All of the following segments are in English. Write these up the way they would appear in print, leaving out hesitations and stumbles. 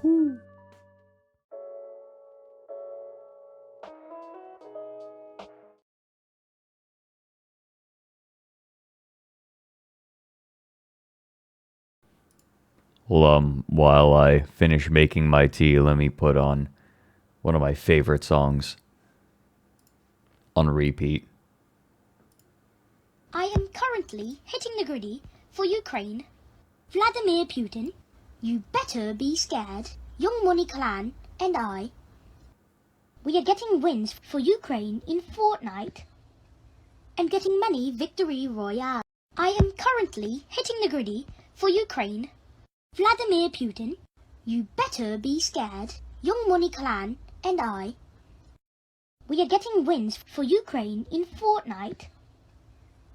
Woo. Well, while I finish making my tea, let me put on one of my favorite songs on repeat. I am currently hitting the griddy for Ukraine. Vladimir Putin, you better be scared. Young Money Clan and I, we are getting wins for Ukraine in Fortnite and getting many victory royale. I am currently hitting the griddy for Ukraine. Vladimir Putin, you better be scared. Young Money Clan and I, we are getting wins for Ukraine in Fortnite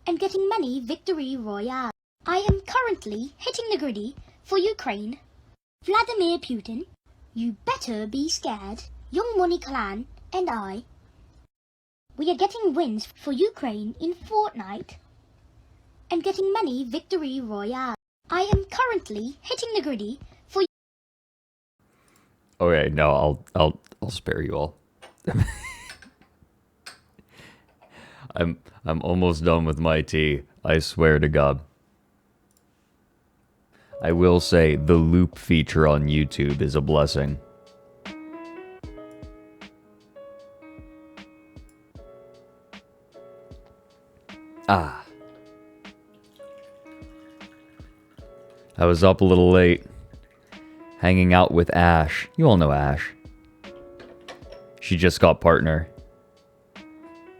and getting many victory royale. I am currently hitting the griddy for Ukraine. Vladimir Putin, you better be scared. Young Money Clan and I, we are getting wins for Ukraine in Fortnite and getting many victory royale. I am currently hitting the griddy for. Okay, no, I'll spare you all. I'm almost done with my tea. I swear to God. I will say the loop feature on YouTube is a blessing. Ah. I was up a little late, hanging out with Ash. You all know Ash. She just got partner.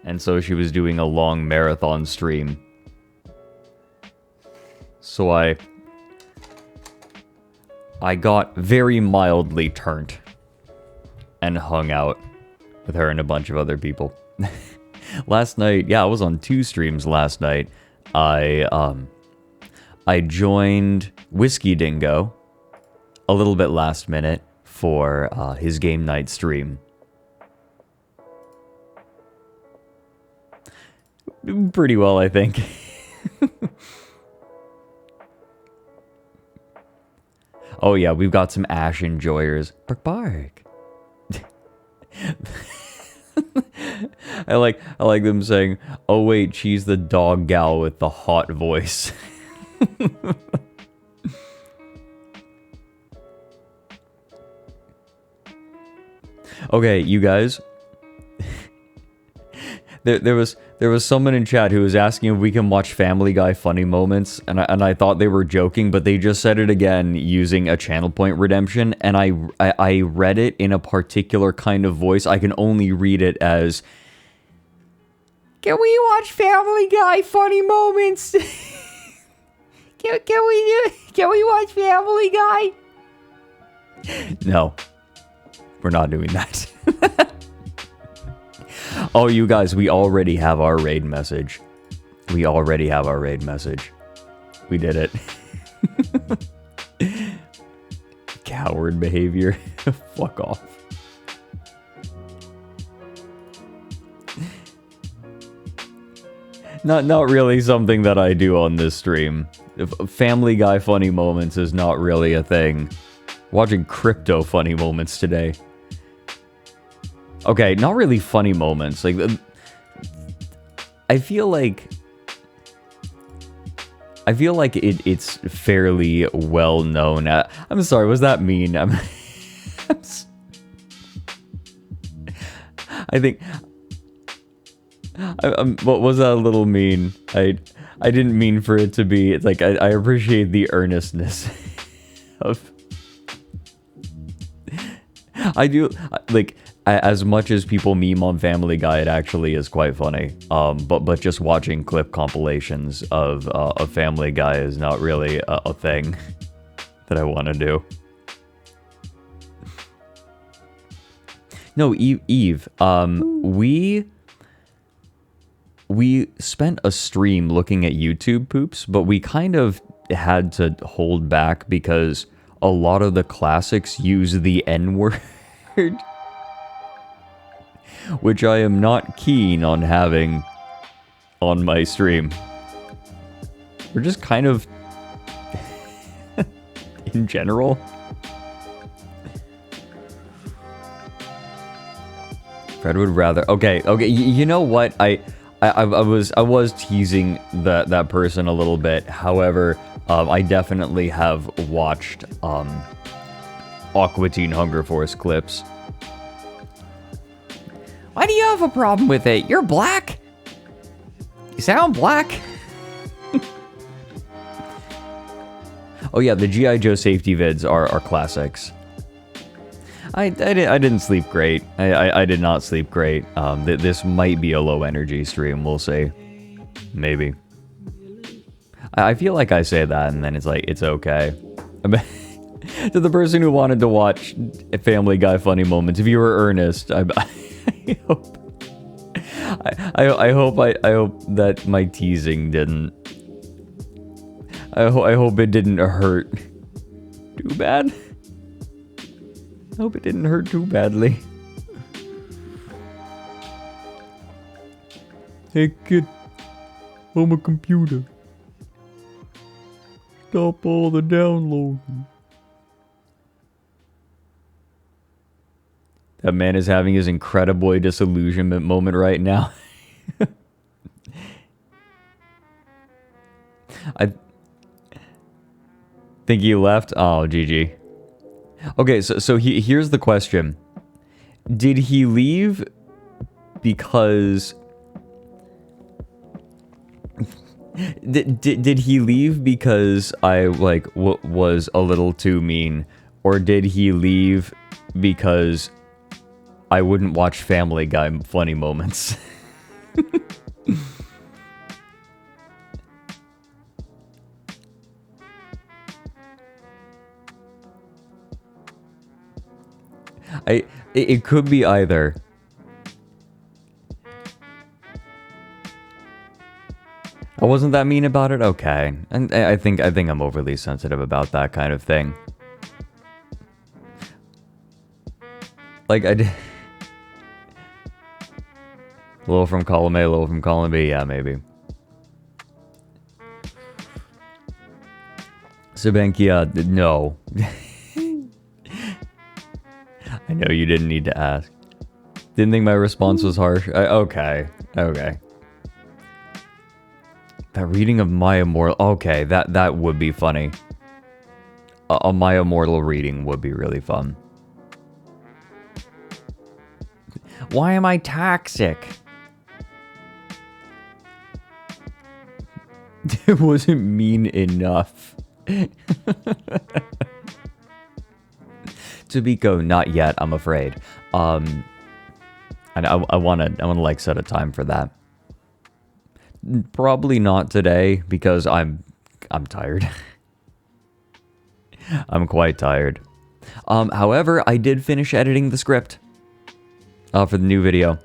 And so she was doing a long marathon stream. So I got very mildly turned and hung out with her and a bunch of other people. Last night, yeah, I was on 2 streams last night. I joined Whiskey Dingo a little bit last minute for his game night stream. Pretty well, I think. Oh yeah, we've got some Ash enjoyers. Bark bark. I like them saying, "Oh wait, she's the dog gal with the hot voice." Okay, you guys. There was someone in chat who was asking if we can watch Family Guy funny moments, and I thought they were joking, but they just said it again using a channel point redemption, and I read it in a particular kind of voice. I can only read it as, "Can we watch Family Guy funny moments? Can we watch Family Guy?" No, we're not doing that. Oh, you guys, we already have our raid message. We already have our raid message. We did it. Coward behavior. Fuck off. Not really something that I do on this stream. Family Guy funny moments is not really a thing. Watching crypto funny moments today. Okay, not really funny moments. Like, I feel like it's fairly well known. I'm sorry, was that mean? I think. What was that a little mean? I didn't mean for it to be. It's like I appreciate the earnestness of. I do like. As much as people meme on Family Guy, it actually is quite funny. But just watching clip compilations of Family Guy is not really a thing that I want to do. No, Eve. We spent a stream looking at YouTube poops, but we kind of had to hold back because a lot of the classics use the N-word. Which I am not keen on having on my stream. We're just kind of in general. Fred would rather. Okay. You know what? I was teasing that person a little bit. However, I definitely have watched Aqua Teen Hunger Force clips. Why do you have a problem with it? You're black. You sound black. Oh yeah, the G.I. Joe safety vids are classics. I didn't sleep great. I did not sleep great. This might be a low energy stream. We'll see. Maybe. I feel like I say that and then it's like, it's okay. To the person who wanted to watch Family Guy funny moments, if you were earnest, I hope that my teasing didn't. I hope it didn't hurt too bad. I hope it didn't hurt too badly. Hey kid, I'm a computer. Stop all the downloading. That man is having his incredible disillusionment moment right now. I think he left. Oh, GG. Okay, so here's the question. Did he leave because... Did he leave because I, like, was a little too mean? Or did he leave because I wouldn't watch Family Guy funny moments? It could be either. I wasn't that mean about it? Okay. And I think I'm overly sensitive about that kind of thing. Like, I did... Low from column A, low from column B. Yeah, maybe. Sabankia, no. I know you didn't need to ask. Didn't think my response was harsh. Okay. That reading of My Immortal... Okay, that would be funny. A My Immortal reading would be really fun. Why am I toxic? It wasn't mean enough. Tobiko, not yet, I'm afraid. And I wanna like set a time for that. Probably not today because I'm tired. I'm quite tired. However, I did finish editing the script for the new video.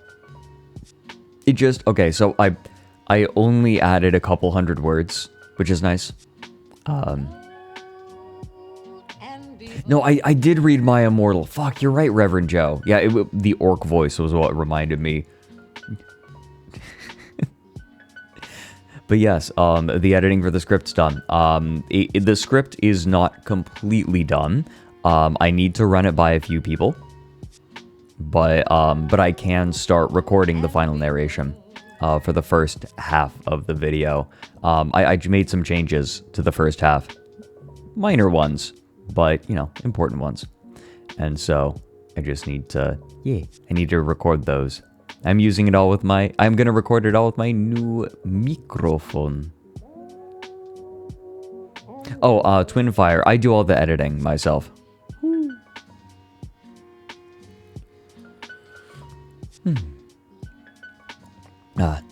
It just okay. So I only added a couple hundred words, which is nice. No, I did read My Immortal. Fuck, you're right, Reverend Joe. Yeah, the orc voice was what reminded me. But yes, the editing for the script's done. The script is not completely done. I need to run it by a few people. But I can start recording the final narration for the first half of the video. I made some changes to the first half. Minor ones, but, you know, important ones. And so, I just need to, I need to record those. I'm using it all with I'm gonna record it all with my new microphone. Oh, Twinfire, I do all the editing myself.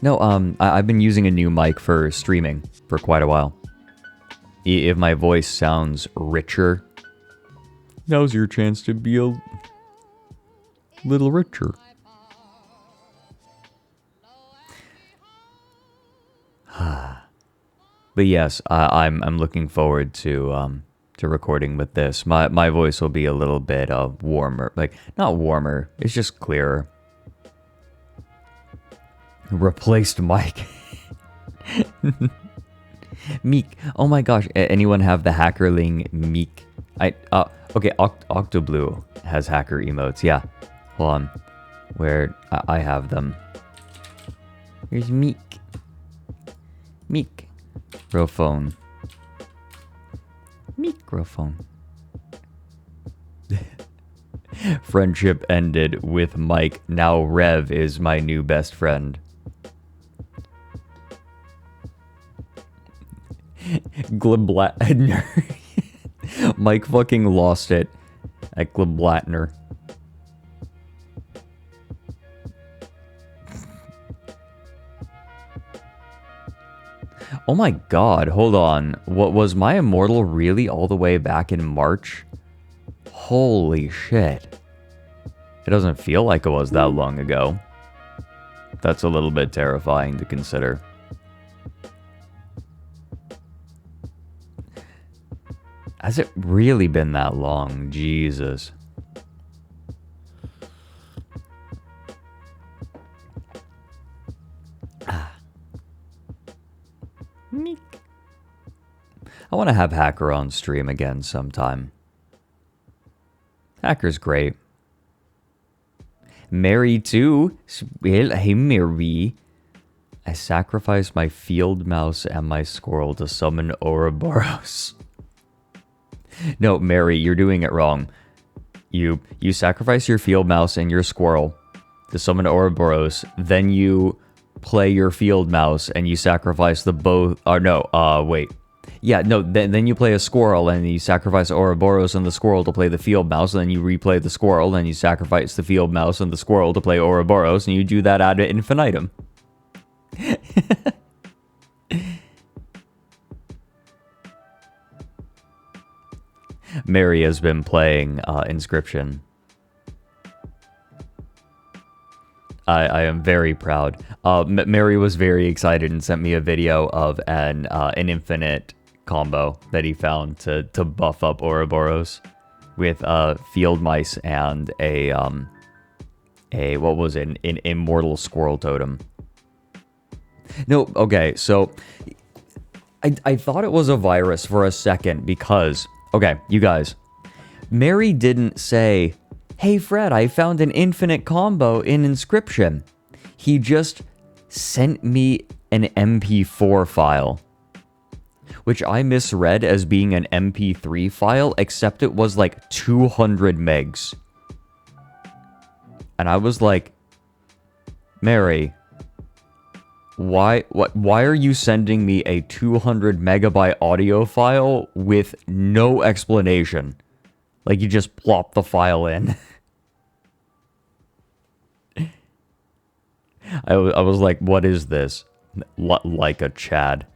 No, I've been using a new mic for streaming for quite a while. If my voice sounds richer, now's your chance to be a little richer. But yes, I'm looking forward to recording with this. My voice will be a little bit warmer, like not warmer. It's just clearer. Replaced mic. Meek. Oh my gosh. Anyone have the Hackerling Meek? Okay, Octoblue has hacker emotes. Yeah. Hold on. Where I have them. Here's Meek. Microphone. Microphone. Friendship ended with Mike. Now Rev is my new best friend. Gliblatner. Mike fucking lost it at Gliblatner. Oh my god, hold on. What was my Immortal really all the way back in March? Holy shit. It doesn't feel like it was that long ago. That's a little bit terrifying to consider. Has it really been that long? Jesus. I want to have Hacker on stream again sometime. Hacker's great. Mary too. Well, hey Mary. I sacrificed my field mouse and my squirrel to summon Ouroboros. No, Mary, you're doing it wrong. You sacrifice your field mouse and your squirrel to summon Ouroboros, then you play your field mouse and you sacrifice the both. Or no, wait. Yeah, no, then you play a squirrel and you sacrifice Ouroboros and the squirrel to play the field mouse, and then you replay the squirrel and you sacrifice the field mouse and the squirrel to play Ouroboros, and you do that ad infinitum. Mary has been playing Inscription. I am very proud. Mary was very excited and sent me a video of an infinite combo that he found to buff up Ouroboros with field mice and a what was it, an immortal squirrel totem. No, okay, so I thought it was a virus for a second because, okay, you guys, Mary didn't say, hey Fred, I found an infinite combo in Inscription. He just sent me an MP4 file, which I misread as being an MP3 file, except it was like 200 megs. And I was like, Mary, why are you sending me a 200 megabyte audio file with no explanation? Like, you just plop the file in. I was like, what is this? Like a Chad.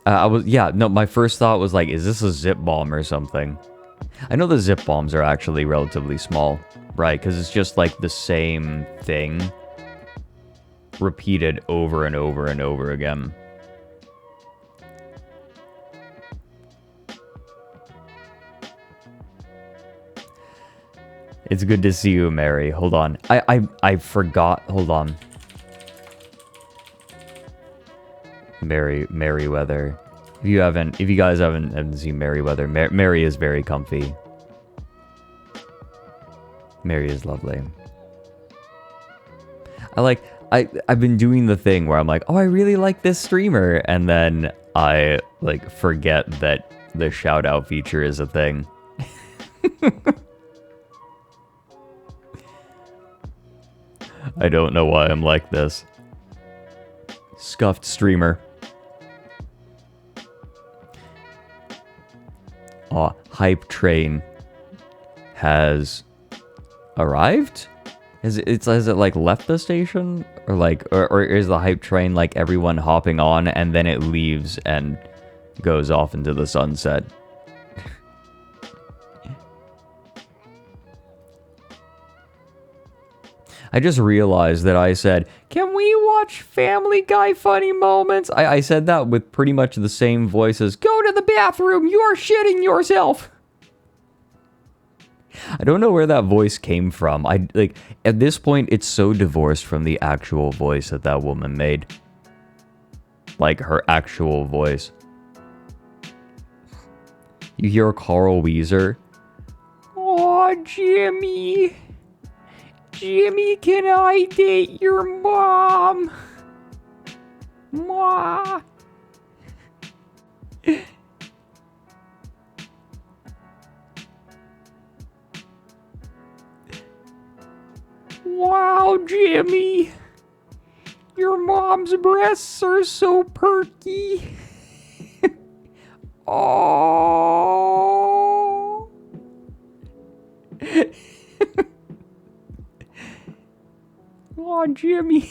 My first thought was like, is this a zip bomb or something? I know the zip bombs are actually relatively small, right? Because it's just like the same thing repeated over and over and over again. It's good to see you, Mary. Hold on. I forgot. Hold on. Merryweather. If you guys haven't seen Merryweather, Mary is very comfy. Mary is lovely. I've been doing the thing where I'm like, oh, I really like this streamer, and then I like forget that the shout out feature is a thing. I don't know why I'm like this. Scuffed streamer. Hype train has arrived? Has it like left the station? Or is the hype train like everyone hopping on and then it leaves and goes off into the sunset? I just realized that I said, can we watch Family Guy funny moments? I said that with pretty much the same voice as, go to the bathroom, you're shitting yourself. I don't know where that voice came from. At this point, it's so divorced from the actual voice that woman made. Like, her actual voice. You hear Carl Weezer Jimmy. Jimmy, can I date your mom? Mwah. Wow, Jimmy. Your mom's breasts are so perky. Oh. Oh, Jimmy.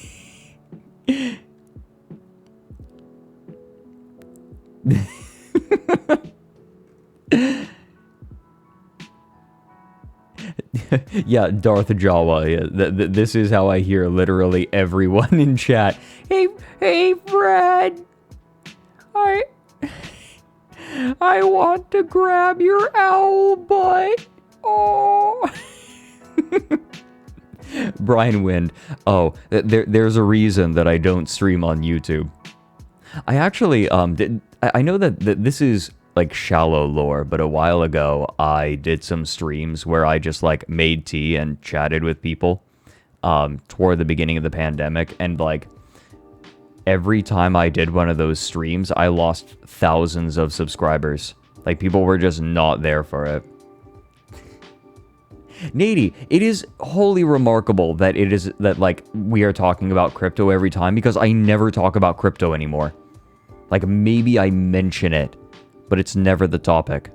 Yeah, Darth Jawa. Yeah, this is how I hear literally everyone in chat. Hey, Fred. I want to grab your owl butt. Oh. Brian Wind. Oh, there's a reason that I don't stream on YouTube. I actually I know that this is like shallow lore, but a while ago I did some streams where I just like made tea and chatted with people toward the beginning of the pandemic, and like every time I did one of those streams I lost thousands of subscribers. Like people were just not there for it. Nady, it is wholly remarkable that like we are talking about crypto every time, because I never talk about crypto anymore. Like maybe I mention it, but it's never the topic.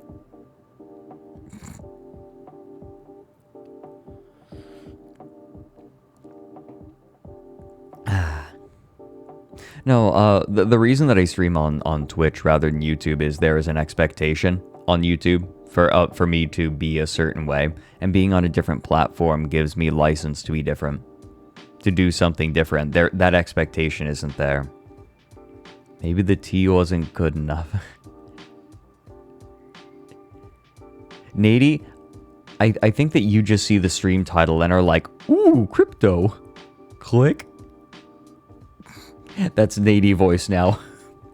No, the reason that I stream on Twitch rather than YouTube is there is an expectation on YouTube for me to be a certain way, and being on a different platform gives me license to be different, to do something different. That expectation isn't there. Maybe the tea wasn't good enough. Nady, I think that you just see the stream title and are like, ooh, crypto. Click. That's Nady voice now.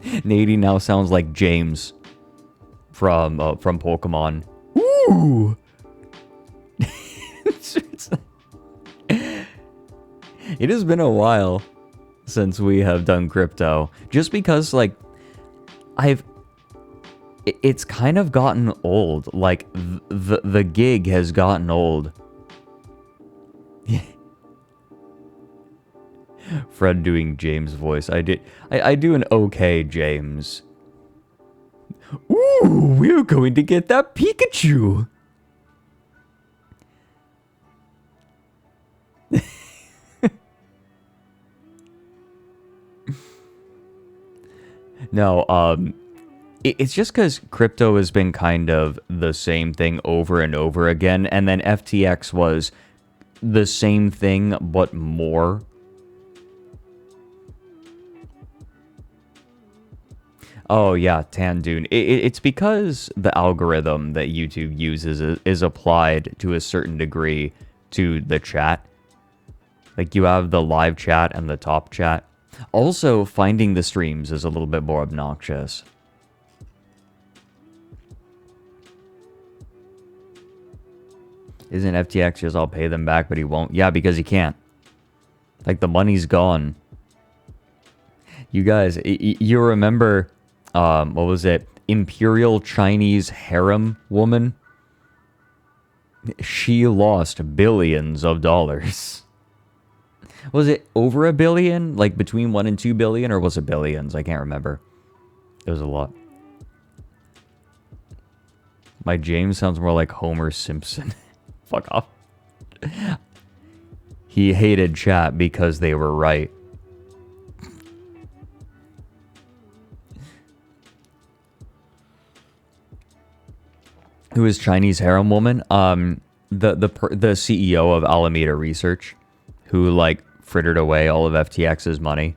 Nady now sounds like James from Pokemon. Ooh. It has been a while since we have done crypto, just because like it's kind of gotten old. Like the gig has gotten old. Fred doing James voice. I do an okay James. Ooh, we're going to get that Pikachu. No, it's just because crypto has been kind of the same thing over and over again, and then FTX was the same thing but more. Oh yeah, Tandoon. It's because the algorithm that YouTube uses is applied to a certain degree to the chat. Like you have the live chat and the top chat. Also, finding the streams is a little bit more obnoxious. Isn't FTX just, I'll pay them back, but he won't? Yeah, because he can't. Like, the money's gone. You guys, you remember, what was it? Imperial Chinese harem woman? She lost billions of dollars. Was it over $1 billion? Like between 1 and 2 billion, or was it billions? I can't remember. It was a lot. My James sounds more like Homer Simpson. Fuck off. He hated chat because they were right. Who is Chinese harem woman? The CEO of Alameda Research, who like frittered away all of FTX's money,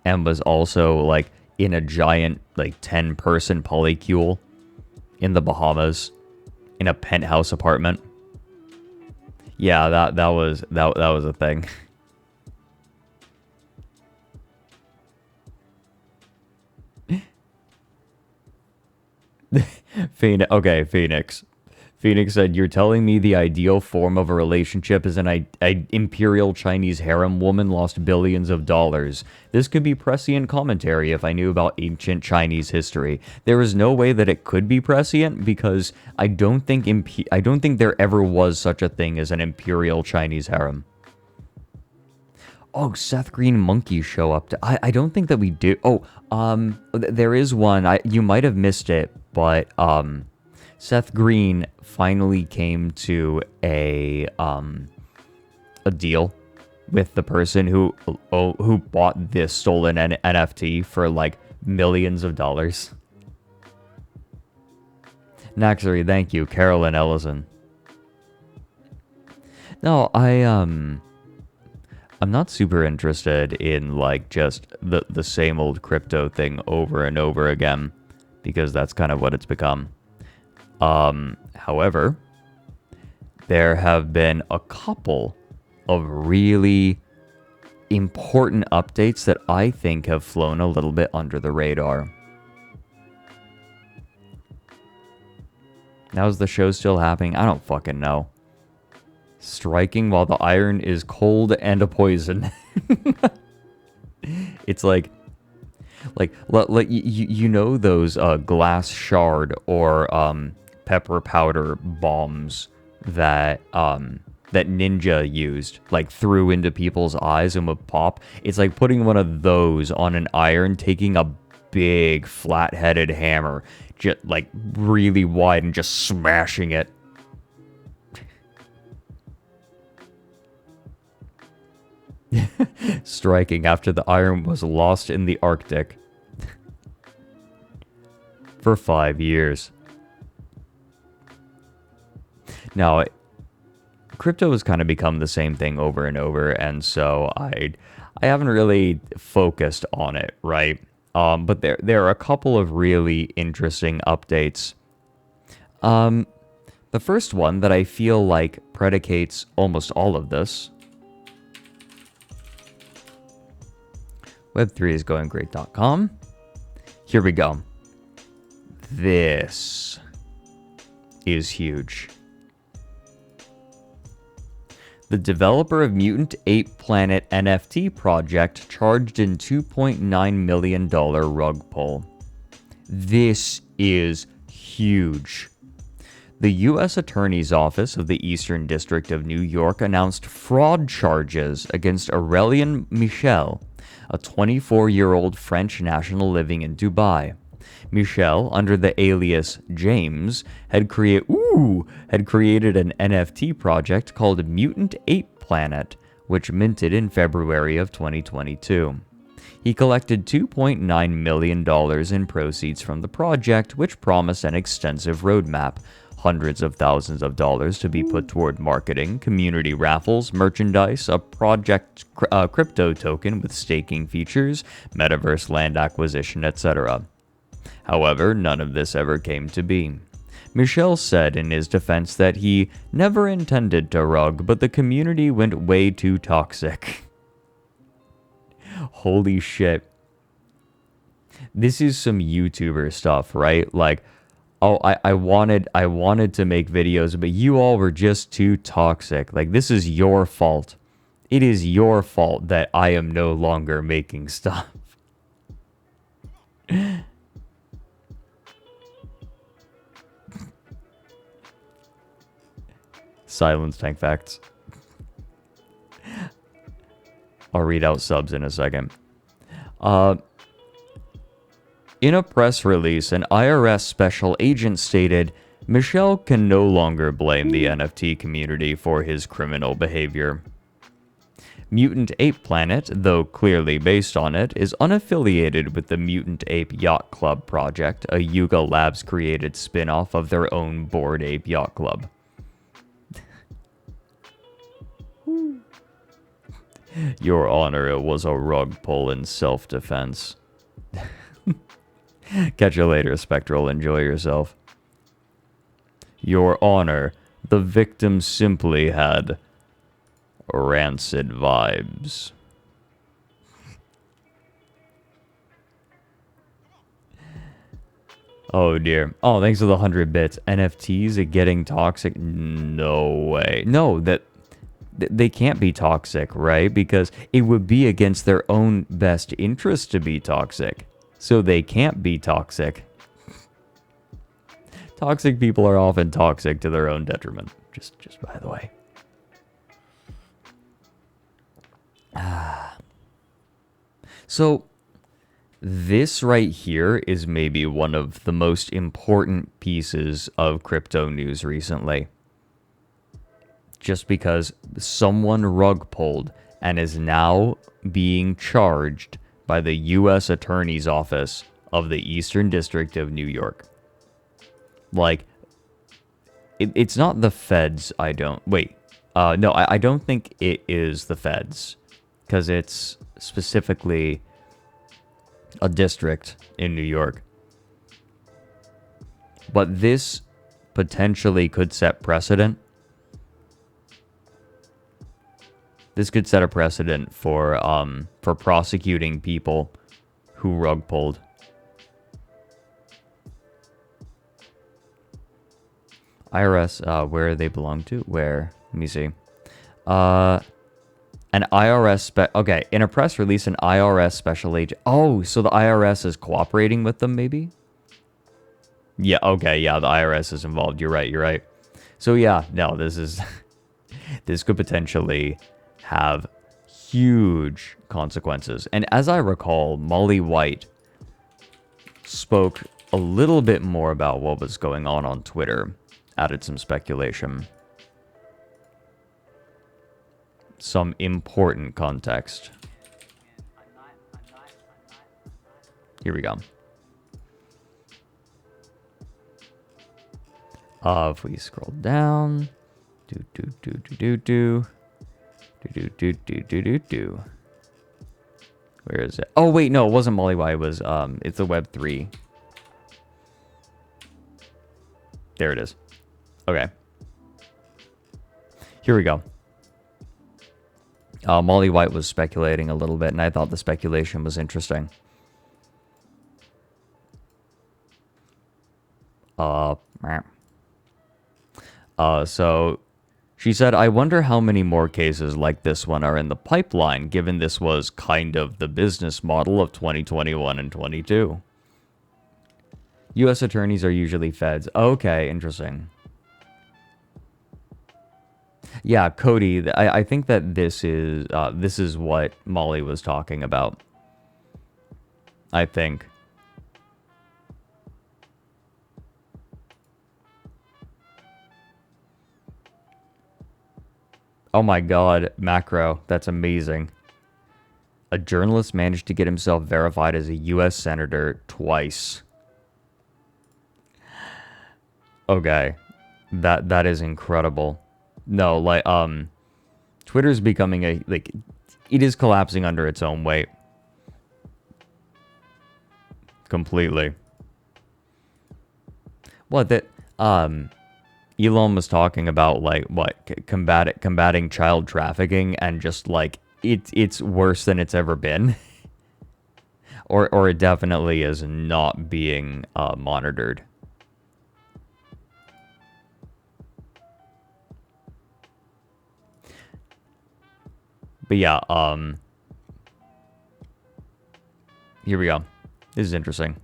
and was also like in a giant like 10-person polycule in the Bahamas in a penthouse apartment. Yeah, that was a thing. Phoenix. Okay, Phoenix. Phoenix said, "You're telling me the ideal form of a relationship is an imperial Chinese harem woman lost billions of dollars. This could be prescient commentary if I knew about ancient Chinese history. There is no way that it could be prescient because I don't think there ever was such a thing as an imperial Chinese harem." Oh, Seth Green Monkey show up. I don't think that we do. Oh, there is one. You might have missed it, but Seth Green finally came to a deal with the person who bought this stolen NFT for like millions of dollars. Naxary, thank you, Carolyn Ellison. No, I'm not super interested in like just the same old crypto thing over and over again, because that's kind of what it's become. However, there have been a couple of really important updates that I think have flown a little bit under the radar. Now, is the show still happening? I don't fucking know. Striking while the iron is cold and a poison. It's like you know those glass shard or pepper powder bombs that Ninja used, like threw into people's eyes and would pop. It's like putting one of those on an iron, taking a big flat-headed hammer, just like really wide, and just smashing it. Striking after the iron was lost in the Arctic for 5 years. Now, crypto has kind of become the same thing over and over, and so I haven't really focused on it, right? But there are a couple of really interesting updates. The first one that I feel like predicates almost all of this. Web3isgoinggreat.com. Here we go. This is huge. The developer of Mutant Ape Planet NFT project charged in $2.9 million rug pull. This is huge. The U.S. Attorney's Office of the Eastern District of New York announced fraud charges against Aurélien Michel, a 24-year-old French national living in Dubai. Michel, under the alias James, had created an NFT project called Mutant Ape Planet, which minted in February of 2022. He collected $2.9 million in proceeds from the project, which promised an extensive roadmap, hundreds of thousands of dollars to be put toward marketing, community raffles, merchandise, a project crypto token with staking features, metaverse land acquisition, etc. However, none of this ever came to be. Michel said in his defense that he never intended to rug, but the community went way too toxic. Holy shit. This is some YouTuber stuff, right? Like, oh, I wanted to make videos, but you all were just too toxic. Like, this is your fault. It is your fault that I am no longer making stuff. Silence tank facts. I'll read out subs in a second. In a press release, an IRS special agent stated, Michel can no longer blame the NFT community for his criminal behavior. Mutant Ape Planet, though clearly based on it, is unaffiliated with the Mutant Ape Yacht Club project, a Yuga Labs created spin-off of their own Bored Ape Yacht Club. Your Honor, it was a rug pull in self-defense. Catch you later, Spectral. Enjoy yourself. Your Honor, the victim simply had rancid vibes. Oh dear. Oh, thanks for the 100 bits. NFTs are getting toxic? No way. No, they can't be toxic, right? Because it would be against their own best interest to be toxic. So they can't be toxic. Toxic people are often toxic to their own detriment. Just by the way. So this right here is maybe one of the most important pieces of crypto news recently. Just because someone rug pulled and is now being charged by the U.S. Attorney's Office of the Eastern District of New York. Like, it's not the feds, I don't... Wait. No, I don't think it is the feds. Because it's specifically a district in New York. But this potentially could set precedent. This could set a precedent for prosecuting people who rug pulled. IRS, where they belong to? Where? Let me see. An IRS okay, in a press release, an IRS special agent. Oh, so the IRS is cooperating with them, maybe? Yeah, okay, yeah, the IRS is involved. You're right. So yeah, no, this is this could potentially have huge consequences. And as I recall, Molly White spoke a little bit more about what was going on Twitter, added some speculation. Some important context. Here we go. If we scroll down, where is it? Oh wait, no, it wasn't Molly White. It was it's the Web3. There it is. Okay. Here we go. Molly White was speculating a little bit, and I thought the speculation was interesting. So she said, I wonder how many more cases like this one are in the pipeline, given this was kind of the business model of 2021 and 22. U.S. attorneys are usually feds. Okay, interesting. Yeah, Cody, I think that this is what Molly was talking about. I think. Oh my god, macro, that's amazing. A journalist managed to get himself verified as a U.S. senator twice. Okay, that is incredible. No, like, Twitter's becoming it is collapsing under its own weight. Completely. What, that, Elon was talking about, like, combating child trafficking, and just, like, it's worse than it's ever been. or it definitely is not being, monitored. But yeah, here we go. This is interesting.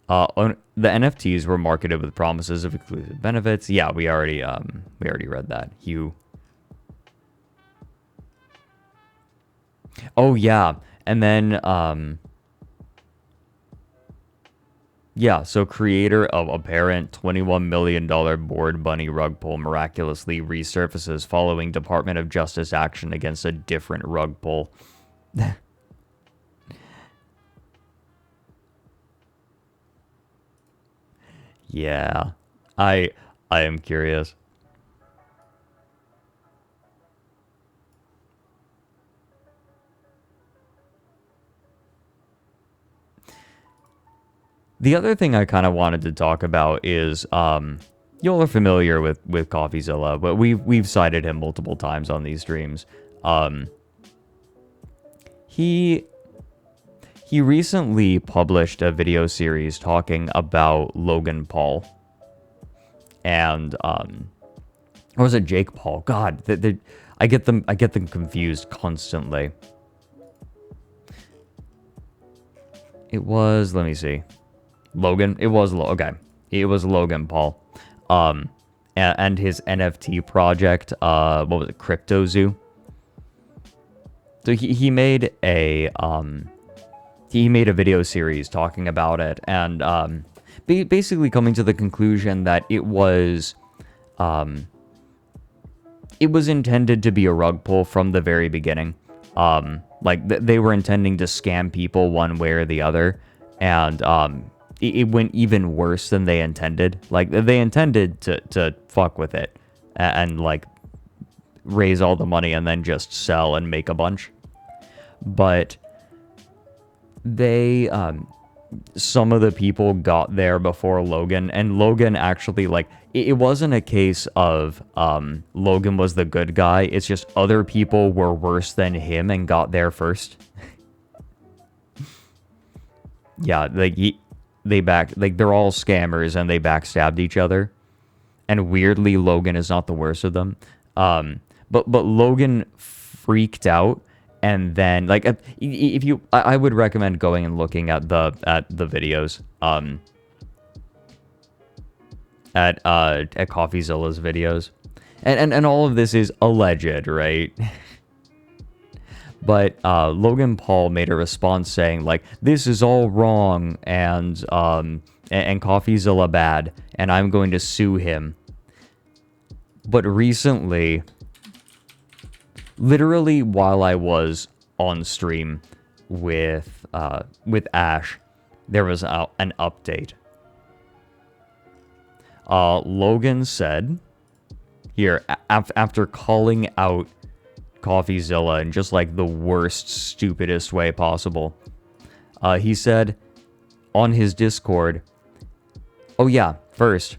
The NFTs were marketed with promises of exclusive benefits. Yeah, we already read that. Hugh. Oh yeah, and then yeah, so creator of apparent $21 million board bunny rug pull miraculously resurfaces following Department of Justice action against a different rug pull. Yeah, I am curious. The other thing I kind of wanted to talk about is, y'all are familiar with CoffeeZilla, but we've cited him multiple times on these streams. He he recently published a video series talking about Logan Paul. And, or was it Jake Paul? God, I get them confused constantly. It was, let me see. Logan? It was, okay. It was Logan Paul. And his NFT project, what was it, Crypto Zoo? So he made a video series talking about it, and basically coming to the conclusion that it was intended to be a rug pull from the very beginning. Like they were intending to scam people one way or the other, and it went even worse than they intended. Like they intended to fuck with it and like raise all the money and then just sell and make a bunch. But they some of the people got there before Logan, and Logan actually, like, it wasn't a case of Logan was the good guy. It's just other people were worse than him and got there first. Yeah, like they're all scammers and they backstabbed each other. And weirdly, Logan is not the worst of them. But Logan freaked out, and then like if you, I would recommend going and looking at the videos. At CoffeeZilla's videos, and all of this is alleged, right? But Logan Paul made a response saying like, this is all wrong, and CoffeeZilla bad, and I'm going to sue him. But recently, literally while I was on stream with Ash, there was an update. Logan said, here, after calling out CoffeeZilla in just like the worst, stupidest way possible, he said on his Discord, oh yeah, first,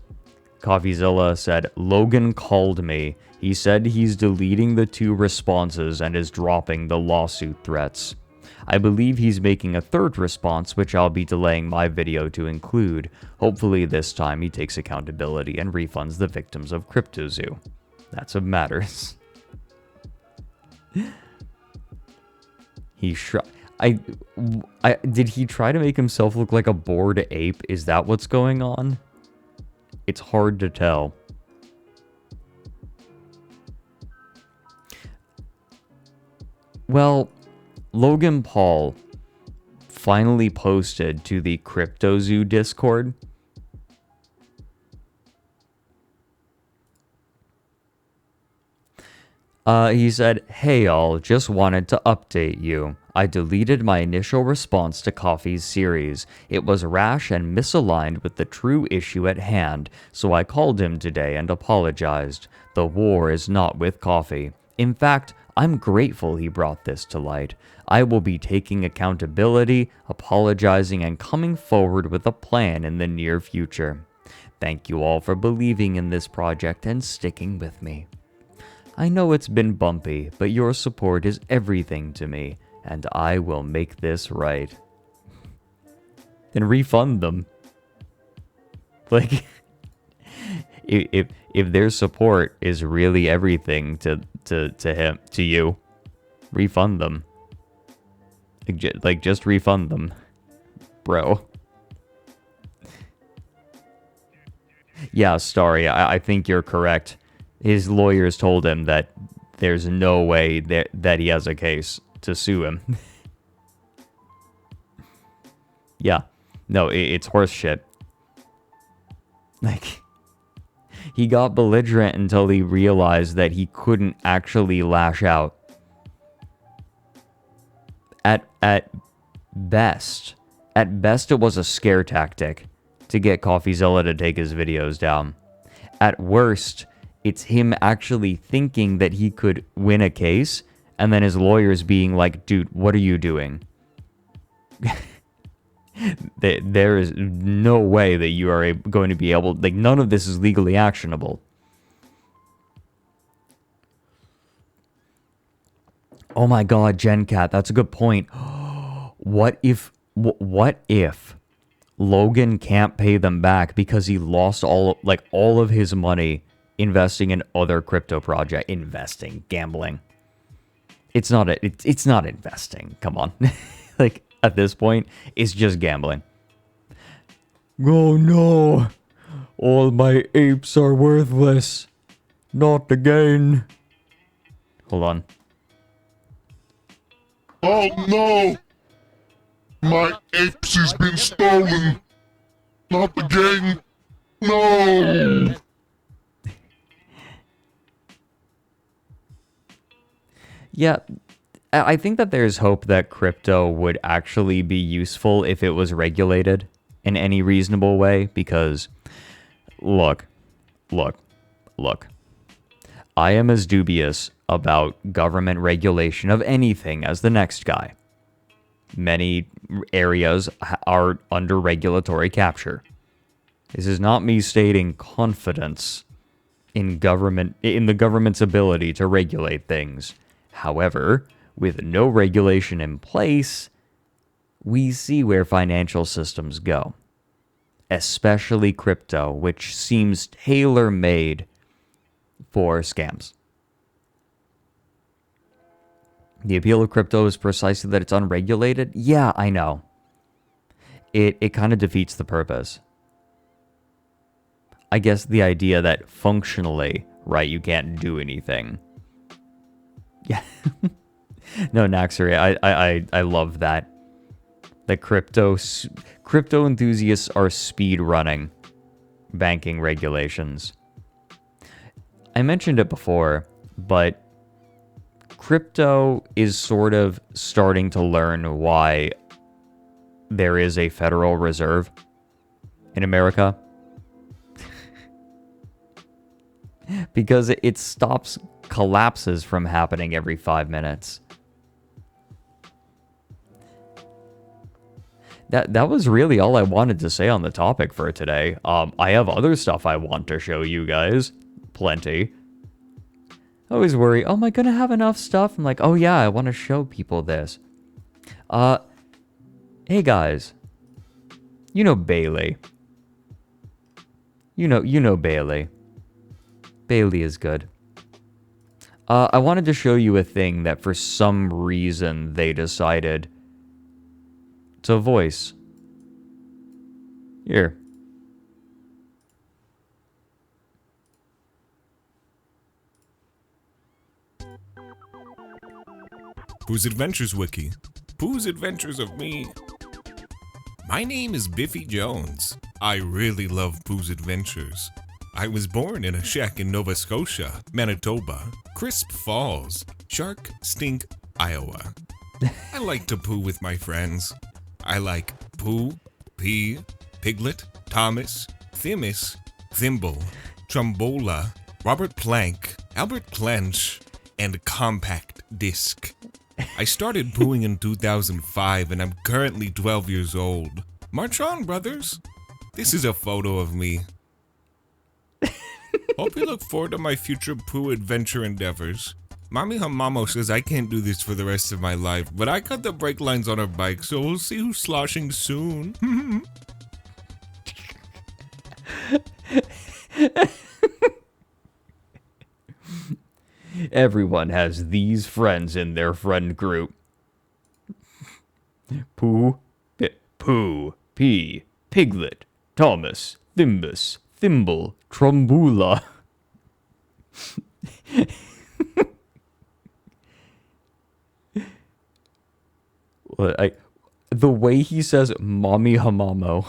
CoffeeZilla said, Logan called me. He said he's deleting the 2 responses and is dropping the lawsuit threats. I believe he's making a 3rd response, which I'll be delaying my video to include. Hopefully this time he takes accountability and refunds the victims of Crypto Zoo. That's what matters. Did he try to make himself look like a bored ape? Is that what's going on? It's hard to tell. Well, Logan Paul finally posted to the Crypto Zoo Discord. He said, hey all, just wanted to update you. I deleted my initial response to Coffee's series. It was rash and misaligned with the true issue at hand, so I called him today and apologized. The war is not with Coffee. In fact, I'm grateful he brought this to light. I will be taking accountability, apologizing, and coming forward with a plan in the near future. Thank you all for believing in this project and sticking with me. I know it's been bumpy, but your support is everything to me, and I will make this right. And refund them. Like, if their support is really everything to you, refund them. Like just refund them, bro. Yeah, Starry, I think you're correct. His lawyers told him that there's no way that he has a case to sue him. Yeah. No, it's horse shit. Like, he got belligerent until he realized that he couldn't actually lash out. At best it was a scare tactic to get CoffeeZilla to take his videos down. At worst, it's him actually thinking that he could win a case, and then his lawyers being like, dude, what are you doing? There is no way that you are going to be able, like, none of this is legally actionable. Oh my god, GenCat, that's a good point. What if What if Logan can't pay them back because he lost all of his money investing in other crypto project gambling. It's not investing. Come on. Like at this point, it's just gambling. Oh no. All my apes are worthless. Not again. Hold on. Oh no! My apes has been stolen! Not again! No! Yeah, I think that there's hope that crypto would actually be useful if it was regulated in any reasonable way, because look, look, look. I am as dubious about government regulation of anything as the next guy. Many areas are under regulatory capture. This is not me stating confidence in the government's ability to regulate things. However, with no regulation in place, we see where financial systems go, especially crypto, which seems tailor-made for scams. The appeal of crypto is precisely that it's unregulated. Yeah, I know. It kind of defeats the purpose. I guess the idea that functionally, right, you can't do anything. Yeah. No, Naxary, I love that. The crypto enthusiasts are speed running banking regulations. I mentioned it before, but crypto is sort of starting to learn why there is a Federal Reserve in America. Because it stops collapses from happening every 5 minutes. That was really all I wanted to say on the topic for today. I have other stuff I want to show you guys. Plenty. I always worry, oh, am I going to have enough stuff? I'm like, oh yeah, I want to show people this. Hey guys. You know Bailey. You know Bailey. Bailey is good. I wanted to show you a thing that for some reason they decided to voice. Here. Pooh's Adventures Wiki. Pooh's Adventures of Me. My name is Biffy Jones. I really love Pooh's Adventures. I was born in a shack in Nova Scotia, Manitoba, Crisp Falls, Shark Stink, Iowa. I like to poo with my friends. I like Pooh, Pea, Piglet, Thomas, Themis, Thimble, Trombola, Robert Plank, Albert Clench, and Compact Disc. I started pooing in 2005 and I'm currently 12 years old. March on, brothers. This is a photo of me. Hope you look forward to my future poo adventure endeavors. Mommy Hamamo says I can't do this for the rest of my life, but I cut the brake lines on her bike, so we'll see who's sloshing soon. Everyone has these friends in their friend group. Pooh, Pea, Piglet, Thomas, Thimbus, Thimble, Trombula. The way he says Mommy Hamamo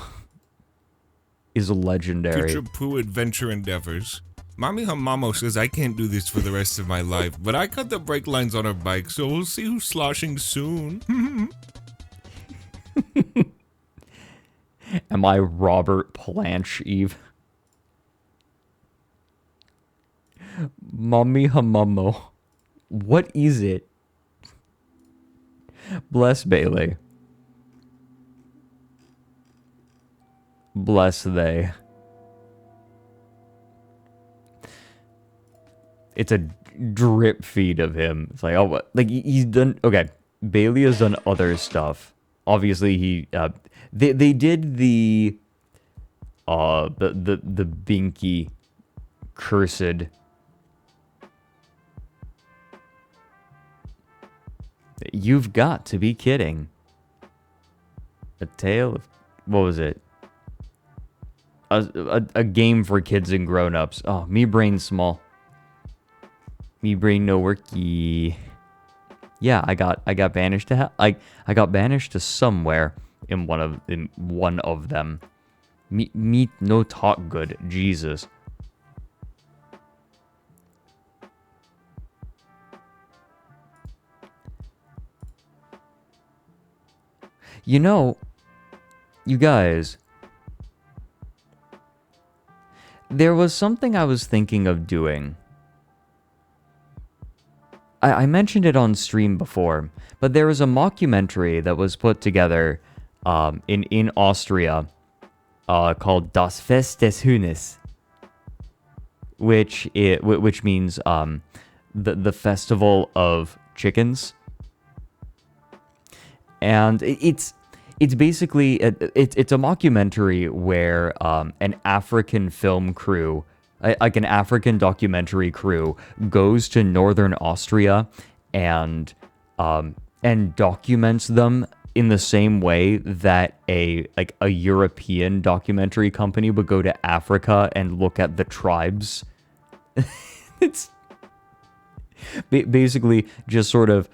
is legendary. Future poo adventure endeavors. Mommy Hamamo says I can't do this for the rest of my life, but I cut the brake lines on her bike, so we'll see who's sloshing soon. Am I Robert Planch, Eve? Mommy Hamamo. What is it? Bless Bailey. Bless they. It's a drip feed of him. It's like, oh, what? Like he's done. Okay, Bailey has done other stuff obviously he they did the Binky cursed. You've got to be kidding. A tale of, what was it? A game for kids and grown-ups. Oh, me brain small. Me brain no worky. Yeah, I got banished to I got banished to somewhere in one of them. Me no talk good. Jesus. You know, you guys, there was something I was thinking of doing. I mentioned it on stream before, but there was a mockumentary that was put together in Austria called Das Fest des Huhnes, which means the festival of chickens. And it's basically it's a mockumentary where an African film crew, like an African documentary crew, goes to northern Austria and documents them in the same way that a European documentary company would go to Africa and look at the tribes. It's basically just sort of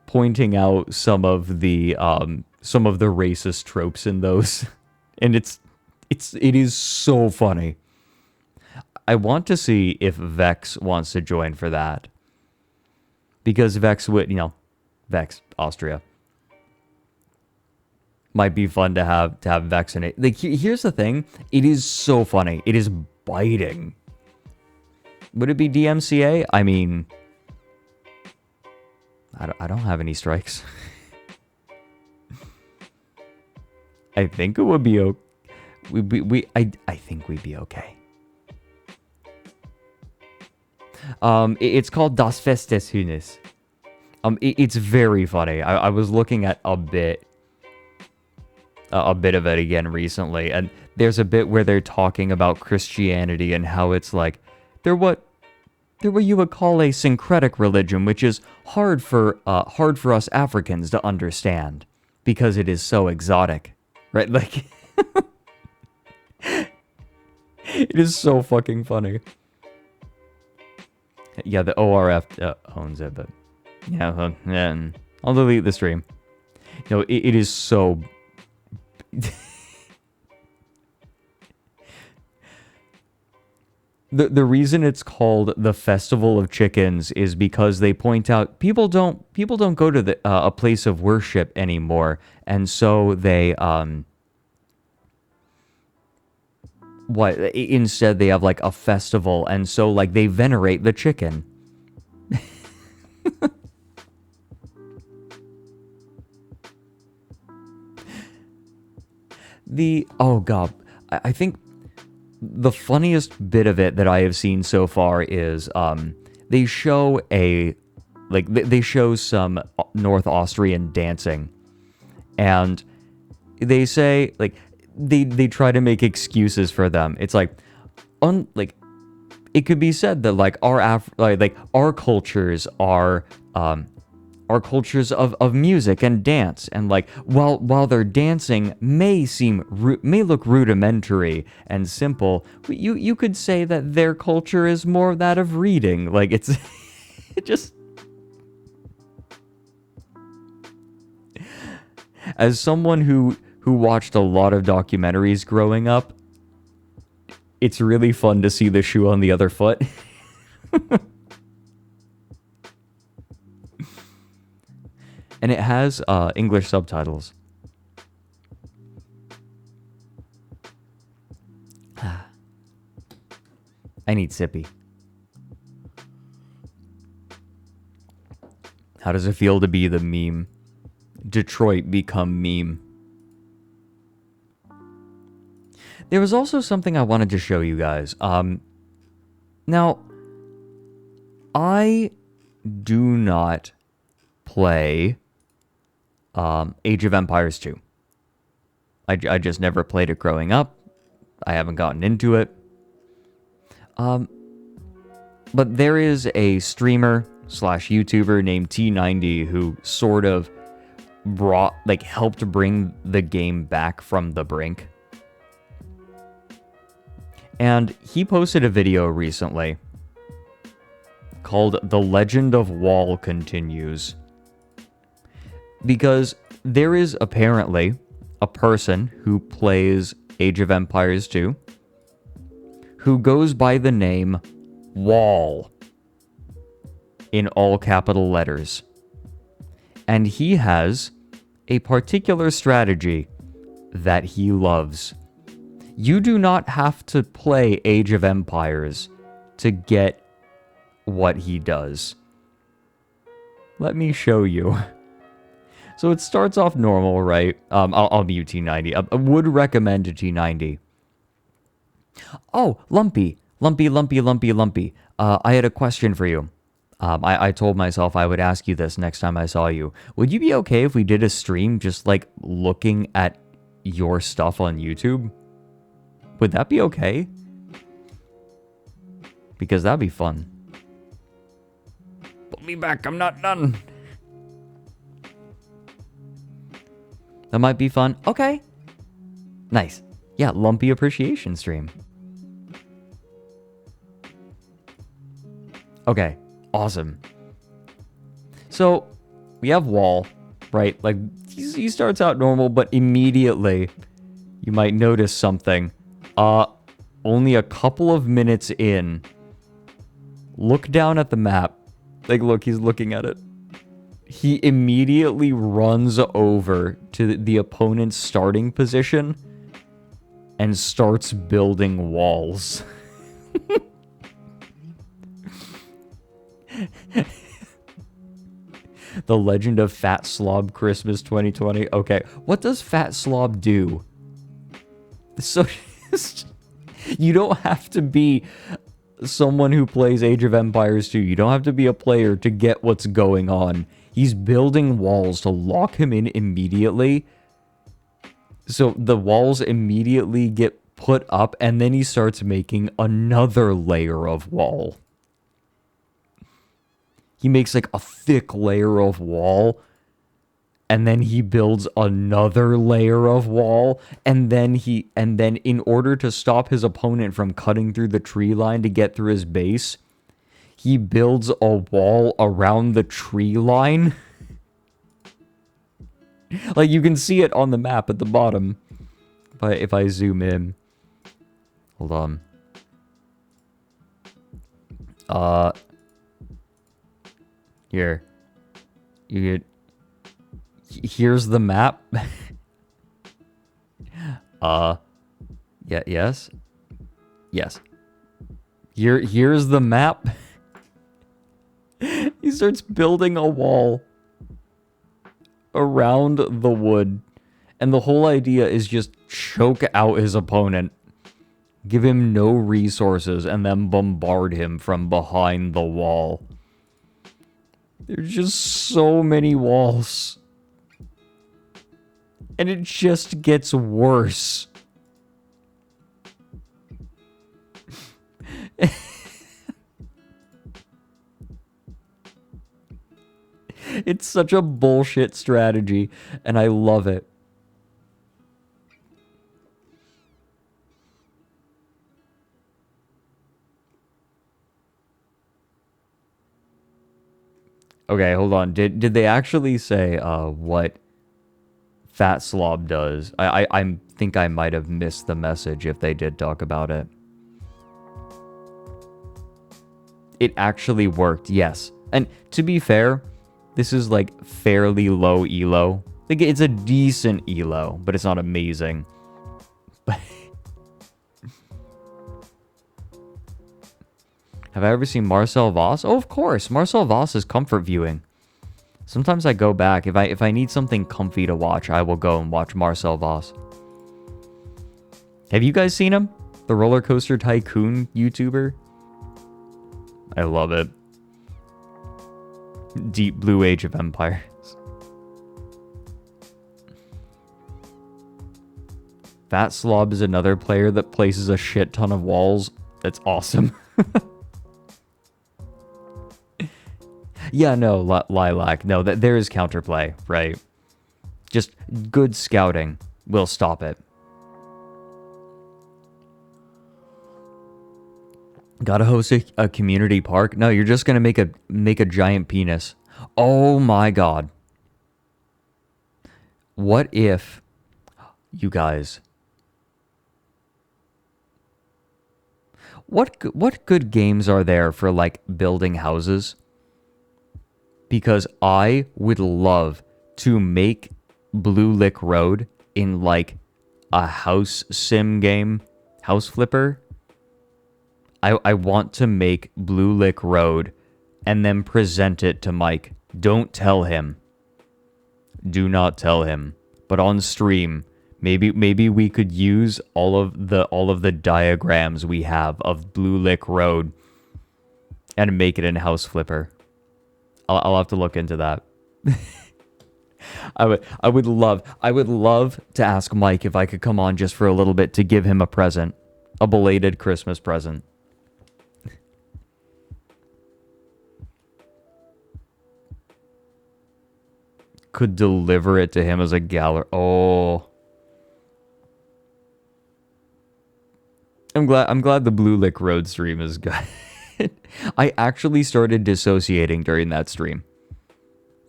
pointing out some of the racist tropes in those, and it is so funny. I want to see if Vex wants to join for that, because Vex would, Vex Austria might be fun to have Vex in it. Like, here's the thing, it is so funny. It is biting. Would it be DMCA? I mean, I don't have any strikes. I think it would be okay. I think we'd be okay. It's called Das Fest des Huhnes. It's very funny. I was looking at a bit of it again recently, and there's a bit where they're talking about Christianity and how it's like they're what you would call a syncretic religion, which is hard for us Africans to understand because it is so exotic, right? Like, it is so fucking funny. Yeah, the ORF owns it, but yeah, I'll delete the stream. No, it is so. The reason it's called the Festival of Chickens is because they point out people don't go to a place of worship anymore, and so they instead they have like a festival, and so like they venerate the chicken. Oh god, I think the funniest bit of it that I have seen so far is they show they show some North Austrian dancing, and they say like they try to make excuses for them. It's like it could be said that like our cultures are cultures of music and dance, and like while they're dancing may look rudimentary and simple, you could say that their culture is more that of reading. Like it just, as someone who watched a lot of documentaries growing up, it's really fun to see the shoe on the other foot. And it has English subtitles. I need sippy. How does it feel to be the meme? Detroit become meme. There was also something I wanted to show you guys. Now, I do not play Age of Empires 2. I just never played it growing up. I haven't gotten into it. But there is a streamer slash YouTuber named T90 who sort of helped bring the game back from the brink. And he posted a video recently called The Legend of Wall Continues. Because there is apparently a person who plays Age of Empires 2 who goes by the name Wall in all capital letters. And he has a particular strategy that he loves. You do not have to play Age of Empires to get what he does. Let me show you. So it starts off normal, right? I'll mute T90. I would recommend to T90. Oh, Lumpy. I had a question for you. I told myself I would ask you this next time I saw you. Would you be okay if we did a stream just like looking at your stuff on YouTube? Would that be okay? Because that'd be fun. Put me back, I'm not done. That might be fun. Okay. Nice. Yeah, Lumpy appreciation stream. Okay, awesome. So, we have Wall, right? Like, he starts out normal, but immediately you might notice something. Only a couple of minutes in, look down at the map. Like, look, he's looking at it. He immediately runs over to the opponent's starting position and starts building walls. The Legend of Fat Slob Christmas 2020. Okay, what does Fat Slob do? So, you don't have to be someone who plays Age of Empires 2. You don't have to be a player to get what's going on. He's building walls to lock him in immediately. So the walls immediately get put up, and then he starts making another layer of wall. He makes like a thick layer of wall, and then he builds another layer of wall, and then in order to stop his opponent from cutting through the tree line to get through his base, he builds a wall around the tree line. Like, you can see it on the map at the bottom. But if I zoom in. Hold on. Here. You get... Here's the map. Yeah, yes. Yes. Here's the map. He starts building a wall around the wood. And the whole idea is just choke out his opponent. Give him no resources and then bombard him from behind the wall. There's just so many walls. And it just gets worse. It's such a bullshit strategy, and I love it. Okay, hold on. Did they actually say what Fat Slob does? I think I might have missed the message if they did talk about it. It actually worked, yes. And to be fair, this is like fairly low elo. Like, it's a decent elo, but it's not amazing. Have I ever seen Marcel Voss? Oh, of course. Marcel Voss is comfort viewing. Sometimes I go back. If I need something comfy to watch, I will go and watch Marcel Voss. Have you guys seen him? The Roller Coaster Tycoon YouTuber? I love it. Deep Blue Age of Empires. Fat Slob is another player that places a shit ton of walls. That's awesome. Yeah, no, Lilac. No, there is counterplay, right? Just good scouting will stop it. Gotta host a community park? No, you're just gonna make a giant penis. Oh my god. What if, you guys, what good games are there for like building houses? Because I would love to make Blue Lick Road in like a house sim game, House Flipper. I want to make Blue Lick Road and then present it to Mike. Don't tell him. Do not tell him. But on stream, maybe we could use all of the diagrams we have of Blue Lick Road and make it in House Flipper. I'll have to look into that. I would love to ask Mike if I could come on just for a little bit to give him a present, a belated Christmas present. Could deliver it to him as a gallery. Oh, I'm glad the Blue Lick Road stream is good. I actually started dissociating during that stream.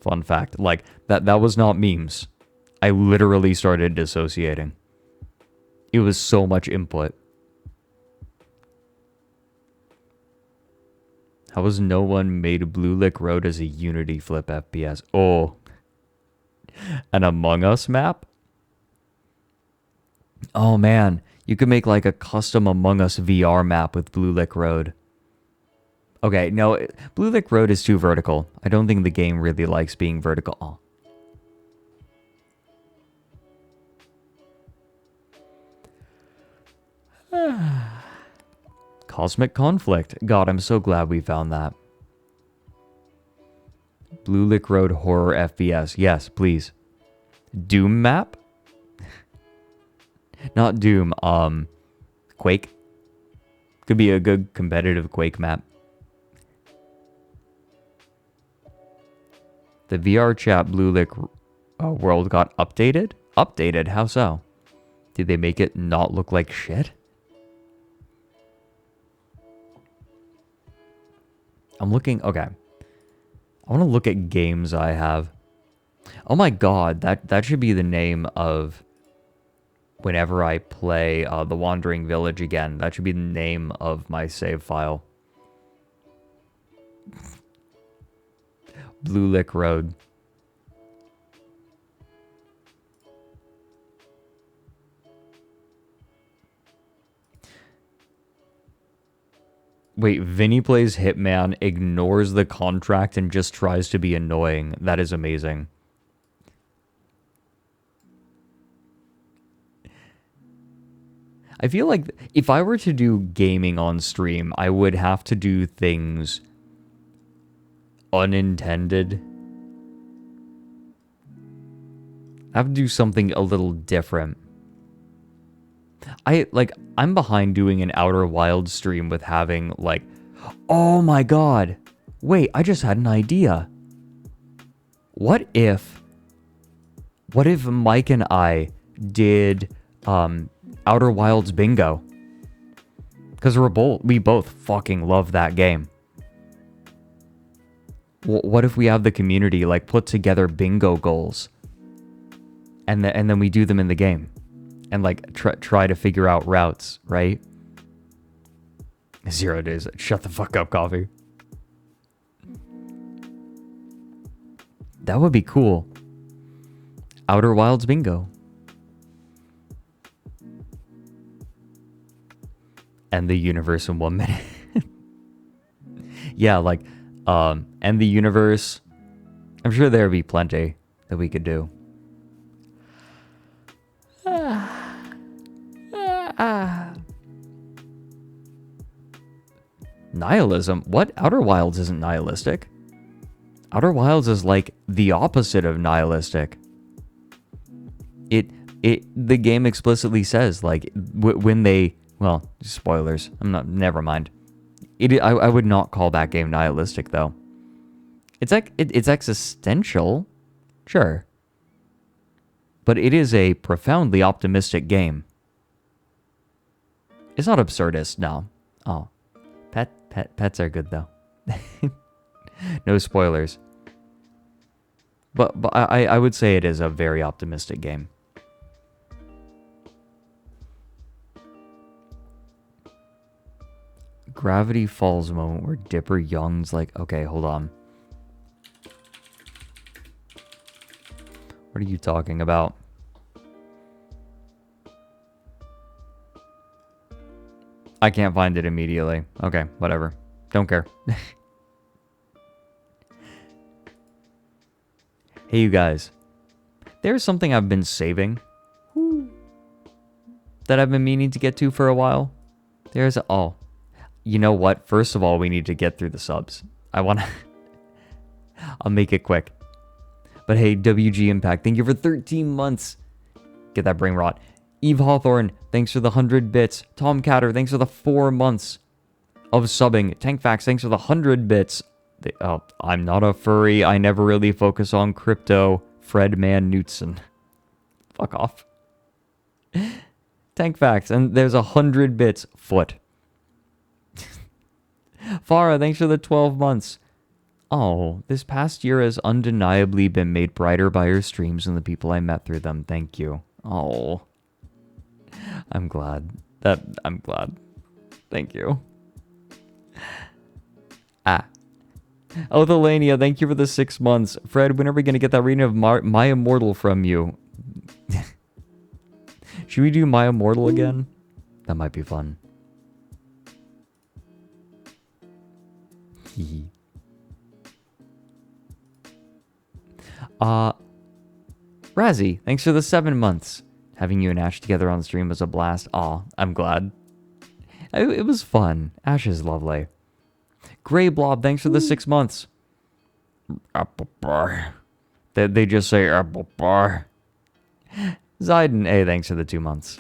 Fun fact, like that was not memes. I literally started dissociating. It was so much input. How has no one made Blue Lick Road as a Unity flip FPS? Oh, an Among Us map? Oh man, you could make like a custom Among Us VR map with Blue Lick Road. Okay, no, Blue Lick Road is too vertical. I don't think the game really likes being vertical. Oh. Cosmic Conflict. God, I'm so glad we found that. Blue Lick Road horror FPS. Yes, please. Doom map? Not Doom, Quake. Could be a good competitive Quake map. The VR chat Blue Lick world got updated? Updated? How so? Did they make it not look like shit? I'm looking... Okay. I want to look at games I have. Oh my god, that should be the name of... Whenever I play The Wandering Village again. That should be the name of my save file. Blue Lick Road. Wait, Vinny plays Hitman, ignores the contract, and just tries to be annoying. That is amazing. I feel like if I were to do gaming on stream, I would have to do things unintended. I have to do something a little different. I'm behind doing an Outer Wilds stream with having, like... Oh my god! Wait, I just had an idea. What if Mike and I did, Outer Wilds bingo? Because we both fucking love that game. What if we have the community, like, put together bingo goals? And then we do them in the game. And, like, try to figure out routes, right? 0 days. Shut the fuck up, Coffee. That would be cool. Outer Wilds bingo. End the universe in 1 minute. Yeah, like, end the universe. I'm sure there would be plenty that we could do. Nihilism? What? Outer Wilds isn't nihilistic. Outer Wilds is like the opposite of nihilistic. It the game explicitly says, like, when they, well, spoilers. Never mind. I would not call that game nihilistic, though. It's like, it's existential, sure. But it is a profoundly optimistic game. It's not absurdist, no. Oh. Pets are good, though. No spoilers. But I would say it is a very optimistic game. Gravity Falls moment where Dipper Young's like, okay, hold on. What are you talking about? I can't find it immediately. Okay, whatever. Don't care. Hey, you guys. There's something I've been saving that I've been meaning to get to for a while. Oh, you know what? First of all, we need to get through the subs. I'll make it quick. But hey, WG Impact, thank you for 13 months. Get that brain rot. Eve Hawthorne, thanks for the 100 bits. Tom Catter, thanks for the 4 months of subbing. Tankfax, thanks for the 100 bits. I'm not a furry. I never really focus on crypto. Fred Man Knutson. Fuck off. Tankfax, and there's 100 bits. Foot. Farah, thanks for the 12 months. Oh, this past year has undeniably been made brighter by your streams and the people I met through them. Thank you. Oh. I'm glad. I'm glad. Thank you. Oh, Thelania, thank you for the 6 months. Fred, when are we going to get that reading of My Immortal from you? Should we do My Immortal again? That might be fun. Razzie, thanks for the 7 months. Having you and Ash together on stream was a blast. Aw, I'm glad. It was fun. Ash is lovely. Grey Blob, thanks for the 6 months. Apple bar. They just say apple bar. Zayden, hey, thanks for the 2 months.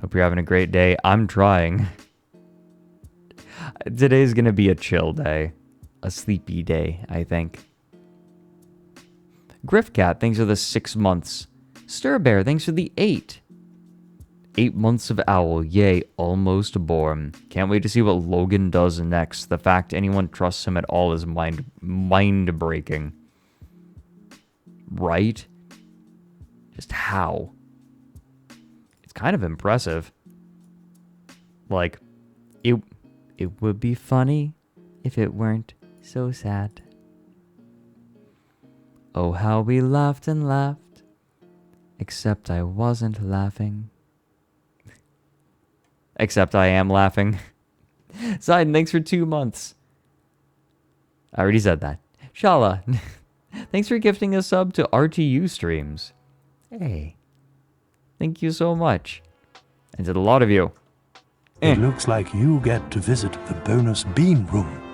Hope you're having a great day. I'm trying. Today's gonna be a chill day. A sleepy day, I think. Griffcat, thanks for the 6 months. Stir Bear, thanks for the 8. 8 months of Owl, yay, almost born. Can't wait to see what Logan does next. The fact anyone trusts him at all is mind-breaking. Right? Just how? It's kind of impressive. Like, it would be funny if it weren't so sad. Oh, how we laughed and laughed. Except I wasn't laughing. Except I am laughing. Zayden, thanks for 2 months. I already said that. Shala, thanks for gifting a sub to RTU streams. Hey. Thank you so much. And to a lot of you. It looks like you get to visit the bonus bean room.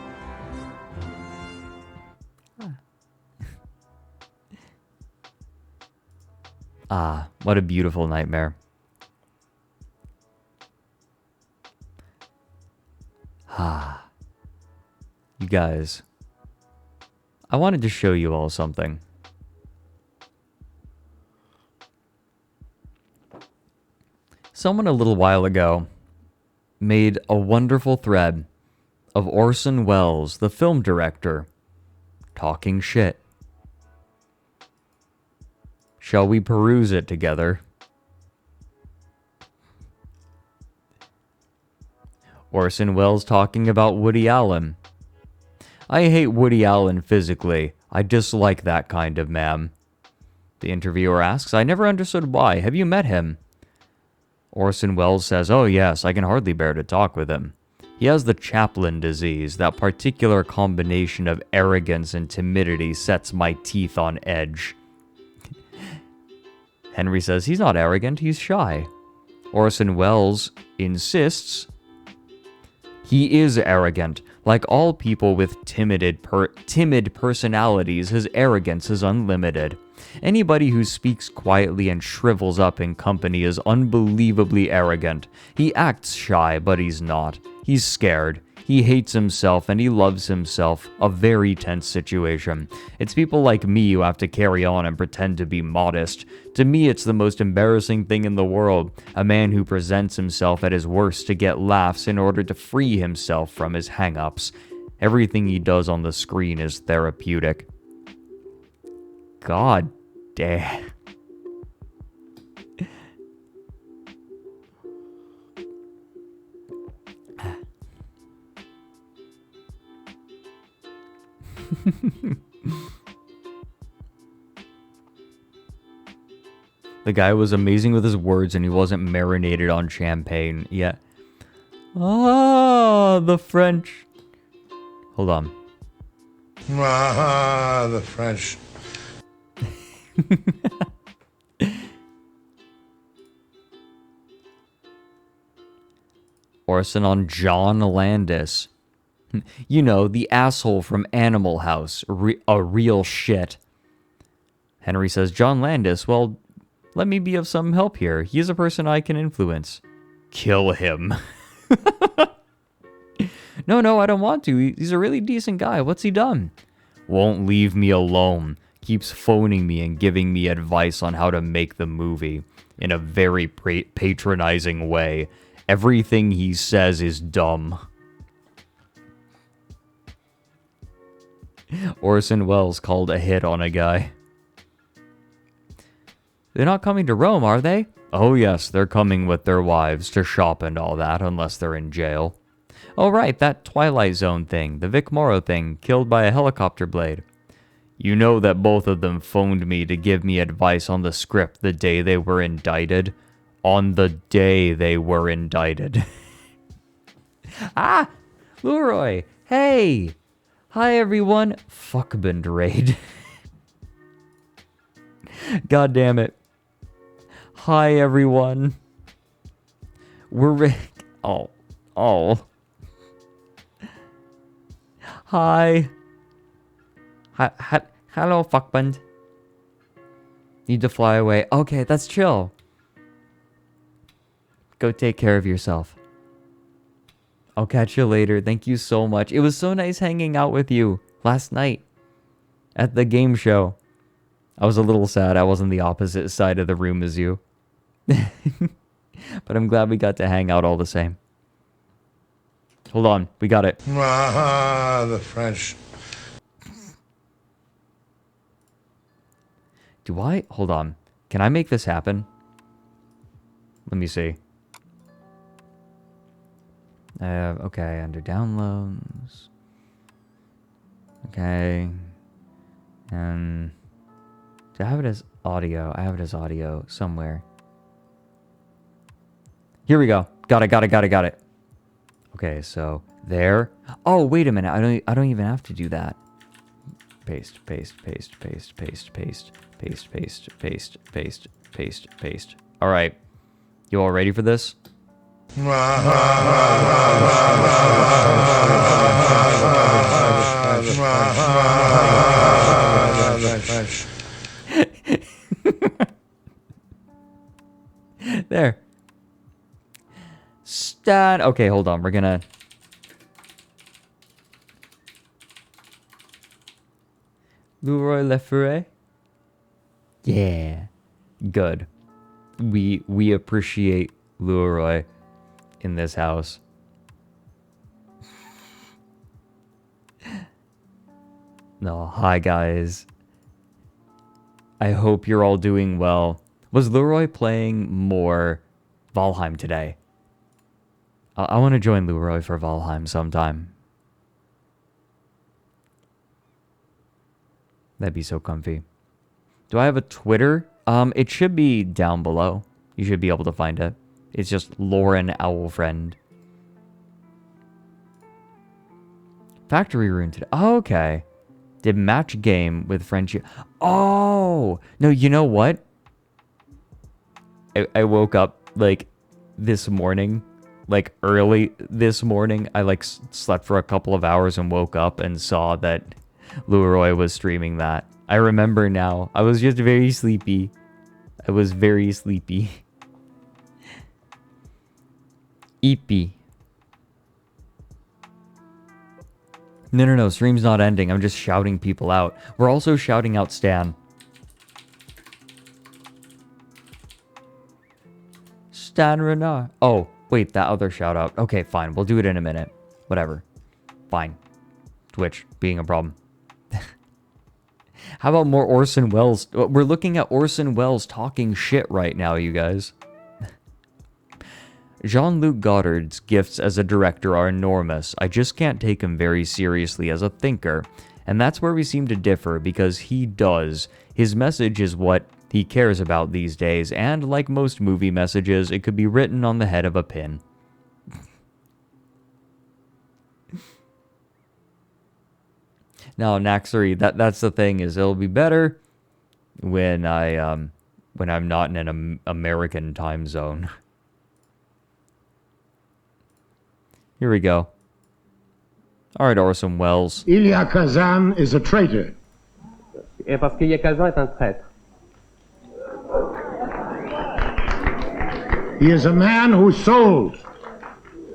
Ah, what a beautiful nightmare. Ah. You guys, I wanted to show you all something. Someone a little while ago made a wonderful thread of Orson Welles, the film director, talking shit. Shall we peruse it together? Orson Welles talking about Woody Allen. I hate Woody Allen physically. I dislike that kind of man. The interviewer asks, I never understood why. Have you met him? Orson Welles says, oh yes, I can hardly bear to talk with him. He has the Chaplin disease. That particular combination of arrogance and timidity sets my teeth on edge. Henry says he's not arrogant, he's shy. Orson Welles insists, He is arrogant. Like all people with timid personalities, his arrogance is unlimited. Anybody who speaks quietly and shrivels up in company is unbelievably arrogant. He acts shy, but he's not. He's scared. He hates himself and he loves himself. A very tense situation. It's people like me who have to carry on and pretend to be modest. To me, it's the most embarrassing thing in the world. A man who presents himself at his worst to get laughs in order to free himself from his hang-ups. Everything he does on the screen is therapeutic. God damn. The guy was amazing with his words and he wasn't marinated on champagne yet. Ah, the French. Hold on. Ah, the French. Orson on John Landis. You know, the asshole from Animal House. A real shit. Henry says, John Landis, well, let me be of some help here. He is a person I can influence. Kill him. No, I don't want to. He's a really decent guy. What's he done? Won't leave me alone. Keeps phoning me and giving me advice on how to make the movie. In a very patronizing way. Everything he says is dumb. Orson Welles called a hit on a guy. They're not coming to Rome, are they? Oh yes, they're coming with their wives to shop and all that, unless they're in jail. Oh right, that Twilight Zone thing, the Vic Morrow thing, killed by a helicopter blade. You know that both of them phoned me to give me advice on the script the day they were indicted? On the day they were indicted. Ah! Leroy! Hey! Hi everyone! Fuckband raid. God damn it. Hi everyone. We're oh. Hi. Hello, fuckband. Need to fly away. Okay, that's chill. Go take care of yourself. I'll catch you later. Thank you so much. It was so nice hanging out with you last night at the game show. I was a little sad I wasn't the opposite side of the room as you. But I'm glad we got to hang out all the same. Hold on, we got it. Ah, the French. Do I? Hold on. Can I make this happen? Let me see. Okay, under downloads. Okay. And do I have it as audio? I have it as audio somewhere. Here we go. Got it. Okay, so there. Oh, wait a minute. I don't even have to do that. Paste. All right. You all ready for this? There. Stat. Okay, hold on. We're gonna... Leroy Lefebvre? Yeah. Good. We appreciate Leroy in this house. No, hi guys. I hope you're all doing well. Was Leroy playing more Valheim today? I want to join Leroy for Valheim sometime. That'd be so comfy. Do I have a Twitter? It should be down below. You should be able to find it. It's just Loren Owlfriend. Factory Rune today. Oh, okay. Did match game with French. Oh! No, you know what? I woke up, like, this morning, like early this morning. I like slept for a couple of hours and woke up and saw that Leroy was streaming that. I remember now. I was just very sleepy. I was very sleepy. Eepy. No, stream's not ending. I'm just shouting people out. We're also shouting out Stan. Stan Renard. Oh, wait, that other shout out. Okay, fine. We'll do it in a minute. Whatever. Fine. Twitch being a problem. How about more Orson Welles? We're looking at Orson Welles talking shit right now, you guys. Jean-Luc Godard's gifts as a director are enormous. I just can't take him very seriously as a thinker. And that's where we seem to differ, because he does. His message is what he cares about these days, and like most movie messages, it could be written on the head of a pin. Now, Naxari, that's the thing, is it'll be better when I'm not in an American time zone. Here we go. All right, Orson Welles. Ilya Kazan is a traitor. Et parce qu'Ilya Kazan est un traître. He is a man who sold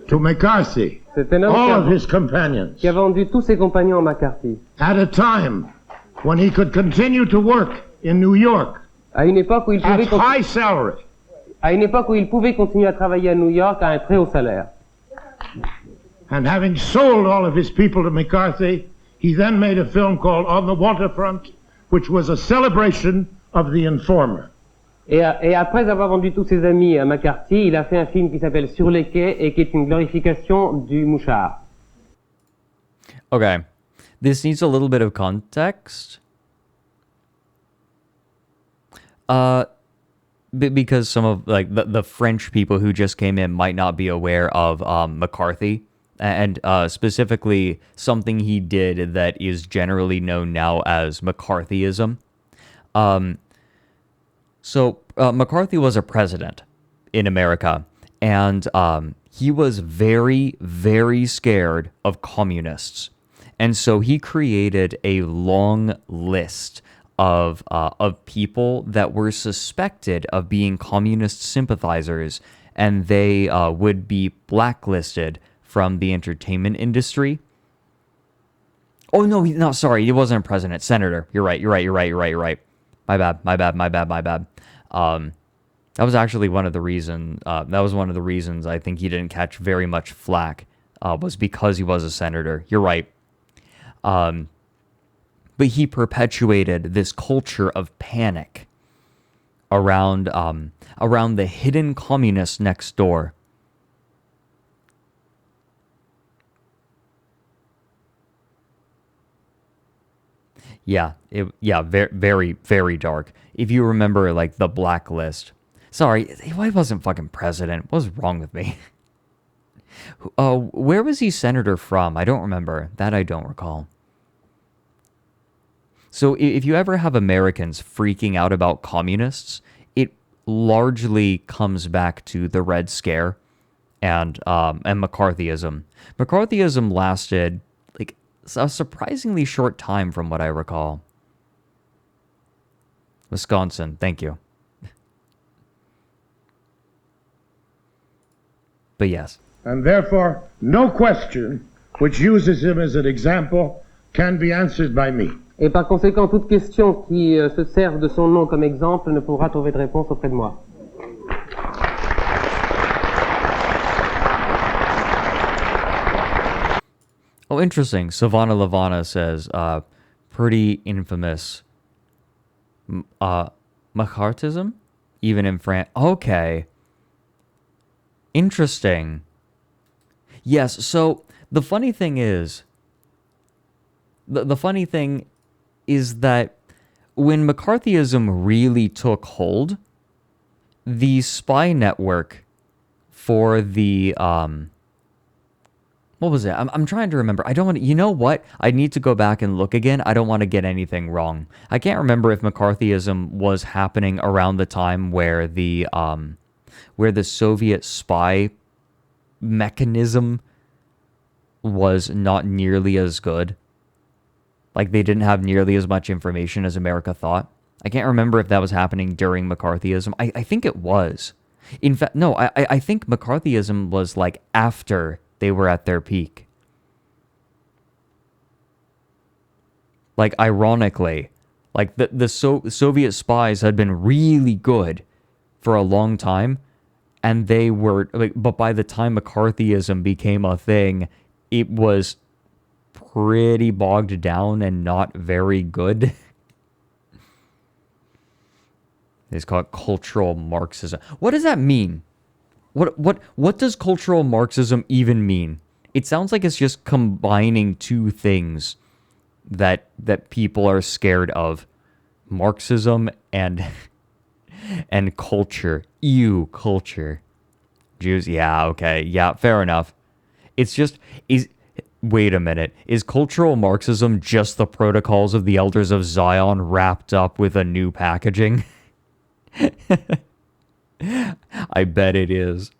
to McCarthy C'est un homme all of his companions qui a vendu tous ses compagnons à McCarthy. at a time when he could continue to work in New York À une époque où il at pouvait, high salary. continuer à travailler à New York à un très haut salaire. And having sold all of his people to McCarthy, he then made a film called On the Waterfront, which was a celebration of the informer. Et après avoir vendu tous ses amis à McCarthy, il a fait un film qui s'appelle Sur les quais et qui est une glorification du mouchard. Okay. This needs a little bit of context. Because some of like the French people who just came in might not be aware of McCarthy, and specifically something he did that is generally known now as McCarthyism. So McCarthy was a president in America, and he was very, very scared of communists. And so he created a long list of people that were suspected of being communist sympathizers, and they would be blacklisted from the entertainment industry. Oh, no, sorry, he wasn't a president, senator. You're right. My bad. That was actually one of the reasons I think he didn't catch very much flack, was because he was a senator. You're right. But he perpetuated this culture of panic around the hidden communists next door. Very, very dark. If you remember, like, the blacklist. Sorry, he wasn't fucking president. What's wrong with me? Where was he senator from? I don't remember. That I don't recall. So if you ever have Americans freaking out about communists, it largely comes back to the Red Scare and McCarthyism. McCarthyism lasted like a surprisingly short time from what I recall. Wisconsin, thank you. But yes. And therefore, no question which uses him as an example can be answered by me. Et par conséquent, toute question qui se serve de son nom comme exemple ne pourra trouver de réponse auprès de moi. Oh, interesting. Savannah Lavana says, pretty infamous McCarthyism, even in France. Okay. Interesting. Yes, so the funny thing is, the funny thing is that when McCarthyism really took hold, the spy network for the what was it? I'm trying to remember. I don't want to, you know what? I need to go back and look again. I don't want to get anything wrong. I can't remember if McCarthyism was happening around the time where the Soviet spy mechanism was not nearly as good. Like, they didn't have nearly as much information as America thought. I can't remember if that was happening during McCarthyism. I think it was. In fact, no, I think McCarthyism was like after they were at their peak. Like, ironically, like the Soviet spies had been really good for a long time, and they were like, but by the time McCarthyism became a thing, it was pretty bogged down and not very good. It's called cultural Marxism. What does that mean? What does cultural Marxism even mean? It sounds like it's just combining two things that people are scared of. Marxism and and culture. Ew, culture. Jews, yeah, okay. Yeah, fair enough. It's just wait a minute. Is cultural Marxism just the protocols of the elders of Zion wrapped up with a new packaging? I bet it is.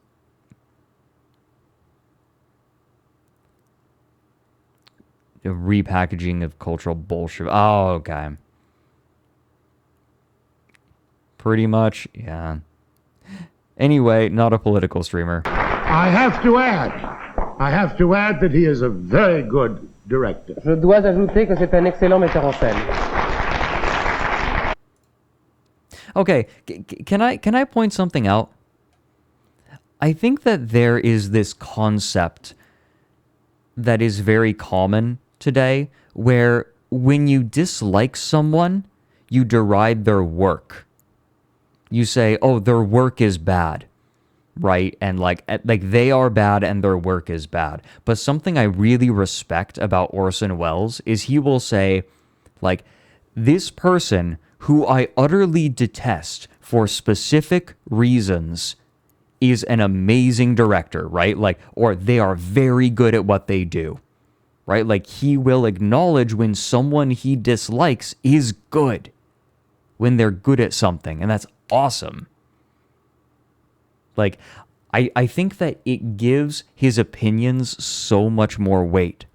The repackaging of cultural bullshit. Oh, okay. Pretty much, yeah. Anyway, not a political streamer. I have to add that he is a very good director. Je dois ajouter que c'est un excellent metteur en scène. Okay, can I point something out? I think that there is this concept that is very common today where when you dislike someone, you deride their work. You say, "Oh, their work is bad." Right? And like they are bad and their work is bad. But something I really respect about Orson Welles is he will say, like, this person who I utterly detest for specific reasons is an amazing director, right? Like, or they are very good at what they do, right? Like, he will acknowledge when someone he dislikes is good, when they're good at something, and that's awesome. Like, I think that it gives his opinions so much more weight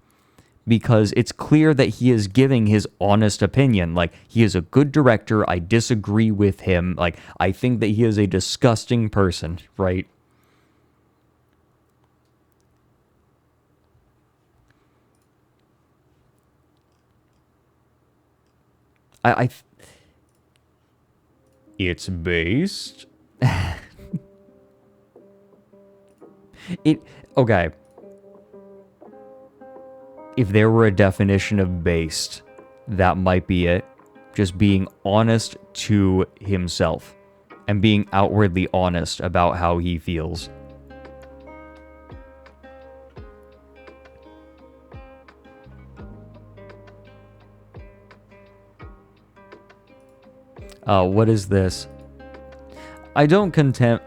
because it's clear that he is giving his honest opinion. Like, he is a good director. I disagree with him. Like, I think that he is a disgusting person, right? It's based... Okay. If there were a definition of based, that might be it. Just being honest to himself and being outwardly honest about how he feels. What is this? I don't condemn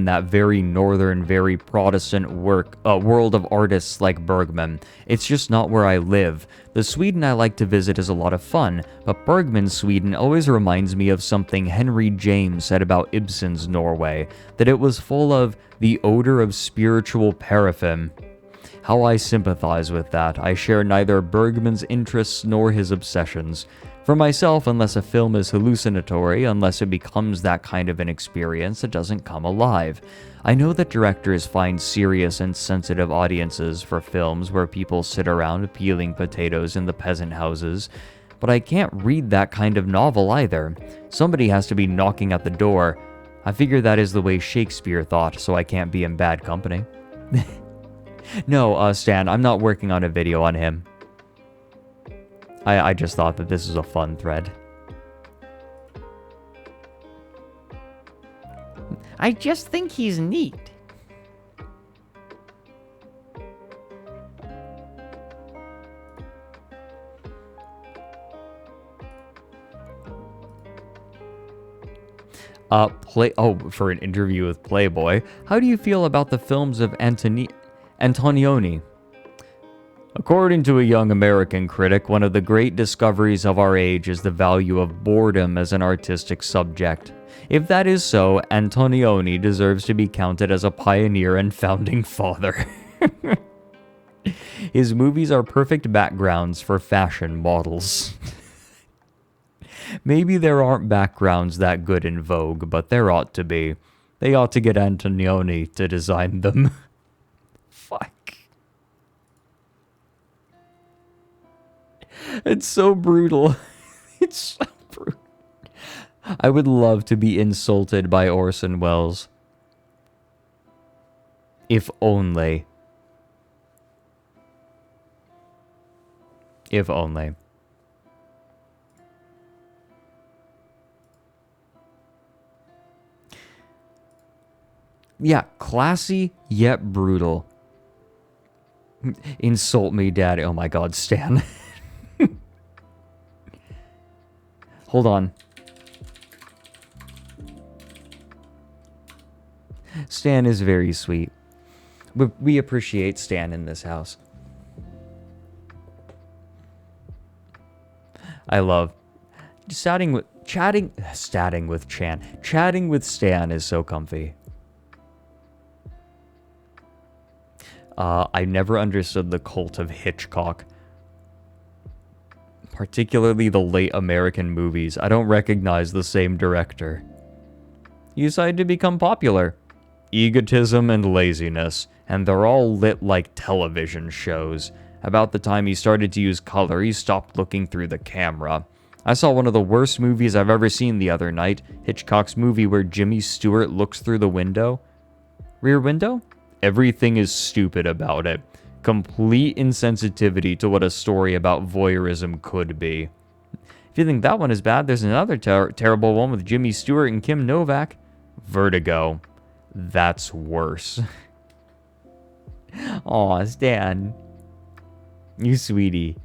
that very northern, very Protestant world of artists like Bergman. It's just not where I live. The Sweden I like to visit is a lot of fun, but Bergman's Sweden always reminds me of something Henry James said about Ibsen's Norway, that it was full of the odor of spiritual paraffin. How I sympathize with that. I share neither Bergman's interests nor his obsessions. For myself, unless a film is hallucinatory, unless it becomes that kind of an experience, it doesn't come alive. I know that directors find serious and sensitive audiences for films where people sit around peeling potatoes in the peasant houses, but I can't read that kind of novel either. Somebody has to be knocking at the door. I figure that is the way Shakespeare thought, so I can't be in bad company. No, Stan, I'm not working on a video on him. I just thought that this is a fun thread. I just think he's neat. For an interview with Playboy, how do you feel about the films of Antonioni? According to a young American critic, one of the great discoveries of our age is the value of boredom as an artistic subject. If that is so, Antonioni deserves to be counted as a pioneer and founding father. His movies are perfect backgrounds for fashion models. Maybe there aren't backgrounds that good in Vogue, but there ought to be. They ought to get Antonioni to design them. Fuck. It's so brutal. It's so brutal. I would love to be insulted by Orson Welles. If only. If only. Yeah, classy yet brutal. Insult me, Daddy. Oh my God, Stan. Hold on. Stan is very sweet. We appreciate Stan in this house. I love chatting with Stan is so comfy. I never understood the cult of Hitchcock. Particularly the late American movies. I don't recognize the same director. He decided to become popular. Egotism and laziness, and they're all lit like television shows. About the time he started to use color, he stopped looking through the camera. I saw one of the worst movies I've ever seen the other night, Hitchcock's movie where Jimmy Stewart looks through the window. Rear window? Everything is stupid about it. Complete insensitivity to what a story about voyeurism could be. If you think that one is bad, there's another terrible one with Jimmy Stewart and Kim Novak. Vertigo. That's worse. Aw, Stan. You sweetie.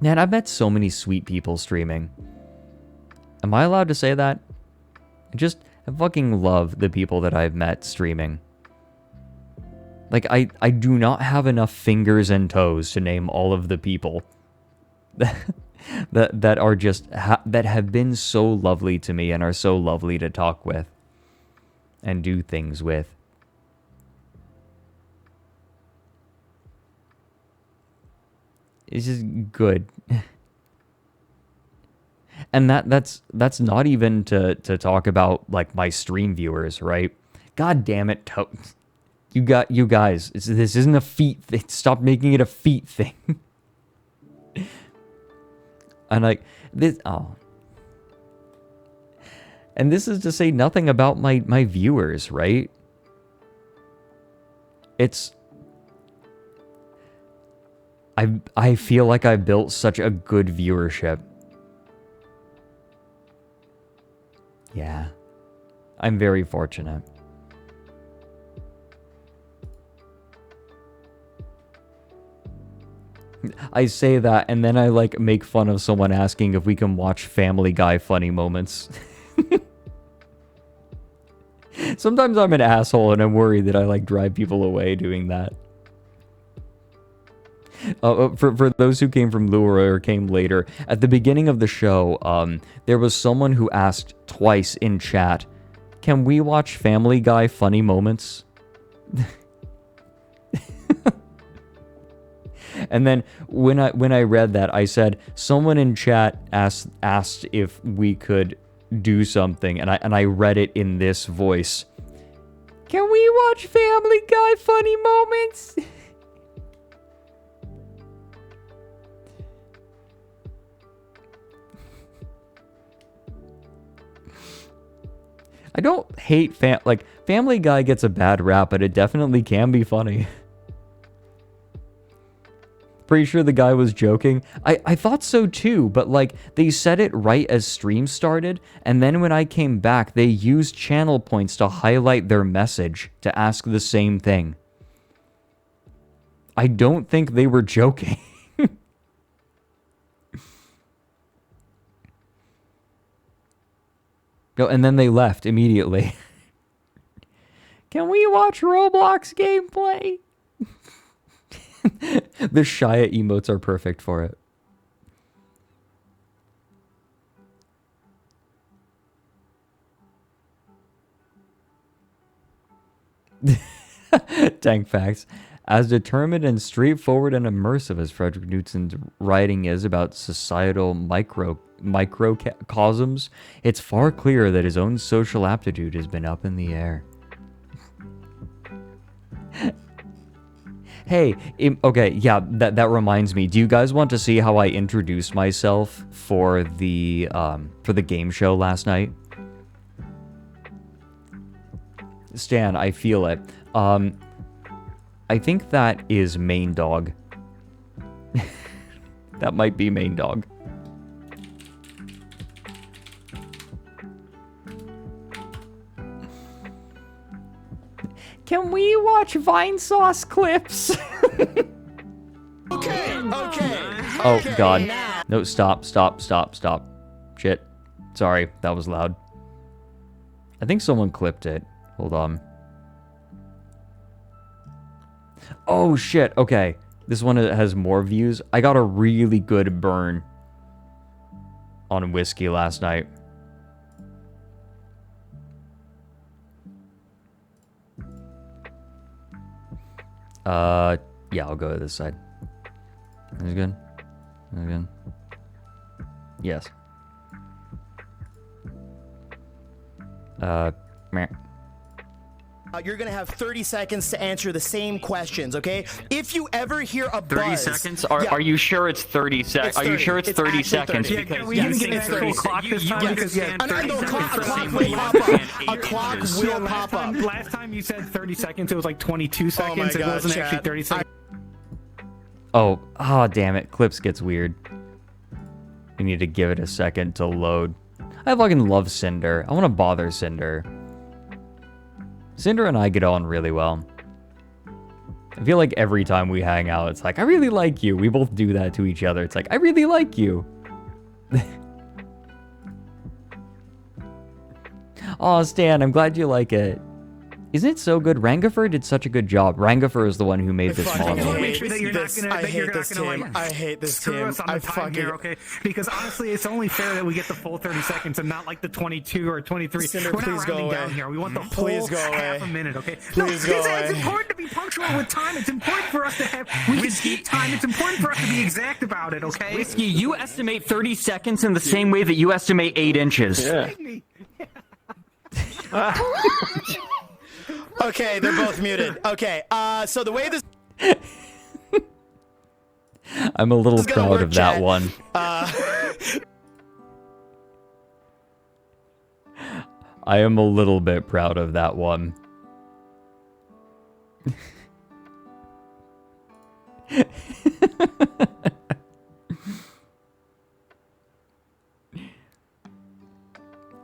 Man, I've met so many sweet people streaming. Am I allowed to say that? I fucking love the people that I've met streaming. Like, I do not have enough fingers and toes to name all of the people that are just, that have been so lovely to me and are so lovely to talk with and do things with. It's just good. And that's not even to talk about, like, my stream viewers, right? God damn it, you guys, this isn't a feet thing. Stop making it a feet thing. And like this, and this is to say nothing about my viewers, right? It's I feel like I built such a good viewership. Yeah, I'm very fortunate. I say that, and then I, like, make fun of someone asking if we can watch Family Guy funny moments. Sometimes I'm an asshole, and I'm worried that I, like, drive people away doing that. For those who came from Lure or came later, at the beginning of the show, there was someone who asked twice in chat, can we watch Family Guy funny moments? And then when I read that, I said, someone in chat asked if we could do something, and I read it in this voice. Can we watch Family Guy funny moments? I don't hate Family Guy gets a bad rap, but it definitely can be funny. Pretty sure the guy was joking. I thought so too, but like they said it right as stream started, and then when I came back, they used channel points to highlight their message to ask the same thing. I don't think they were joking. No, and then they left immediately. Can we watch Roblox gameplay? The Shia emotes are perfect for it. Tank facts. As determined and straightforward and immersive as Frederick Newton's writing is about societal microcosms, it's far clearer that his own social aptitude has been up in the air. Hey, okay, yeah, that reminds me. Do you guys want to see how I introduced myself for the game show last night? Stan, I feel it. I think that is main dog. That might be main dog. Can we watch Vine Sauce clips? Okay. Oh, God. No, stop. Shit. Sorry, that was loud. I think someone clipped it. Hold on. Oh, shit. Okay. This one has more views. I got a really good burn on whiskey last night. Yeah, I'll go to this side. Is it good? Is it good? Yes. Meh. You're gonna have 30 seconds to answer the same questions, okay? If you ever hear a 30 buzz... seconds? Are you sure it's 30 seconds? Are you sure it's 30 seconds? 30. Because we didn't get an actual clock this time because a clock will pop up. A clock will pop up. Last time you said 30 seconds, it was like 22 seconds. my It God, wasn't chat. actually 30 seconds. Oh, damn it. Clips gets weird. We need to give it a second to load. I fucking love Cinder. I want to bother Cinder. Cinder and I get on really well. I feel like every time we hang out, it's like, I really like you. We both do that to each other. It's like, I really like you. Aw, Stan, I'm glad you like it. Isn't it so good? Rangifer did such a good job. Rangifer is the one who made this model. Make sure that you're not gonna, I hate this gonna, team. like, I hate this screw team. us on the time here, okay? Because honestly, it's only fair that we get the full 30 seconds and not like the 22 or 23. Cinder, We're not please go rounding down away. here. We want the Please whole go away. half a minute, okay? Please go it's away. important to be punctual with time. It's important for us to have. We can keep time. It's important for us to be exact about it, okay? Whiskey, you estimate 30 seconds in the same way that you estimate 8 inches. Yeah. Okay, they're both muted. Okay, so the way this... I'm a little This is gonna proud work, of that chat. one. I am a little bit proud of that one.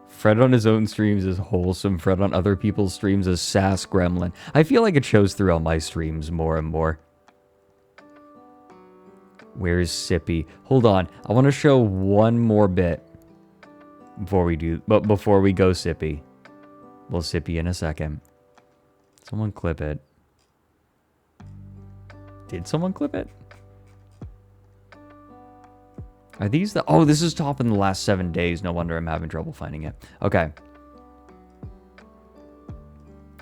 Fred on his own streams is wholesome. Fred on other people's streams is sass gremlin. I feel like it shows through on my streams more and more. Where's Sippy? Hold on. I want to show one more bit before we go Sippy. We'll Sippy in a second. Someone clip it. Did someone clip it? Are these the... Oh, this is top in the last 7 days. No wonder I'm having trouble finding it. Okay.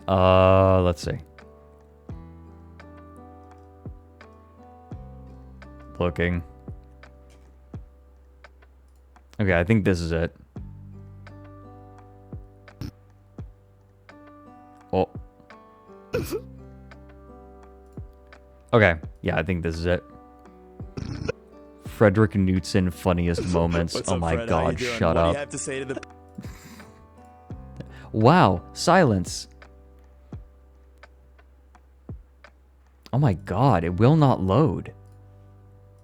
Let's see. Looking. Okay, I think this is it. Oh. Okay, yeah, I think this is it. Frederick Knudsen funniest moments. What's Oh up, my Fred? How you god, doing? shut What do up. you have to say to the Wow, silence. Oh my god, it will not load.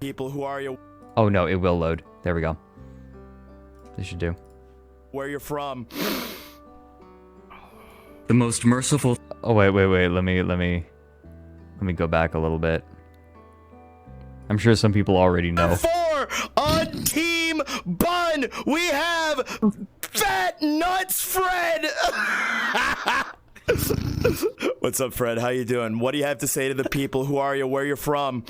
people? Who are you? Oh no, it will load. There we go. This should do. Where you're from? The most merciful... Oh wait. Let me go back a little bit. I'm sure some people already know. For on Team Bun, we have Fat Nuts Fred. What's up, Fred? How you doing? What do you have to say to the people? Who are you? Where you're from?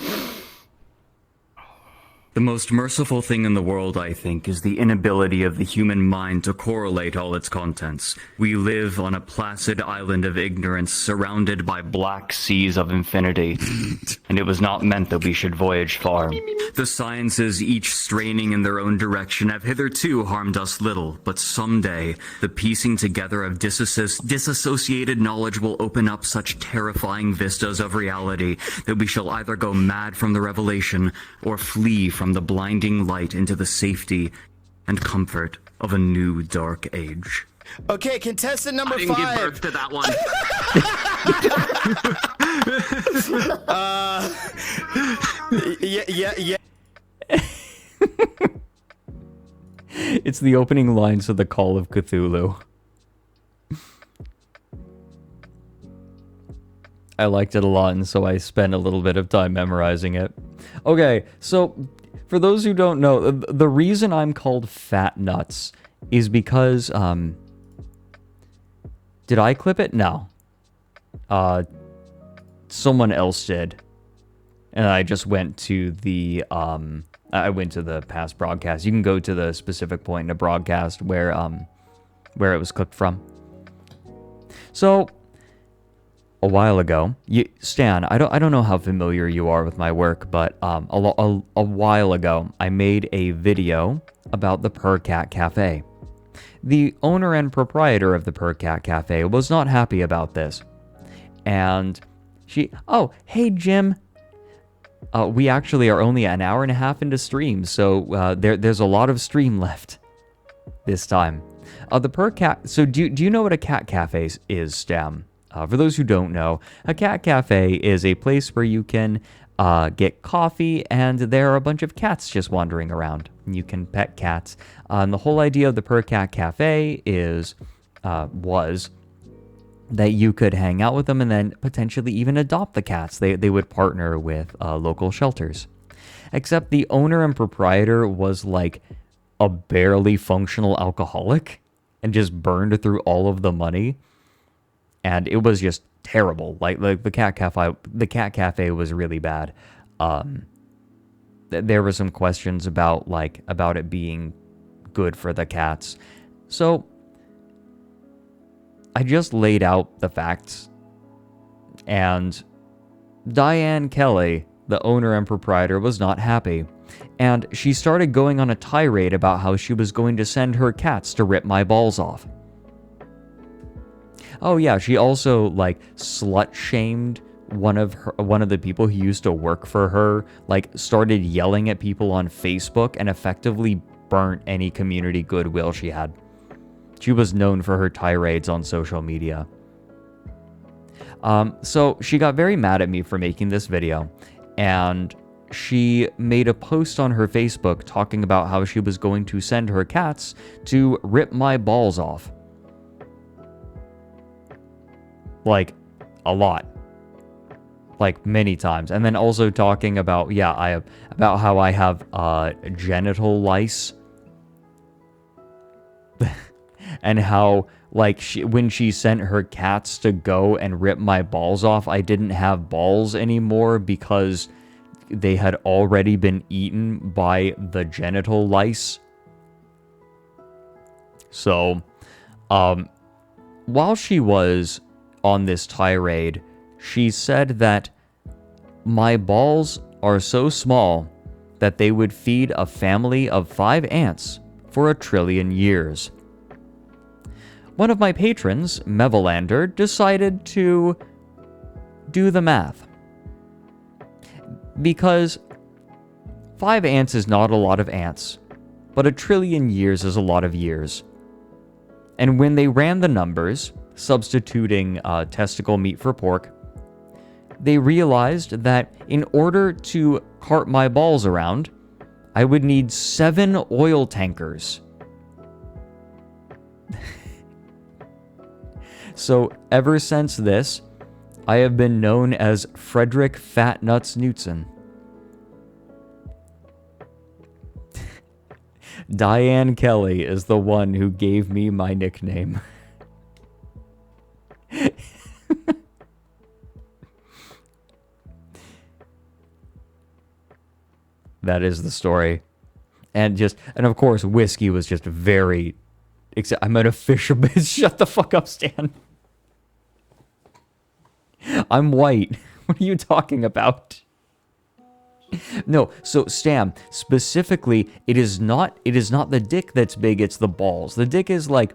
The most merciful thing in the world, I think, is the inability of the human mind to correlate all its contents. We live on a placid island of ignorance surrounded by black seas of infinity, and it was not meant that we should voyage far. The sciences, each straining in their own direction, have hitherto harmed us little, but someday the piecing together of disassociated knowledge will open up such terrifying vistas of reality that we shall either go mad from the revelation or flee from the blinding light into the safety and comfort of a new dark age. Okay, contestant number 5. I didn't give birth to that one. Yeah. It's the opening lines of the Call of Cthulhu. I liked it a lot, and so I spent a little bit of time memorizing it. Okay, so for those who don't know, the reason I'm called Fat Nuts is because, did I clip it? No. Someone else did. And I just went to the, I went to the past broadcast. You can go to the specific point in a broadcast where it was clipped from. So, a while ago, Stan, I don't know how familiar you are with my work, but a while ago, I made a video about the Per Cat Cafe. The owner and proprietor of the Per Cat Cafe was not happy about this. And oh, hey Jim. We actually are only an hour and a half into stream, so there's a lot of stream left this time. The Per Cat, so do you know what a cat cafe is, Stan? For those who don't know, a cat cafe is a place where you can get coffee, and there are a bunch of cats just wandering around. You can pet cats. And the whole idea of the Per Cat Cafe was that you could hang out with them and then potentially even adopt the cats. They would partner with local shelters. Except the owner and proprietor was like a barely functional alcoholic and just burned through all of the money. And it was just terrible. Like the cat cafe was really bad. There were some questions about it being good for the cats. So I just laid out the facts, and Diane Kelly, the owner and proprietor, was not happy. And she started going on a tirade about how she was going to send her cats to rip my balls off. Oh yeah, she also slut-shamed one of the people who used to work for her, started yelling at people on Facebook and effectively burnt any community goodwill she had. She was known for her tirades on social media. So she got very mad at me for making this video, and she made a post on her Facebook talking about how she was going to send her cats to rip my balls off. A lot. Many times. And then also talking about, about how I have genital lice. And how, when she sent her cats to go and rip my balls off, I didn't have balls anymore because they had already been eaten by the genital lice. So, while she was on this tirade, she said that my balls are so small that they would feed a family of 5 ants for 1 trillion years. One of my patrons, Mevelander, decided to do the math. Because 5 ants is not a lot of ants, but 1 trillion years is a lot of years. And when they ran the numbers, substituting testicle meat for pork, they realized that in order to cart my balls around, I would need 7 oil tankers. So ever since this, I have been known as Frederick Fat Nuts Knutson. Diane Kelly is the one who gave me my nickname. That is the story. And of course, whiskey was just very... I'm an fisherman. Shut the fuck up, Stan. I'm white. What are you talking about? No, so Stan, specifically, it is not the dick that's big, it's the balls. The dick is like,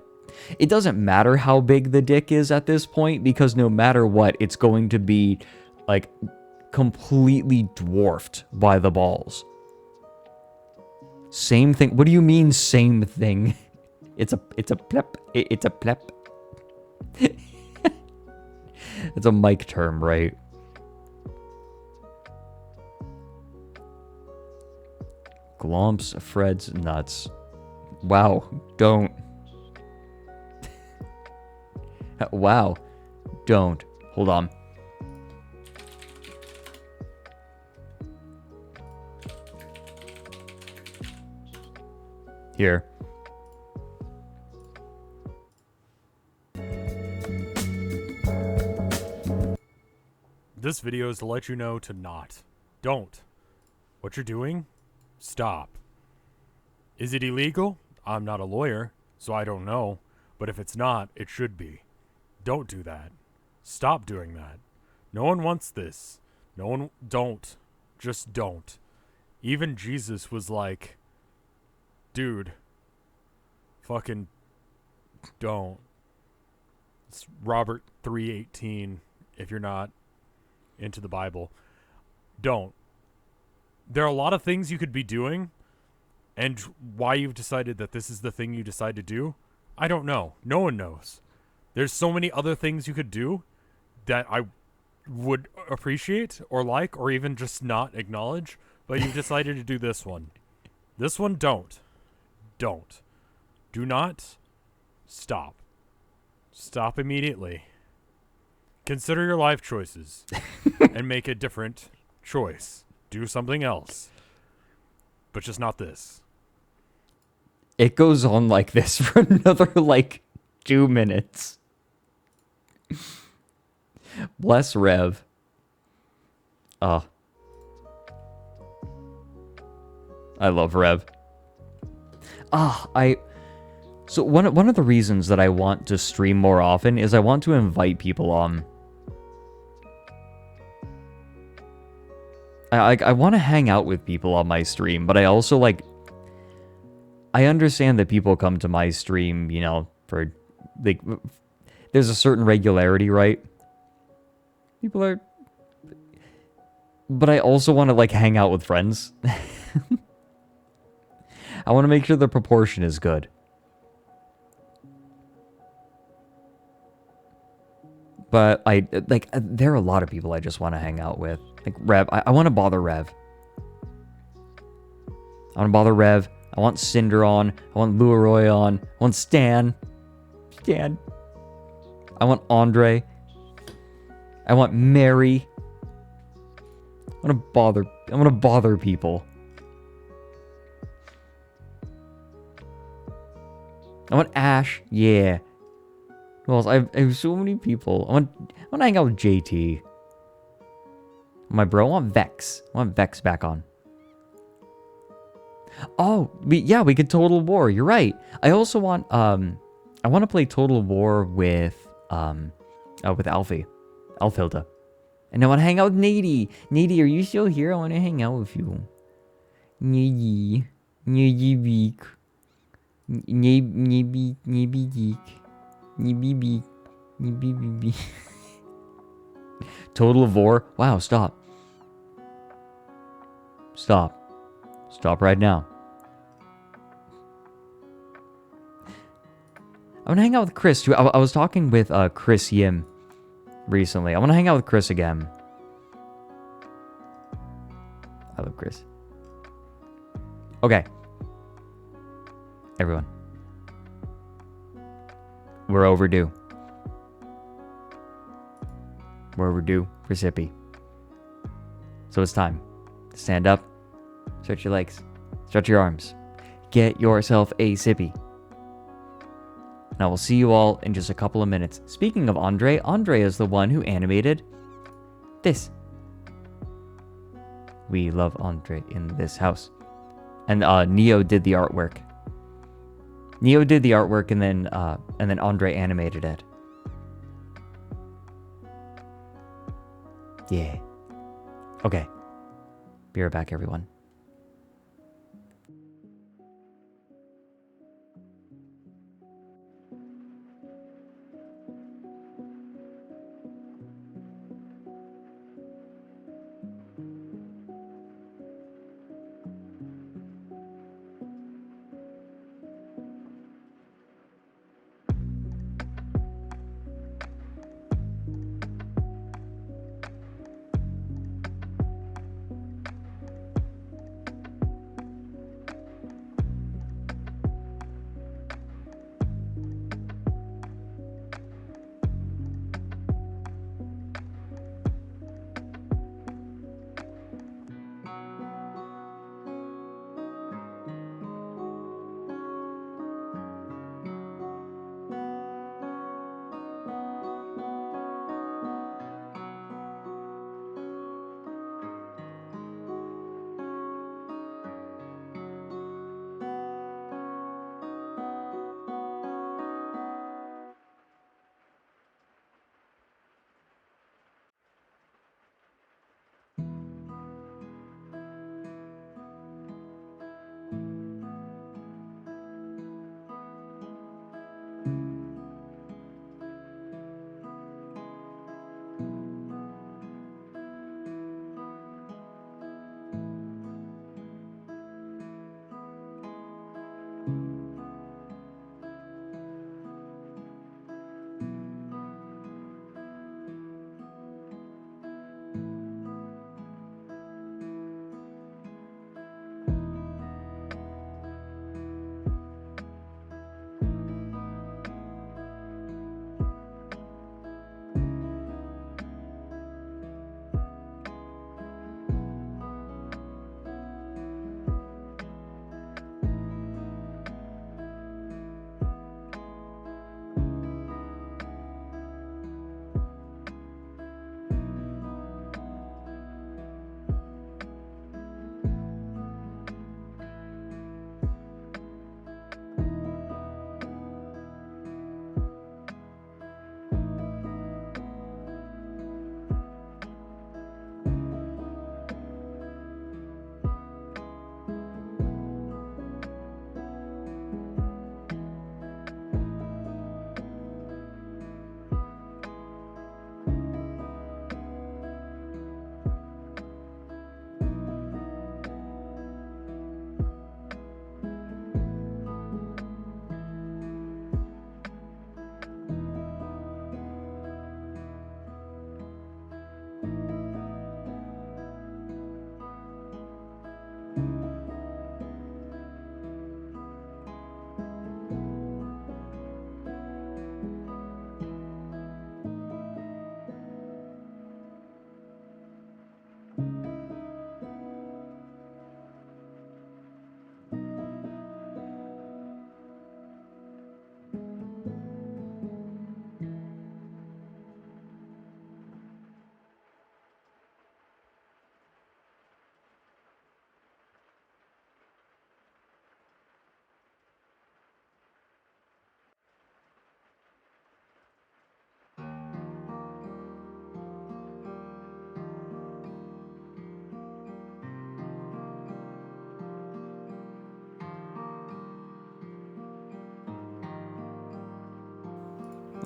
it doesn't matter how big the dick is at this point, because no matter what, it's going to be like completely dwarfed by the balls. Same thing. What do you mean same thing? It's a plep. It's a plep. It's a mic term, right? Glomps, Fred's nuts. Wow, don't. Wow, don't. Hold on. Here. This video is to let you know to not. Don't. What you're doing? Stop. Is it illegal? I'm not a lawyer, so I don't know. But if it's not, it should be. Don't do that. Stop doing that. No one wants this. No one... Don't. Just don't. Even Jesus was like, dude, fucking don't. It's Robert 3:18 if you're not into the Bible. Don't. There are a lot of things you could be doing, and why you've decided that this is the thing you decide to do, I don't know. No one knows. There's so many other things you could do that I would appreciate or like or even just not acknowledge, but you've decided to do this one. This one, don't. Don't. Do not. Stop. Stop immediately. Consider your life choices and make a different choice. Do something else. But just not this. It goes on like this for another, 2 minutes. Bless Rev. I love Rev. So one of the reasons that I want to stream more often is I want to invite people on. I want to hang out with people on my stream, but I also I understand that people come to my stream, for there's a certain regularity, right? People are, but I also want to hang out with friends. I want to make sure the proportion is good. But there are a lot of people I just want to hang out with. Rev, I want to bother Rev. I want to bother Rev. I want Cinder on. I want Luroy on. I want Stan. I want Andre. I want Mary. I want to bother people. I want Ash. Yeah. Who else? I have so many people. I want to hang out with JT. My bro, I want Vex. I want Vex back on. Oh, we could Total War. You're right. I also want I want to play Total War with Alfie. Alfilda. And I want to hang out with Nady. Nady, are you still here? I want to hang out with you. Nady. Nady beak. Nady geek. Nibby. Total War. Wow, stop. Stop right now. I want to hang out with Chris too. I was talking with Chris Yim recently. I want to hang out with Chris again. I love Chris. Okay. Everyone. We're overdue. We're overdue for Sippy. So it's time to stand up, stretch your legs, stretch your arms, get yourself a Sippy. And I will see you all in just a couple of minutes. Speaking of Andre is the one who animated this. We love Andre in this house. And Neo did the artwork. Neo did the artwork, and then Andre animated it. Yeah. Okay. Be right back, everyone.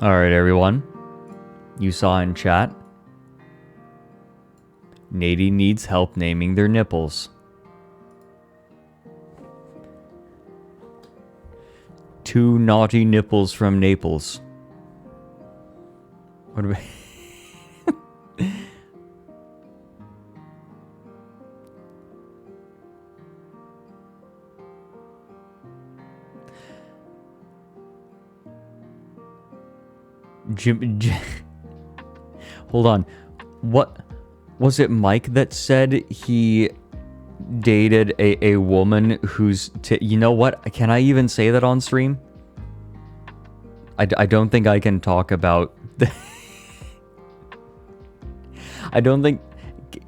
Alright, everyone. You saw in chat. Nady needs help naming their nipples. Two naughty nipples from Naples. What do we... Hold on. What was it, Mike, that said he dated a woman who's you know what? Can I even say that on stream? I don't think I can talk about I don't think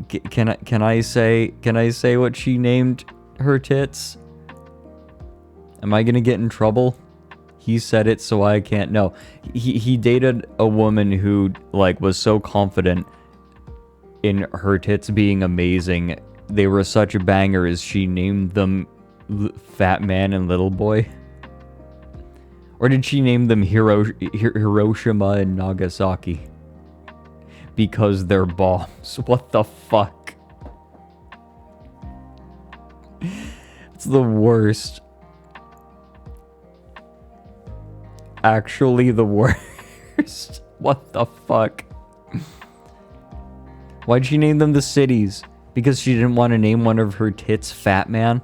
Can I say what she named her tits? Am I gonna get in trouble? He said it, so I can't. No, he dated a woman who like was so confident in her tits being amazing. They were such bangers. She named them Fat Man and Little Boy. Or did she name them Hiroshima and Nagasaki? Because they're bombs. What the fuck? It's the worst. Actually the worst. What the fuck? Why'd she name them the cities? Because she didn't want to name one of her tits Fat Man?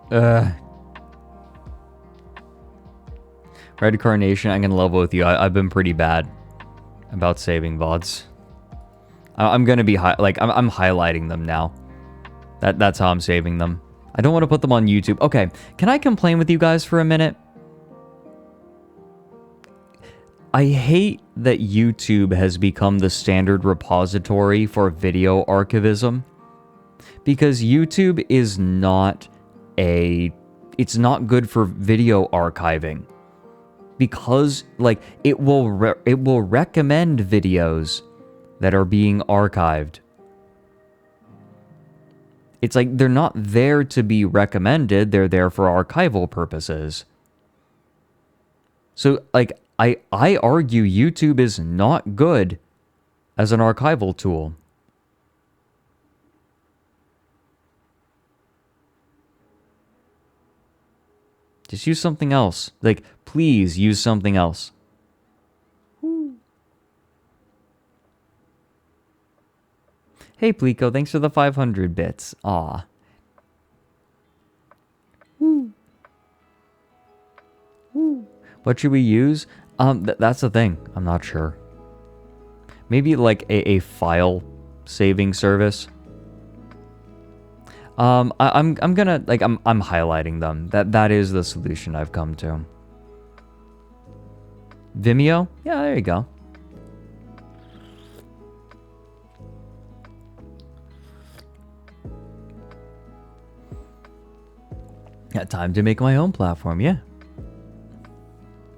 Red Carnation, I'm gonna level with you. I've been pretty bad about saving VODs. I'm gonna be I'm highlighting them now. That's how I'm saving them. I don't want to put them on YouTube. Okay, can I complain with you guys for a minute? I hate that YouTube has become the standard repository for video archivism. Because YouTube is not it's not good for video archiving. Because like it will recommend videos that are being archived. It's like they're not there to be recommended, they're there for archival purposes. So like I argue YouTube is not good as an archival tool. Just use something else. Like, please use something else. Hey, Plico, thanks for the 500 bits. Aw. What should we use? That's the thing. I'm not sure. Maybe like a file saving service. I'm gonna like I'm highlighting them. That is the solution I've come to. Vimeo? Yeah, there you go. Got time to make my own platform, yeah.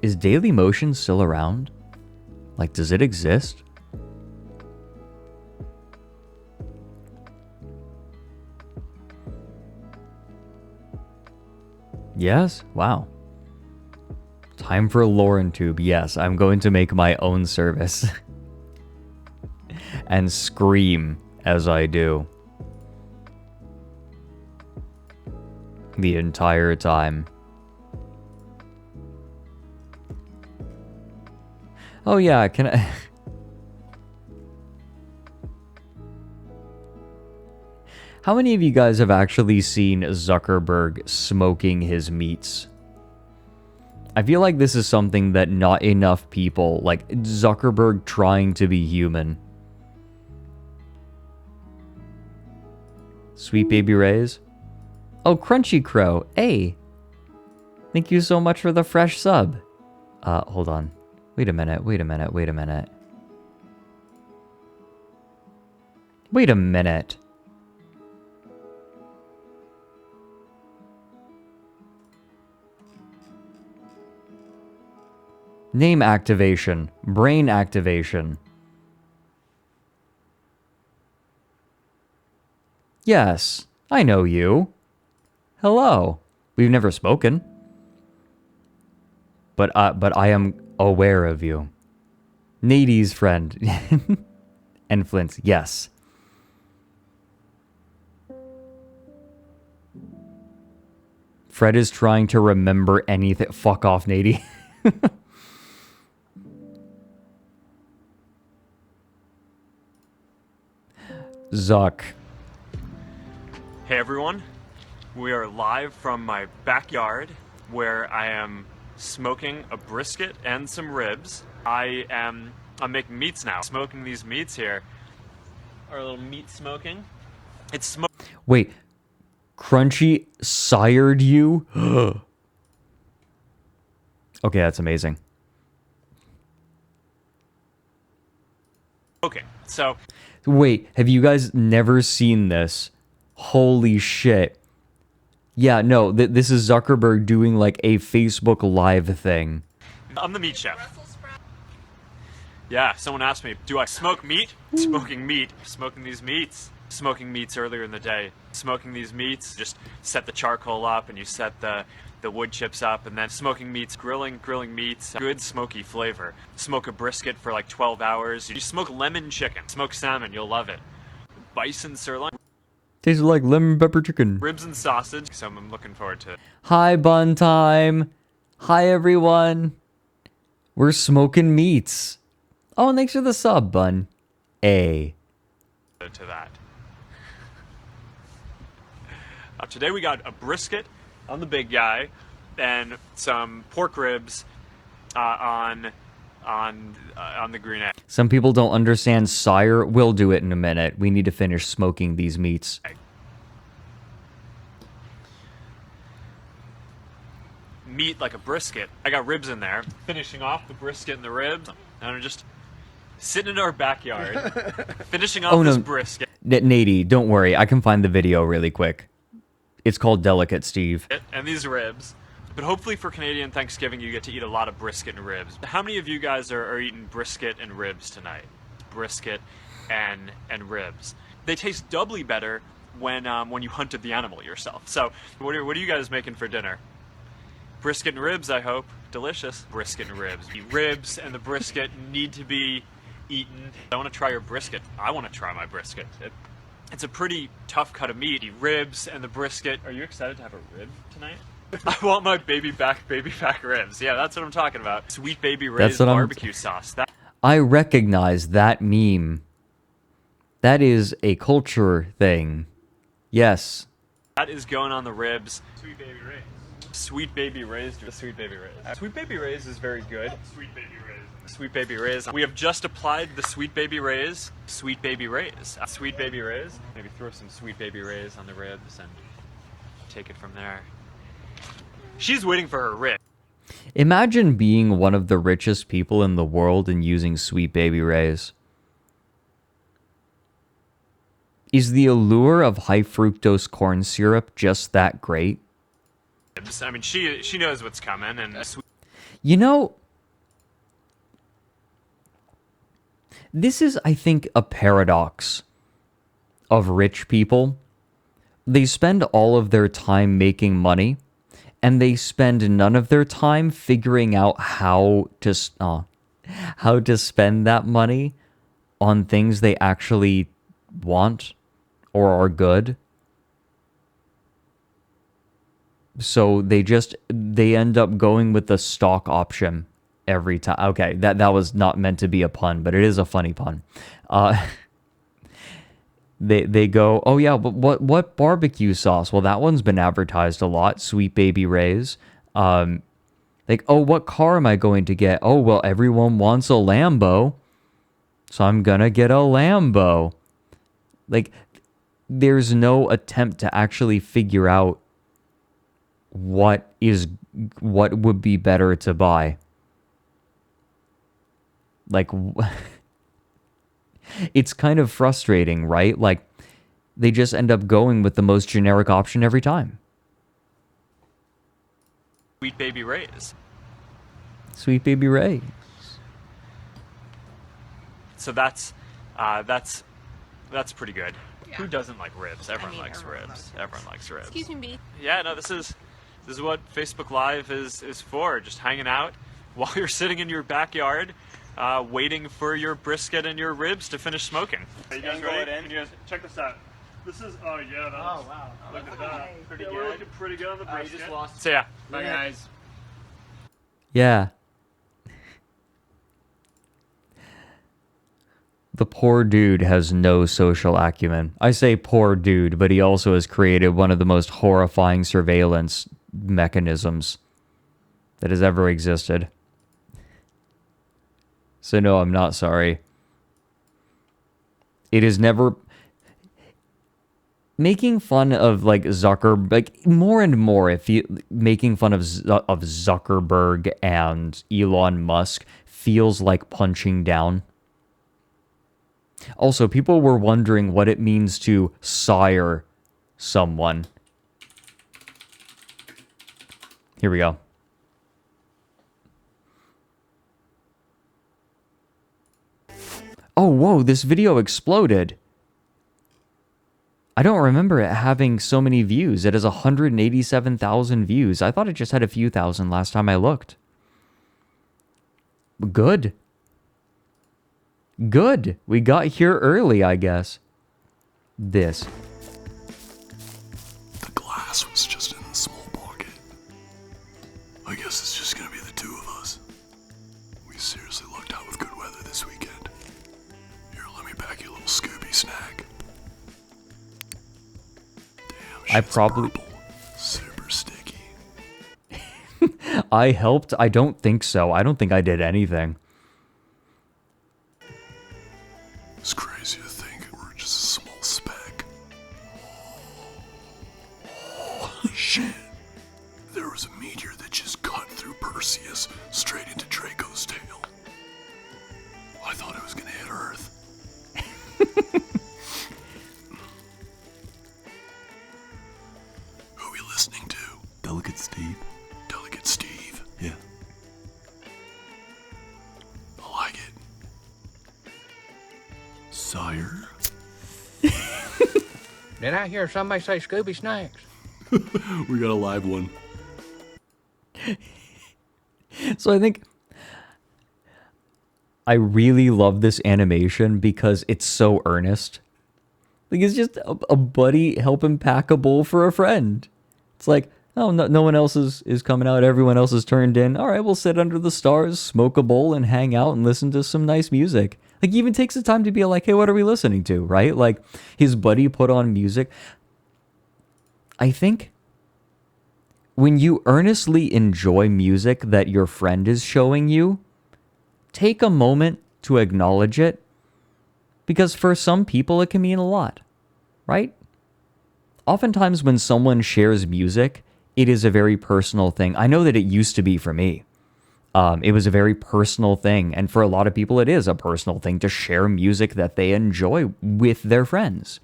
Is Dailymotion still around? Like, does it exist? Yes? Wow. Time for Loren Tube. Yes, I'm going to make my own service. And scream as I do. The entire time. Oh yeah, can I... How many of you guys have actually seen Zuckerberg smoking his meats? I feel like this is something that not enough people, like Zuckerberg trying to be human. Sweet Baby Rays? Oh, Crunchy Crow, hey! Thank you so much for the fresh sub. Hold on. Wait a minute. Wait a minute. Name activation. Brain activation. Yes, I know you. Hello. We've never spoken. But I am aware of you. Nadie's friend. And Flint's, yes. Fred is trying to remember anything. Fuck off, Nadie. Zuck. Hey everyone, we are live from my backyard where I am smoking a brisket and some ribs. I'm making meats now. Smoking these meats here. Our little meat smoking. It's Wait, Crunchy sired you? Okay, that's amazing. Okay, so Wait, have you guys never seen this? Holy shit. Yeah, no, this is Zuckerberg doing like a Facebook Live thing. I'm the meat chef. Yeah, someone asked me, do I smoke meat? Smoking meat. Smoking these meats. Smoking meats earlier in the day. Smoking these meats, just set the charcoal up and you set the wood chips up, and then smoking meats, grilling meats, good smoky flavor. Smoke a brisket for like 12 hours. You smoke lemon chicken, smoke salmon, you'll love it. Bison sirloin. Tastes like lemon pepper chicken. Ribs and sausage, so I'm looking forward to it. Hi, bun time. Hi, everyone. We're smoking meats. Oh, and thanks for the sub, bun. A. To that. Today we got a brisket on the big guy, and some pork ribs on the green egg. Some people don't understand sire. We'll do it in a minute. We need to finish smoking these meats. Meat like a brisket. I got ribs in there. Finishing off the brisket and the ribs, and I'm just sitting in our backyard, finishing off this brisket. Nady, don't worry. I can find the video really quick. It's called Delicate Steve. And these ribs. But hopefully for Canadian Thanksgiving, you get to eat a lot of brisket and ribs. How many of you guys are eating brisket and ribs tonight? Brisket and ribs. They taste doubly better when you hunted the animal yourself. So what are you guys making for dinner? Brisket and ribs, I hope. Delicious. Brisket and ribs. The ribs and the brisket need to be eaten. I want to try your brisket. I want to try my brisket. It's a pretty tough cut of meat. The ribs and the brisket. Are you excited to have a rib tonight? I want my baby back ribs. Yeah, that's what I'm talking about. Sweet Baby Ray's barbecue sauce. I recognize that meme. That is a culture thing. Yes. That is going on the ribs. Sweet Baby Ray's. Sweet Baby Ray's. Sweet Baby Ray's. Sweet Baby Ray's is very good. Sweet Baby Ray's. Sweet Baby Ray's. We have just applied the Sweet Baby Ray's. Sweet Baby Ray's. Sweet Baby Ray's. Maybe throw some Sweet Baby Ray's on the ribs and take it from there. She's waiting for her rib. Imagine being one of the richest people in the world and using Sweet Baby Ray's. Is the allure of high fructose corn syrup just that great? I mean, she knows what's coming, and you know, this is, I think, a paradox of rich people. They spend all of their time making money, and they spend none of their time figuring out how to spend that money on things they actually want or are good. So they end up going with the stock option every time. Okay, that was not meant to be a pun, but it is a funny pun. They go, oh yeah, but what barbecue sauce? Well, that one's been advertised a lot. Sweet Baby Ray's. Like, oh, what car am I going to get? Oh, well, everyone wants a Lambo, so I'm gonna get a Lambo. Like, there's no attempt to actually figure out what would be better to buy. Like, it's kind of frustrating, right? Like, they just end up going with the most generic option every time. Sweet Baby Ray's. Sweet Baby Ray. So that's pretty good. Yeah. Who doesn't like ribs? Everyone likes ribs. Everyone likes ribs. Excuse me, B. Yeah, no, this is what Facebook Live is for. Just hanging out while you're sitting in your backyard, waiting for your brisket and your ribs to finish smoking. Are you guys ready? Can you guys check this out? This is wow. Look at that. Pretty good. We're looking pretty good on the brisket. Just lost. So yeah, bye guys. Yeah. The poor dude has no social acumen. I say poor dude, but he also has created one of the most horrifying surveillance mechanisms that has ever existed. So no, I'm not sorry. It is never... Making fun of, like, more and more, making fun of Zuckerberg and Elon Musk feels like punching down. Also, people were wondering what it means to sire someone. Here we go. Oh, whoa, this video exploded. I don't remember it having so many views. It has 187,000 views. I thought it just had a few thousand last time I looked. Good. Good. We got here early, I guess. This. The glass was just in a small pocket. I guess it's just gonna be the two of us. We seriously lucked out with good weather this weekend. Here, let me pack you a little Scooby snack. Damn, I probably... purple. Super sticky. I helped? I don't think so. I don't think I did anything. It's crazy to think we're just a small speck. Holy shit. There was a meteor that just cut through Perseus straight into Draco's tail. I thought it was gonna hit Earth. Who are we listening to? Delicate Steve. Delicate Steve? Yeah. I like it. Sire? Did I hear somebody say Scooby Snacks? We got a live one. So I think I really love this animation because it's so earnest. Like, it's just a buddy helping pack a bowl for a friend. It's like, oh, no one else is coming out. Everyone else is turned in. All right, we'll sit under the stars, smoke a bowl, and hang out and listen to some nice music. Like, he even takes the time to be like, hey, what are we listening to, right? Like, his buddy put on music. I think when you earnestly enjoy music that your friend is showing you, take a moment to acknowledge it. Because for some people, it can mean a lot, right? Oftentimes when someone shares music, it is a very personal thing. I know that it used to be for me. It was a very personal thing. And for a lot of people, it is a personal thing to share music that they enjoy with their friends.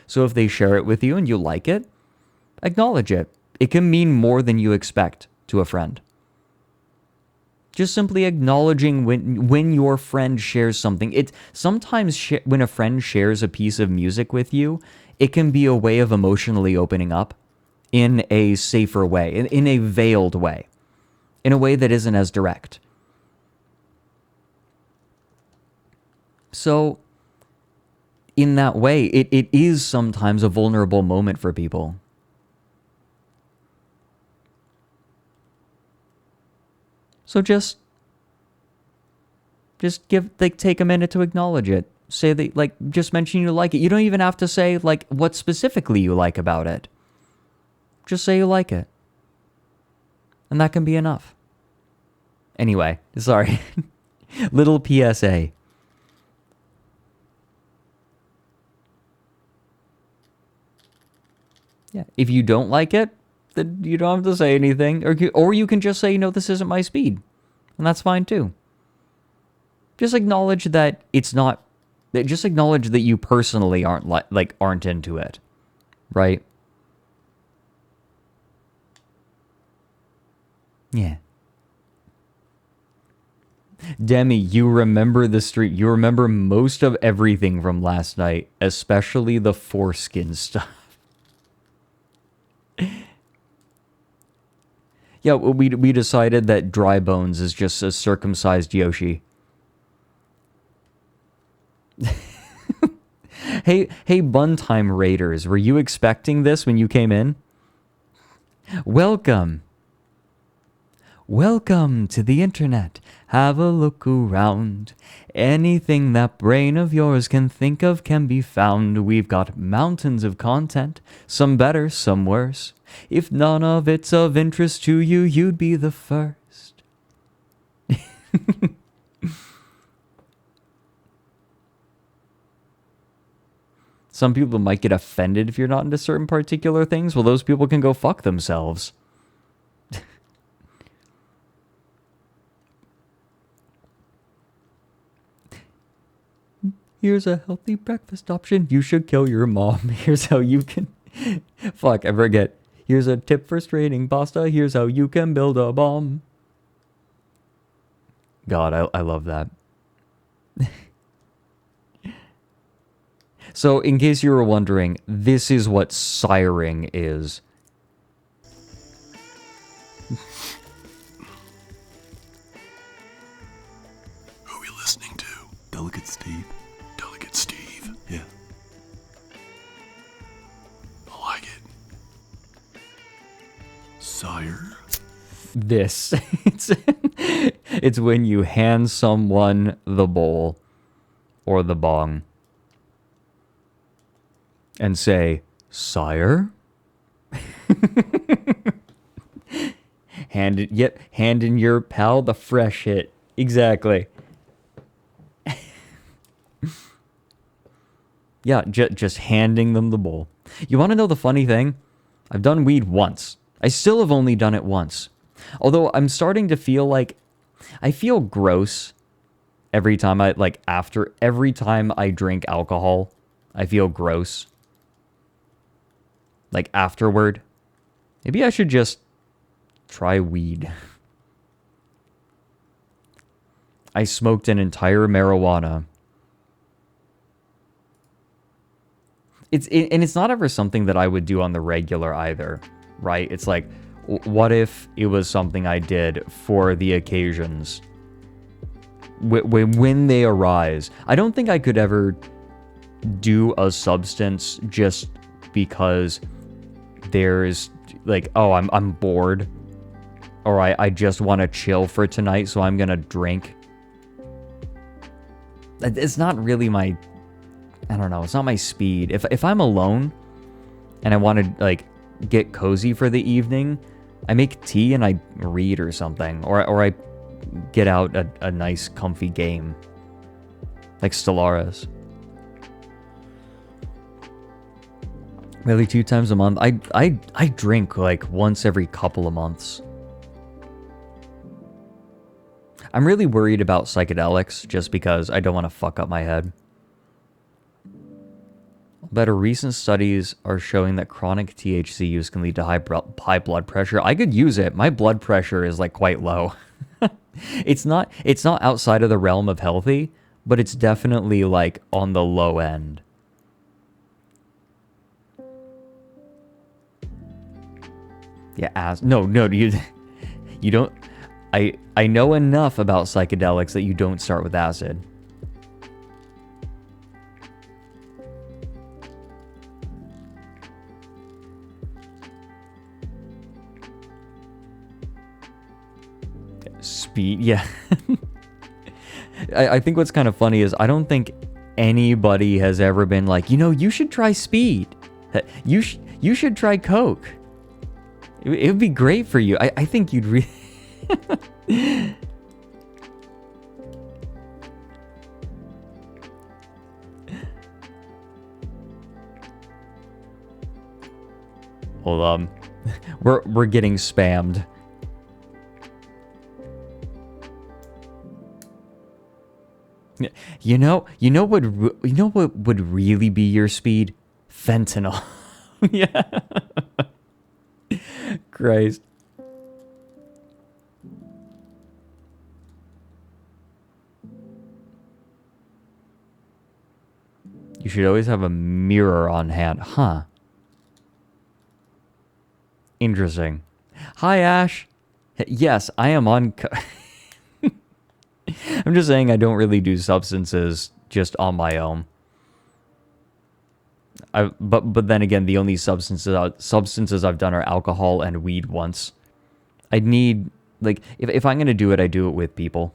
So if they share it with you and you like it, acknowledge it. It can mean more than you expect to a friend. Just simply acknowledging when your friend shares something. It sometimes when a friend shares a piece of music with you, it can be a way of emotionally opening up in a safer way, in a veiled way, in a way that isn't as direct. So, in that way, it is sometimes a vulnerable moment for people. So just take a minute to acknowledge it. Say that, just mention you like it. You don't even have to say, what specifically you like about it. Just say you like it. And that can be enough. Anyway, sorry. Little PSA. Yeah, if you don't like it, then you don't have to say anything. Or you can just say, this isn't my speed. And that's fine too. Just acknowledge that it's not... Just acknowledge that you personally aren't into it. Right? Yeah. Demi, you remember the street. You remember most of everything from last night. Especially the foreskin stuff. Yeah, we decided that Dry Bones is just a circumcised Yoshi. Hey, Buntime Raiders, were you expecting this when you came in? Welcome. Welcome to the internet. Have a look around. Anything that brain of yours can think of can be found. We've got mountains of content, some better, some worse. If none of it's of interest to you, you'd be the first. Some people might get offended if you're not into certain particular things. Well, those people can go fuck themselves. Here's a healthy breakfast option. You should kill your mom. Here's how you can... Fuck, I forget. Here's a tip for straining pasta. Here's how you can build a bomb. God, I love that. So, in case you were wondering, this is what siring is. Who are we listening to? Delicate Steve. Delicate Steve. Yeah. I like it. Sire? This. It's when you hand someone the bowl or the bong and say, "Sire?" Hand in your pal the fresh hit. Exactly. Yeah, just handing them the bowl. You want to know the funny thing? I've done weed once. I still have only done it once. Although I'm starting to feel like I feel gross every time every time I drink alcohol, I feel gross. Like afterward. Maybe I should just try weed. I smoked an entire marijuana. And it's not ever something that I would do on the regular either, right? It's like, what if it was something I did for the occasions? When they arise. I don't think I could ever do a substance just because there's like, oh, I'm bored. Or I just want to chill for tonight, so I'm going to drink. It's not really my... I don't know. It's not my speed. If I'm alone and I want to, like, get cozy for the evening, I make tea and I read or something. Or I get out a nice, comfy game. Like Stellaris. Really 2 times a month? I drink, like, once every couple of months. I'm really worried about psychedelics just because I don't want to fuck up my head. Better recent studies are showing that chronic THC use can lead to high blood pressure. I could use it. My blood pressure is like quite low. It's not outside of the realm of healthy, but it's definitely like on the low end. Yeah, no, you don't. I know enough about psychedelics that you don't start with acid. Speed, yeah. I think what's kind of funny is I don't think anybody has ever been like, you should try speed. You should try coke. It would be great for you. I think you'd really... Hold on. We're getting spammed. You know what would really be your speed? Fentanyl. Yeah. Christ. You should always have a mirror on hand. Huh. Interesting. Hi, Ash. Yes, I am on... I'm just saying I don't really do substances just on my own. But then again, the only substances I've done are alcohol and weed once. I'd need... Like, if I'm going to do it, I do it with people.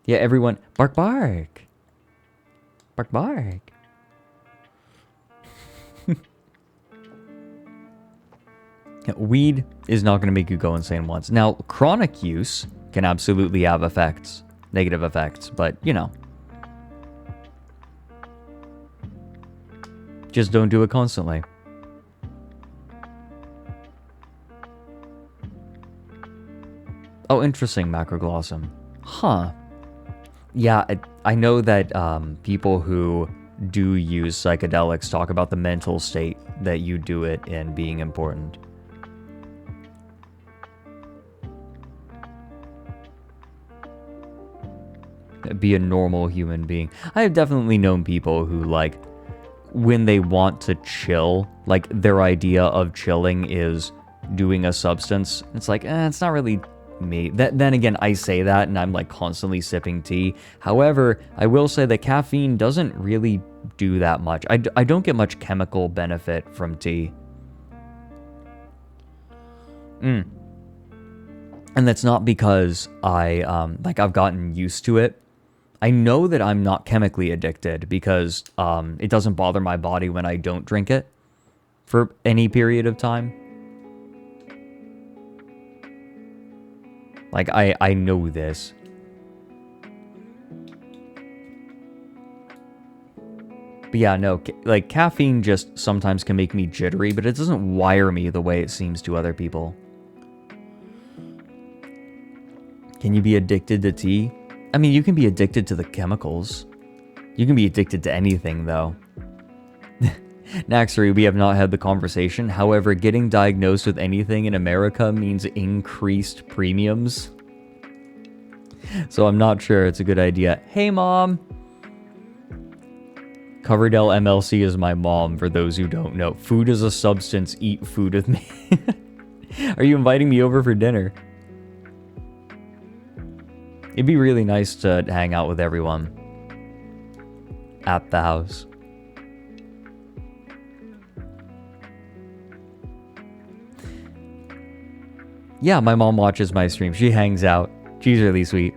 Yeah, everyone... Bark, bark. Bark, bark. Weed is not going to make you go insane once. Now, chronic use can absolutely have effects. Negative effects, but, just don't do it constantly. Oh, interesting, Macroglossum. Huh. Yeah, I know that people who do use psychedelics talk about the mental state that you do it in being important. Be a normal human being. I have definitely known people who, like, when they want to chill, like, their idea of chilling is doing a substance. It's like, it's not really me. Then again, I say that and I'm like constantly sipping tea. However, I will say that caffeine doesn't really do that much. I don't get much chemical benefit from tea. And that's not because I've gotten used to it. I know that I'm not chemically addicted because it doesn't bother my body when I don't drink it for any period of time. Like, I know this. But yeah, no, like, caffeine just sometimes can make me jittery, but it doesn't wire me the way it seems to other people. Can you be addicted to tea? I mean, you can be addicted to the chemicals. You can be addicted to anything, though. Naxery, we have not had the conversation. However, getting diagnosed with anything in America means increased premiums. So I'm not sure it's a good idea. Hey, Mom! Coverdell MLC is my mom, for those who don't know. Food is a substance. Eat food with me. Are you inviting me over for dinner? It'd be really nice to hang out with everyone at the house. Yeah, my mom watches my stream. She hangs out. She's really sweet.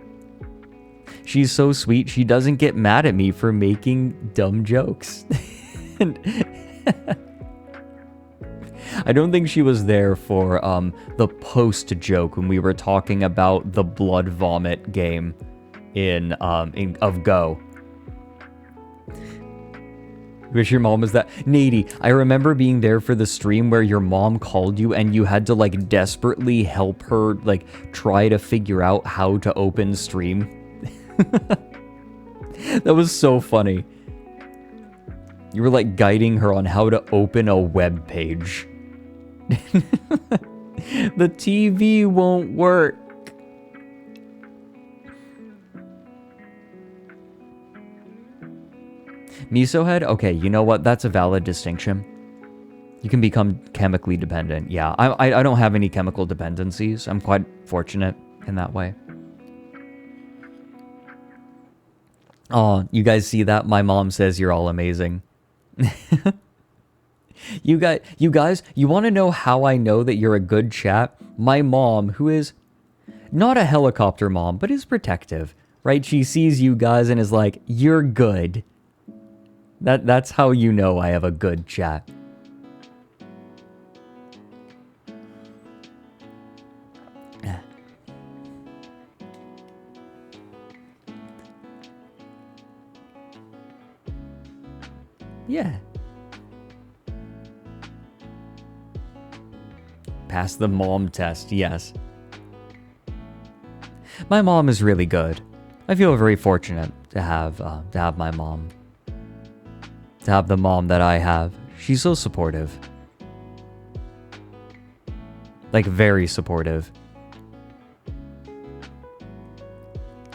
She's so sweet, she doesn't get mad at me for making dumb jokes. I don't think she was there for the post joke when we were talking about the blood vomit game of Go. Wish your mom was that. Nady, I remember being there for the stream where your mom called you and you had to like desperately help her like try to figure out how to open stream. That was so funny. You were like guiding her on how to open a web page. The TV won't work. Miso head? Okay, you know what? That's a valid distinction. You can become chemically dependent. Yeah, I don't have any chemical dependencies. I'm quite fortunate in that way. Oh, you guys see that? My mom says you're all amazing. You guys, you want to know how I know that you're a good chat? My mom, who is not a helicopter mom, but is protective, right? She sees you guys and is like, you're good. That's how you know I have a good chat. Yeah. Pass the mom test, yes. My mom is really good. I feel very fortunate to have my mom. To have the mom that I have. She's so supportive. Like, very supportive.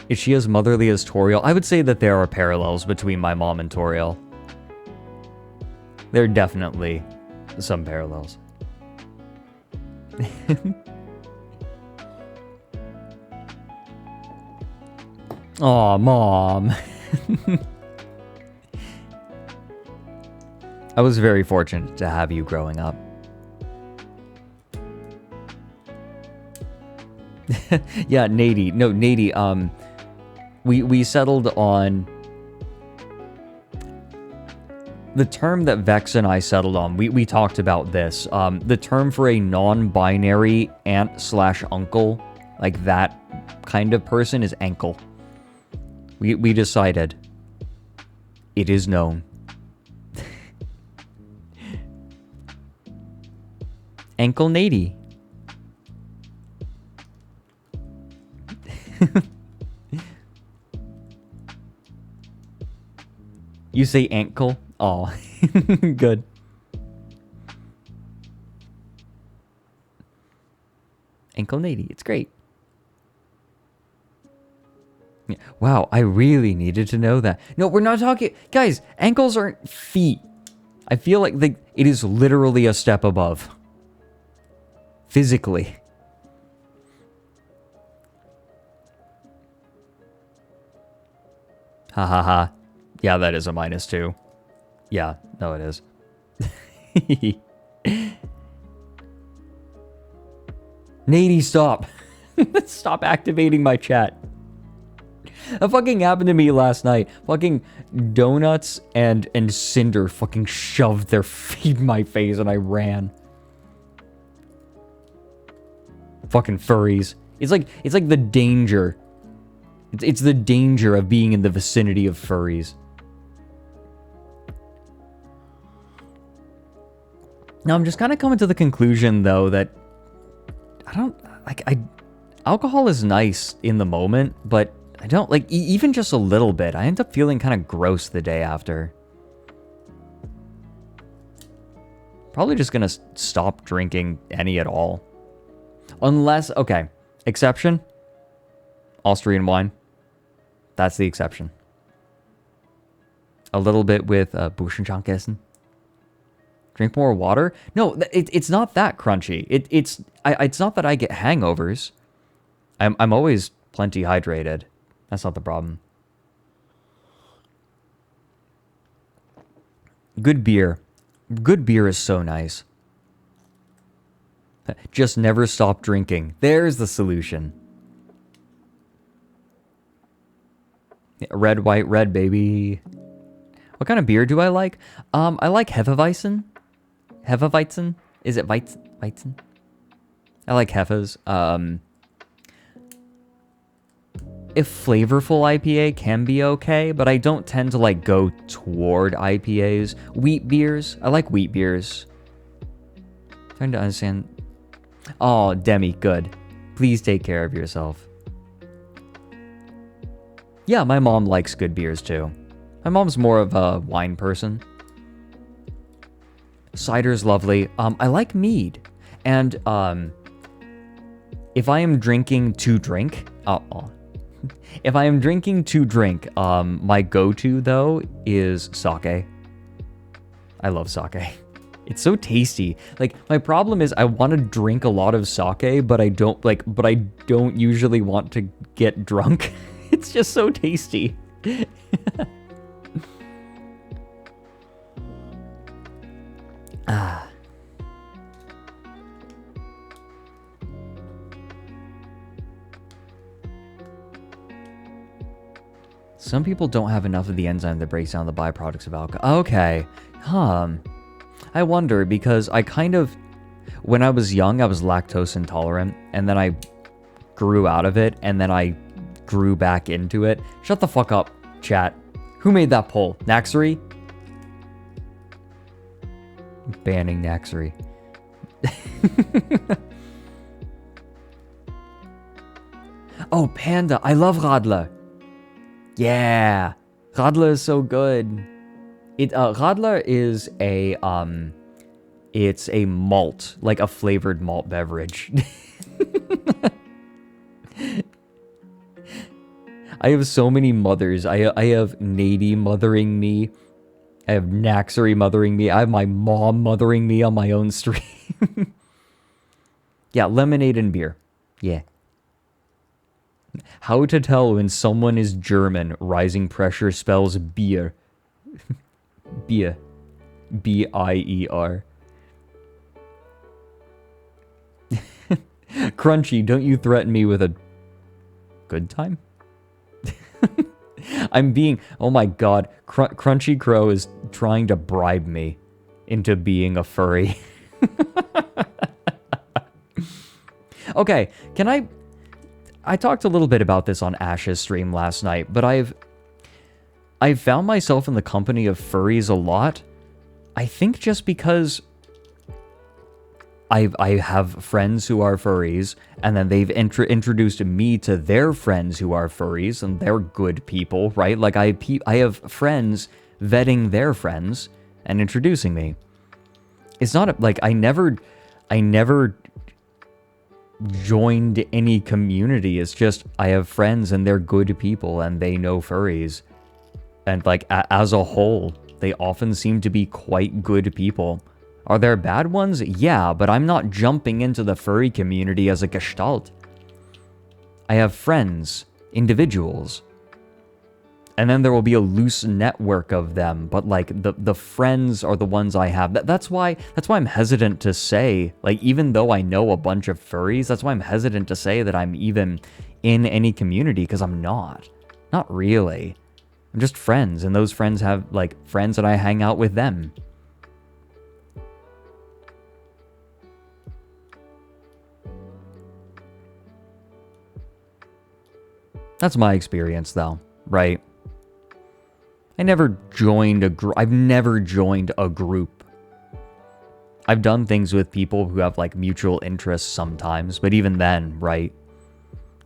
Is she as motherly as Toriel? I would say that there are parallels between my mom and Toriel. There are definitely some parallels. Aw, Mom. I was very fortunate to have you growing up. Yeah, Nady. No, Nady, we settled on the term that Vex and I settled on. We talked about this. The term for a non-binary aunt/uncle, like that kind of person, is ankle. We decided. It is known. Ankle Nady. You say ankle? Oh, good. Ankle Nady, it's great. Yeah. Wow, I really needed to know that. No, we're not talking... Guys, ankles aren't feet. I feel like it is literally a step above. Physically. Ha ha ha. Yeah, that is a -2. Yeah, no it is. Nady, stop. Stop activating my chat. That fucking happened to me last night. Fucking Donuts and Cinder fucking shoved their feet in my face and I ran. Fucking furries. It's like the danger. It's the danger of being in the vicinity of furries. Now I'm just kind of coming to the conclusion though that alcohol is nice in the moment, but I don't like even just a little bit. I end up feeling kind of gross the day after. Probably just gonna stop drinking any at all. Unless, okay, exception, Austrian wine. That's the exception. A little bit with Buschenschankessen. Drink more water? No, it's not that crunchy. It's not that I get hangovers. I'm always plenty hydrated. That's not the problem. Good beer. Good beer is so nice. Just never stop drinking. There's the solution. Red, white, red, baby. What kind of beer do I like? I like Hefeweizen. Hefeweizen? Is it Weizen? I like Hefes. If flavorful IPA can be okay, but I don't tend to like go toward IPAs. Wheat beers. I like wheat beers. Trying to understand. Oh, Demi, good. Please take care of yourself. Yeah, my mom likes good beers too. My mom's more of a wine person. Cider's lovely. I like mead. And if I am drinking to drink, if I am drinking to drink, my go-to though is sake. I love sake. It's so tasty. Like my problem is I want to drink a lot of sake, but I don't usually want to get drunk. It's just so tasty. Ah. Some people don't have enough of the enzyme that breaks down the byproducts of alcohol. Okay. I wonder because I kind of, when I was young, I was lactose intolerant, and then I grew out of it, and then I grew back into it. Shut the fuck up, chat. Who made that poll? Naxery? Banning Naxery. Oh, Panda. I love Radler. Yeah. Radler is so good. Radler is a, it's a malt, like a flavored malt beverage. I have so many mothers. I have Nady mothering me. I have Naxery mothering me. I have my mom mothering me on my own stream. Yeah, lemonade and beer. Yeah. How to tell when someone is German. Rising pressure spells beer. Beer. B-I-E-R. Crunchy, don't you threaten me with a good time? I'm being... Oh my god. Crunchy Crow is trying to bribe me into being a furry. Okay, can I talked a little bit about this on Ash's stream last night, but I've found myself in the company of furries a lot. I think just because I have friends who are furries, and then they've introduced me to their friends who are furries, and they're good people, right? Like I have friends vetting their friends and introducing me. It's not like I never joined any community. It's just I have friends and they're good people and they know furries. And like as a whole, they often seem to be quite good people. Are there bad ones? Yeah, but I'm not jumping into the furry community as a gestalt. I have friends, individuals. And then there will be a loose network of them, but like the friends are the ones I have. That's why I'm hesitant to say, like, even though I know a bunch of furries, that's why I'm hesitant to say that I'm even in any community, because I'm not. Not really. I'm just friends, and those friends have like friends that I hang out with them. That's my experience though, right? I never joined a group. I've never joined a group. I've done things with people who have like mutual interests sometimes, but even then, right?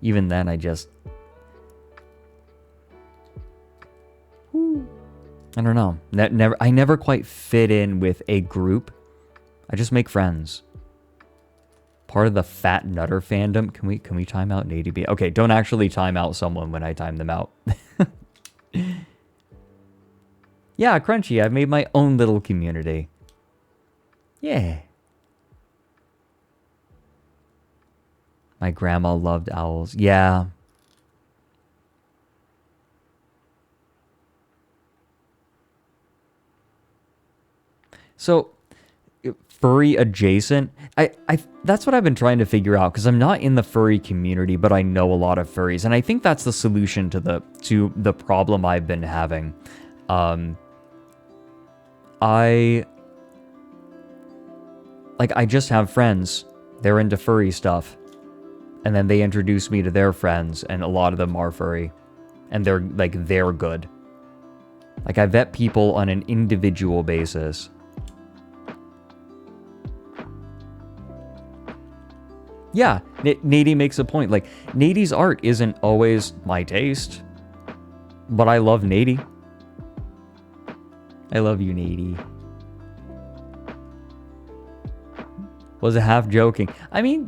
Even then, I just... I don't know. I never quite fit in with a group. I just make friends. Part of the Fat Nutter fandom. Can we time out Nady B? Okay, don't actually time out someone when I time them out. Yeah, Crunchy, I've made my own little community. Yeah. My grandma loved owls. Yeah. So, furry adjacent. That's what I've been trying to figure out, because I'm not in the furry community, but I know a lot of furries, and I think that's the solution to the problem I've been having. I just have friends. They're into furry stuff. And then they introduce me to their friends, and a lot of them are furry. And they're good. Like, I vet people on an individual basis. Yeah, Nady makes a point. Like, Nady's art isn't always my taste. But I love Nady. I love you, Nady. Was a half joking. I mean...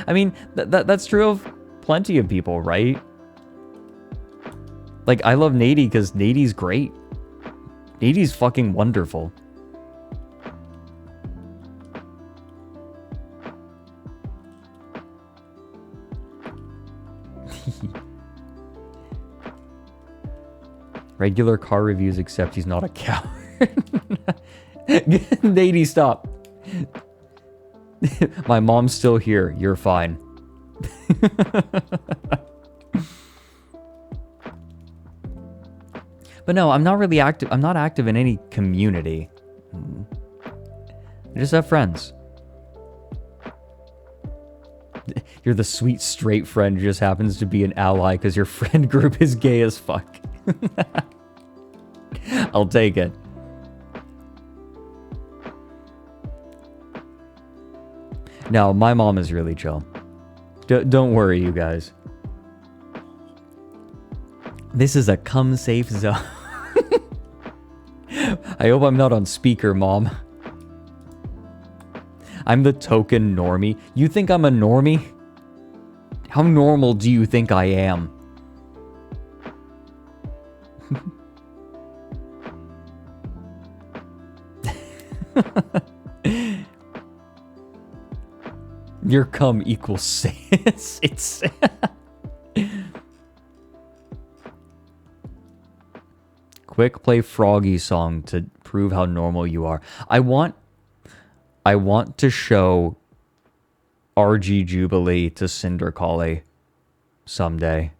I mean, that's true of plenty of people, right? Like, I love Nady because Nady's great. Nady's fucking wonderful. Regular car reviews, except he's not a coward. Nady, stop. My mom's still here. You're fine. But no, I'm not really active. I'm not active in any community. I just have friends. You're the sweet straight friend who just happens to be an ally because your friend group is gay as fuck. I'll take it. No, my mom is really chill. Don't worry, you guys. This is a come safe zone. I hope I'm not on speaker, Mom. I'm the token normie. You think I'm a normie? How normal do you think I am? Your cum equals sense. It's... Quick play Froggy song to prove how normal you are. I want to show RG Jubilee to Cinder Collie someday.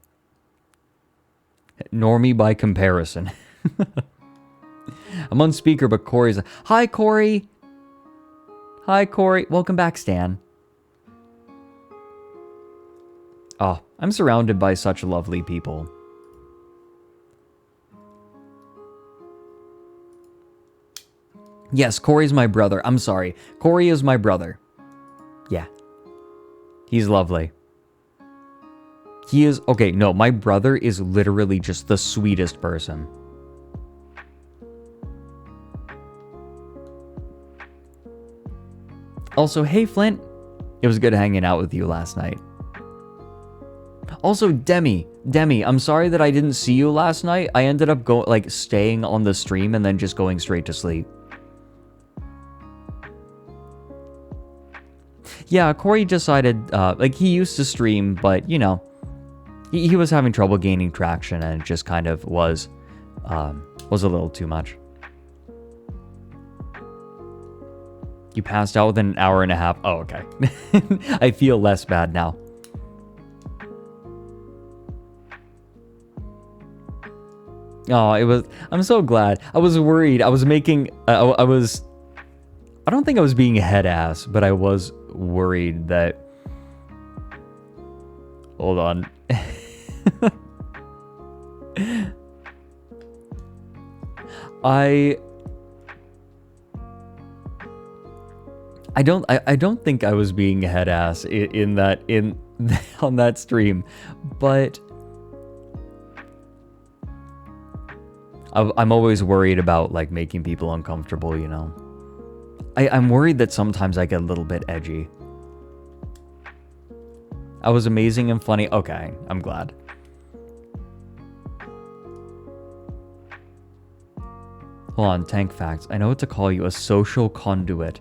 Normie by comparison. I'm on speaker, but Corey's... Hi, Corey! Hi, Corey. Welcome back, Stan. Oh, I'm surrounded by such lovely people. Yes, Corey's my brother. I'm sorry. Corey is my brother. Yeah. He's lovely. He is... Okay, no, my brother is literally just the sweetest person. Also, hey, Flint. It was good hanging out with you last night. Also, Demi, I'm sorry that I didn't see you last night. I ended up staying on the stream and then just going straight to sleep. Yeah, Corey decided, he used to stream, but, you know, he was having trouble gaining traction, and it just kind of was a little too much. You passed out within an hour and a half. Oh, okay. I feel less bad now. Oh, it was... I'm so glad. I was worried. I was making... I don't think I was being head ass, but I was worried that... Hold on. I don't think I was being head ass on that stream, but I'm always worried about like making people uncomfortable, you know. I'm worried that sometimes I get a little bit edgy. I was amazing and funny. Okay, I'm glad. Hold on, Tank Facts. I know what to call you, a social conduit.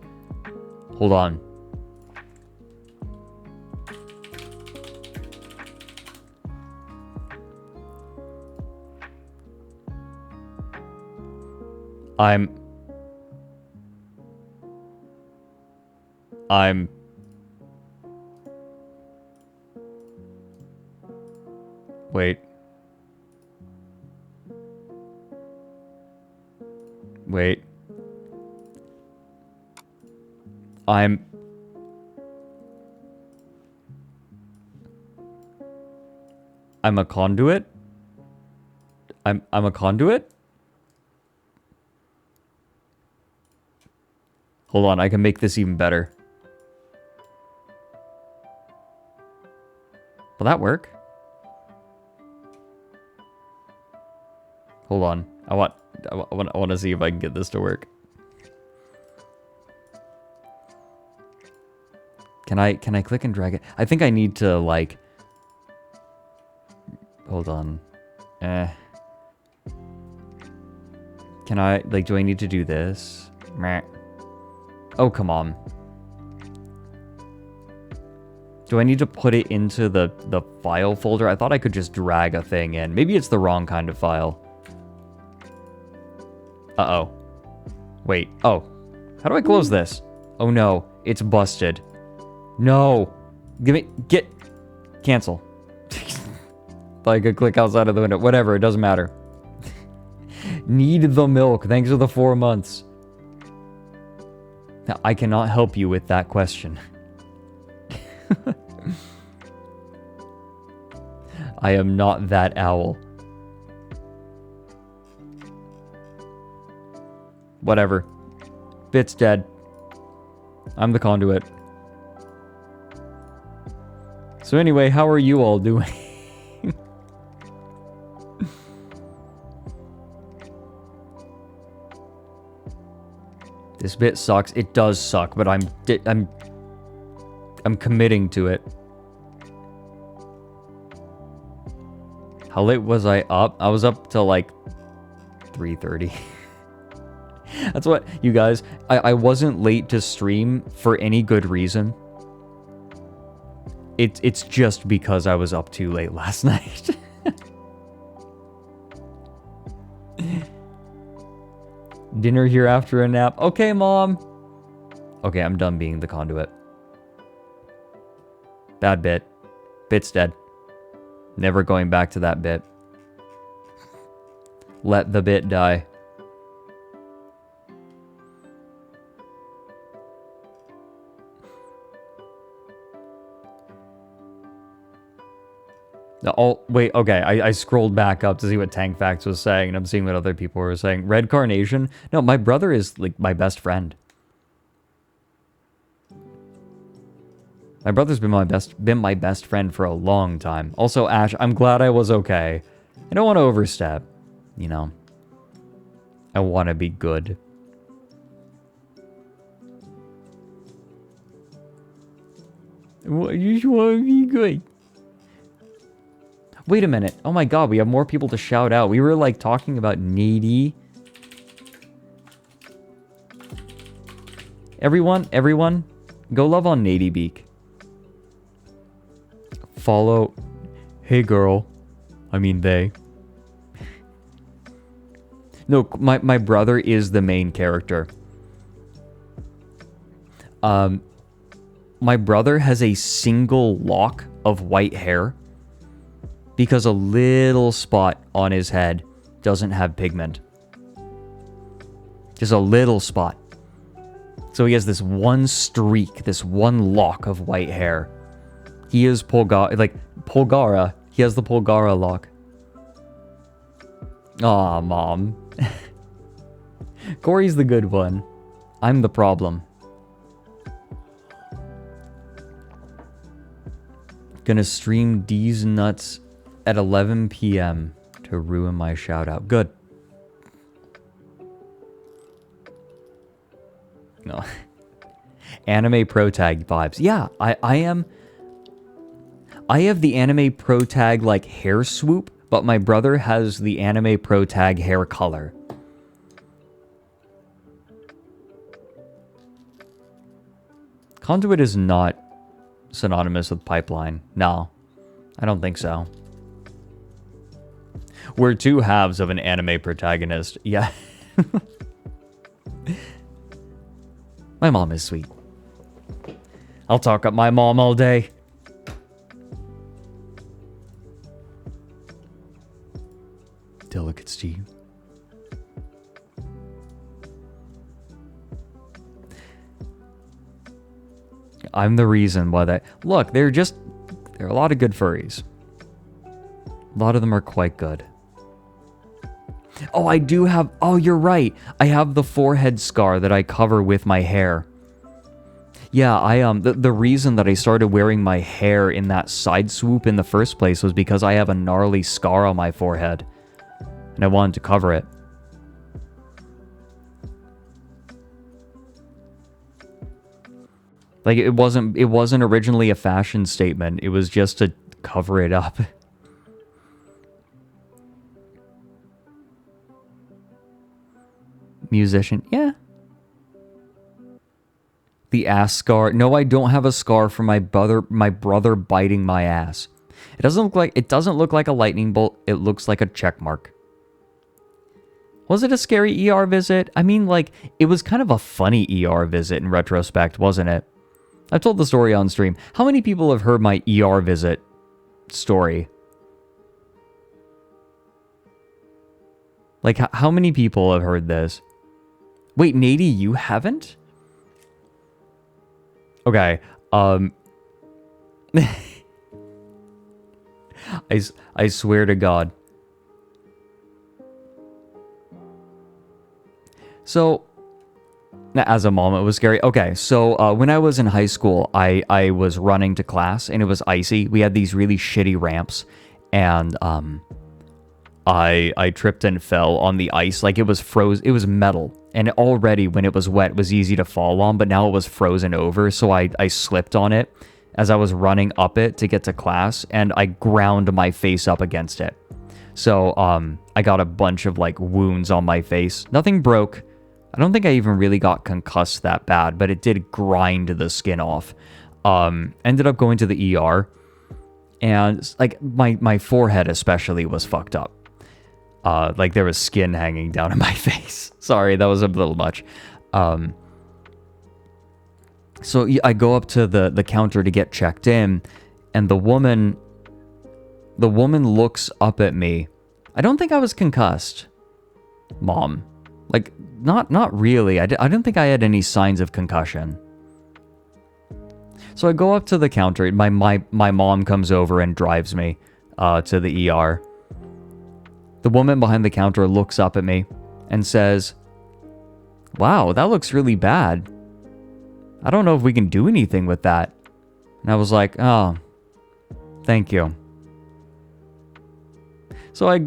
Hold on. Wait. I'm a conduit? I'm a conduit? Hold on, I can make this even better. Will that work? Hold on. I want to see if I can get this to work. Can I click and drag it? I think I need to like... Hold on. Can I, like, do I need to do this? Meh. Oh, come on. Do I need to put it into the file folder? I thought I could just drag a thing in. Maybe it's the wrong kind of file. Uh-oh. Wait. Oh. How do I close this? Oh, no. It's busted. No. Cancel. Thought I could click outside of the window. Whatever, it doesn't matter. Need the milk. Thanks for the 4 months. Now, I cannot help you with that question. I am not that owl. Whatever. Bit's dead. I'm the conduit. So anyway, how are you all doing? This bit sucks. It does suck, but I'm committing to it. How late was I up? I was up till like 3:30. That's what, you guys, I wasn't late to stream for any good reason. It's just because I was up too late last night. Dinner here after a nap. Okay, Mom. Okay, I'm done being the conduit. Bad bit. Bit's dead. Never going back to that bit. Let the bit die. Oh, wait, okay, I scrolled back up to see what Tank Facts was saying, and I'm seeing what other people were saying. Red Carnation? No, my brother is, like, my best friend. My brother's been my best friend for a long time. Also, Ash, I'm glad I was okay. I don't want to overstep, you know. I want to be good. I just want to be good. Wait a minute. Oh my god, we have more people to shout out. We were like talking about needy. Everyone, go love on Nady Beak. Follow. Hey girl. I mean they. No, my brother is the main character. My brother has a single lock of white hair because a little spot on his head doesn't have pigment. Just a little spot. So he has this one streak, this one lock of white hair. He is Polgara. He has the Polgara lock. Aw, Mom. Corey's the good one. I'm the problem. Gonna stream D's Nuts at 11 p.m. to ruin my shout out. Good. No. Anime pro tag vibes. Yeah, I am. I have the anime pro tag like hair swoop, but my brother has the anime pro tag hair color. Conduit is not synonymous with pipeline. No, I don't think so. We're two halves of an anime protagonist. Yeah. My mom is sweet. I'll talk up my mom all day. Delicate Steve. I'm the reason why that... Look, there are a lot of good furries. A lot of them are quite good. Oh, I do have... Oh, you're right. I have the forehead scar that I cover with my hair. Yeah, the reason that I started wearing my hair in that side swoop in the first place was because I have a gnarly scar on my forehead. And I wanted to cover it. Like, it wasn't originally a fashion statement. It was just to cover it up. Musician, yeah. The ass scar. No, I don't have a scar from my brother biting my ass. It doesn't look like a lightning bolt. It looks like a check mark. Was it a scary ER visit? I mean, like, it was kind of a funny ER visit in retrospect, wasn't it? I've told the story on stream. How many people have heard my ER visit story? Like, how many people have heard this? Wait, Nady, you haven't? Okay, I swear to God. So, as a mom, it was scary. Okay, so when I was in high school, I was running to class, and it was icy. We had these really shitty ramps, and I tripped and fell on the ice. Like, it was it was metal, and already when it was wet, it was easy to fall on, but now it was frozen over, so I slipped on it as I was running up it to get to class, and I ground my face up against it. So, I got a bunch of, like, wounds on my face. Nothing broke. I don't think I even really got concussed that bad, but it did grind the skin off. Ended up going to the ER, and, like, my forehead especially was fucked up. Like, there was skin hanging down in my face. Sorry, that was a little much. So I go up to the counter to get checked in, and the woman looks up at me. I don't think I was concussed, Mom. Like, not really. I don't think I had any signs of concussion. So I go up to the counter. My mom comes over and drives me to the ER. The woman behind the counter looks up at me and says, "Wow, that looks really bad. I don't know if we can do anything with that." And I was like, oh, thank you. So I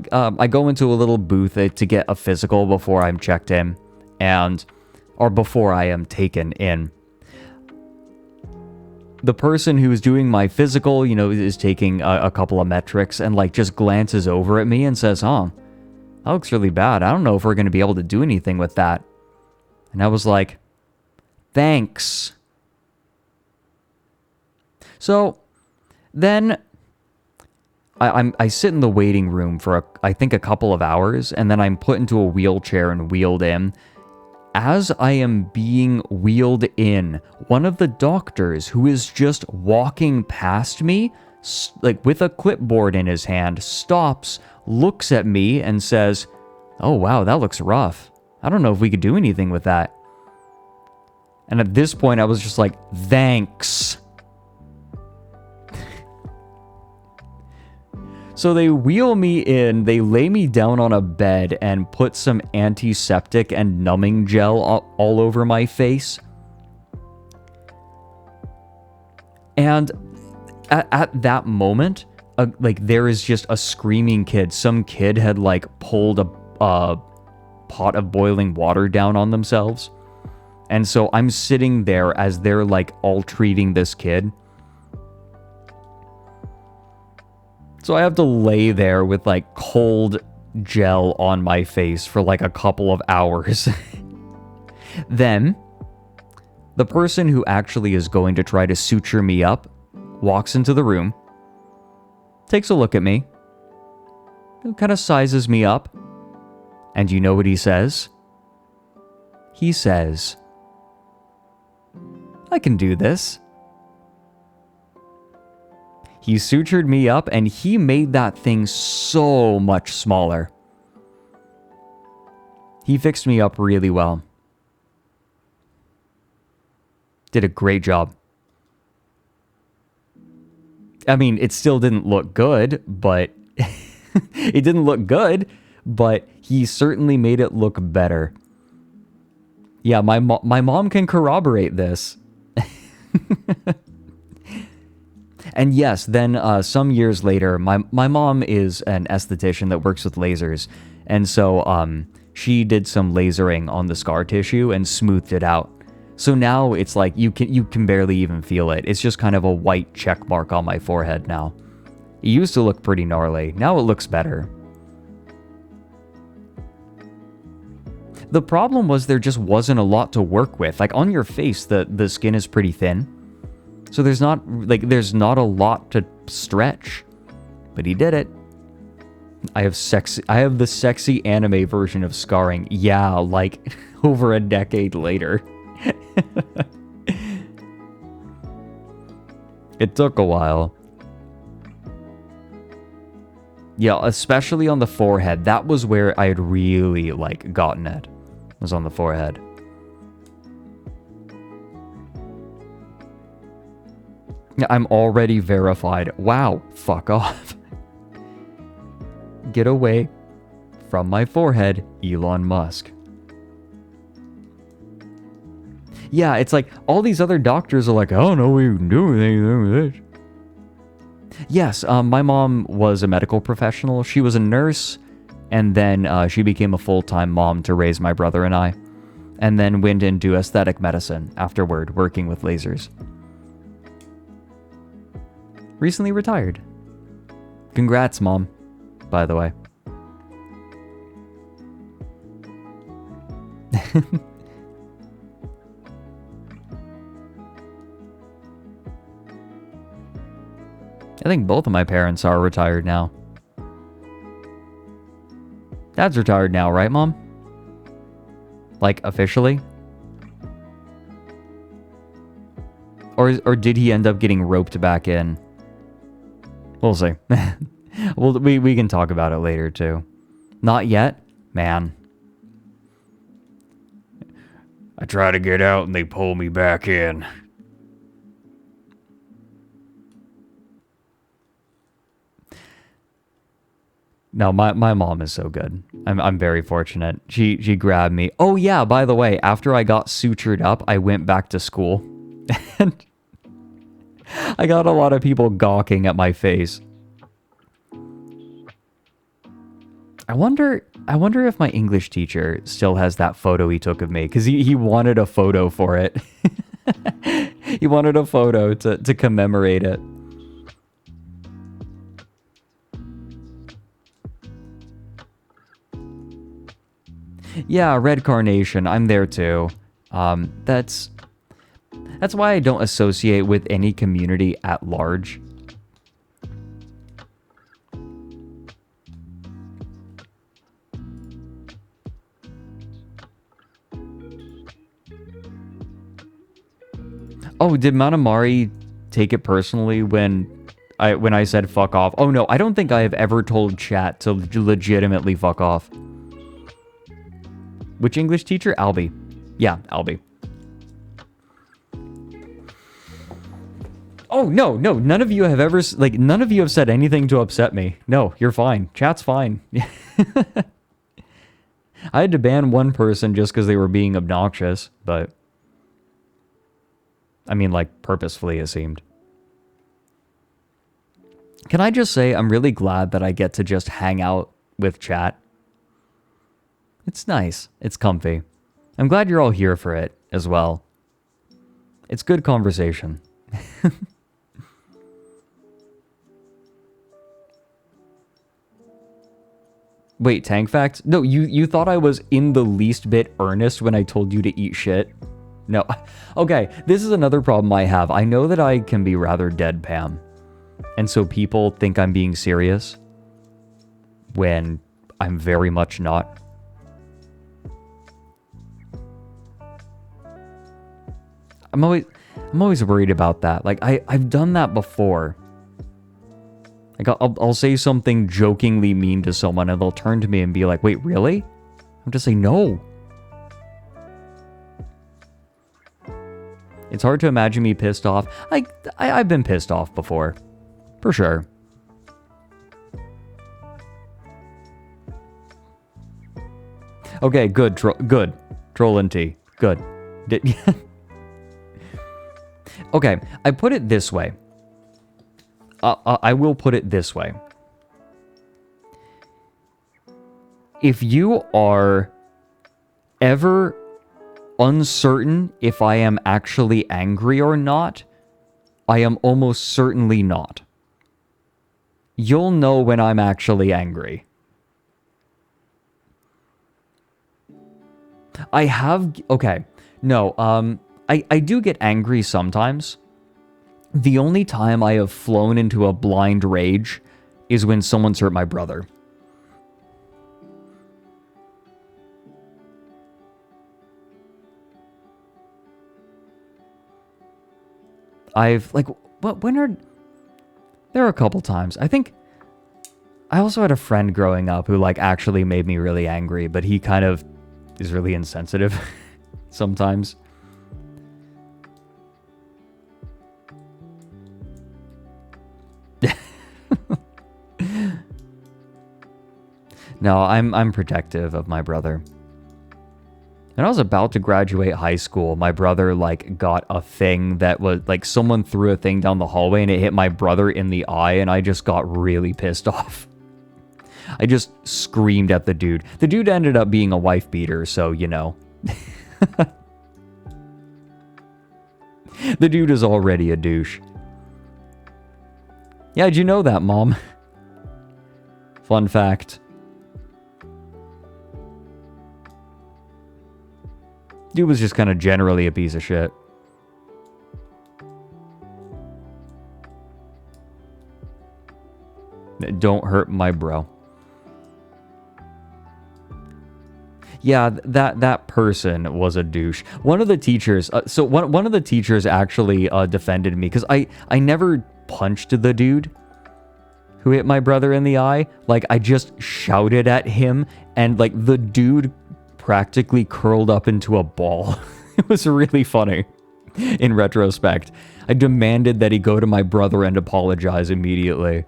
go into a little booth to get a physical before I'm checked in, or before I am taken in. The person who's doing my physical, you know, is taking a couple of metrics and like just glances over at me and says, "Oh, that looks really bad. I don't know if we're going to be able to do anything with that." And I was like, "Thanks." So then I sit in the waiting room for I think a couple of hours, and then I'm put into a wheelchair and wheeled in. As I am being wheeled in, one of the doctors who is just walking past me, like with a clipboard in his hand, stops, looks at me, and says, "Oh wow, that looks rough. I don't know if we could do anything with that." And at this point, I was just like, "Thanks." So they wheel me in, they lay me down on a bed and put some antiseptic and numbing gel all over my face. And at that moment, like there is just a screaming kid. Some kid had like pulled a pot of boiling water down on themselves. And so I'm sitting there as they're like all treating this kid. So I have to lay there with like cold gel on my face for like a couple of hours. Then, the person who actually is going to try to suture me up walks into the room, takes a look at me, kind of sizes me up, and you know what he says? He says, "I can do this." He sutured me up, and he made that thing so much smaller. He fixed me up really well. Did a great job. I mean, it still didn't look good, but... it didn't look good, but he certainly made it look better. Yeah, my mom can corroborate this. And yes, then some years later, my mom is an esthetician that works with lasers. And so she did some lasering on the scar tissue and smoothed it out. So now it's like you can barely even feel it. It's just kind of a white check mark on my forehead now. It used to look pretty gnarly. Now it looks better. The problem was there just wasn't a lot to work with. Like on your face, the skin is pretty thin. So there's not a lot to stretch, but he did it. I have the sexy anime version of scarring. Yeah, like over a decade later. It took a while. Yeah, especially on the forehead. That was where I had really like gotten it. Was on the forehead. I'm already verified. Wow, fuck off. Get away from my forehead, Elon Musk. Yeah, it's like all these other doctors are like, I don't know we can do anything with this. Yes, my mom was a medical professional. She was a nurse, and then she became a full-time mom to raise my brother and I, and then went into aesthetic medicine afterward, working with lasers. Recently retired. Congrats, Mom, by the way. I think both of my parents are retired now. Dad's retired now, right, Mom? Like, officially? Or did he end up getting roped back in? We'll see. Well, we can talk about it later, too. Not yet? Man. I try to get out and they pull me back in. No, my mom is so good. I'm very fortunate. She grabbed me. Oh yeah, by the way, after I got sutured up, I went back to school. And I got a lot of people gawking at my face. I wonder if my English teacher still has that photo he took of me, because he wanted a photo for it. He wanted a photo to commemorate it. Yeah, Red Carnation, I'm there too. That's why I don't associate with any community at large. Oh, did Manamari take it personally when I said fuck off? Oh no, I don't think I have ever told chat to legitimately fuck off. Which English teacher? Albie. Yeah, Albie. Oh, no, none of you have ever, none of you have said anything to upset me. No, you're fine. Chat's fine. I had to ban one person just because they were being obnoxious, but... I mean, like, purposefully, it seemed. Can I just say, I'm really glad that I get to just hang out with chat. It's nice. It's comfy. I'm glad you're all here for it, as well. It's good conversation. Wait, Tank Facts? No, you thought I was in the least bit earnest when I told you to eat shit? No. Okay, this is another problem I have. I know that I can be rather deadpan. And so people think I'm being serious when I'm very much not. I'm always worried about that. Like, I've done that before. Like, I'll say something jokingly mean to someone and they'll turn to me and be like, wait, really? I'm just say no. It's hard to imagine me pissed off. I've been pissed off before. For sure. Okay, good. Good. Trollin' T. Good. Okay, I put it this way. I will put it this way. If you are ever uncertain if I am actually angry or not, I am almost certainly not. You'll know when I'm actually angry. Okay, no, I do get angry sometimes. The only time I have flown into a blind rage is when someone's hurt my brother. There are a couple times. I think I also had a friend growing up who, actually made me really angry, but he kind of is really insensitive sometimes. No, I'm protective of my brother. When I was about to graduate high school, my brother, got a thing that was, someone threw a thing down the hallway and it hit my brother in the eye, and I just got really pissed off. I just screamed at the dude. The dude ended up being a wife beater, so, you know. The dude is already a douche. Yeah, did you know that, Mom? Fun fact. Dude was just kind of generally a piece of shit. Don't hurt my bro. Yeah, that person was a douche. One of the teachers, one of the teachers actually defended me because I never punched the dude who hit my brother in the eye. I just shouted at him, and the dude practically curled up into a ball. It was really funny in retrospect. I demanded that he go to my brother and apologize immediately.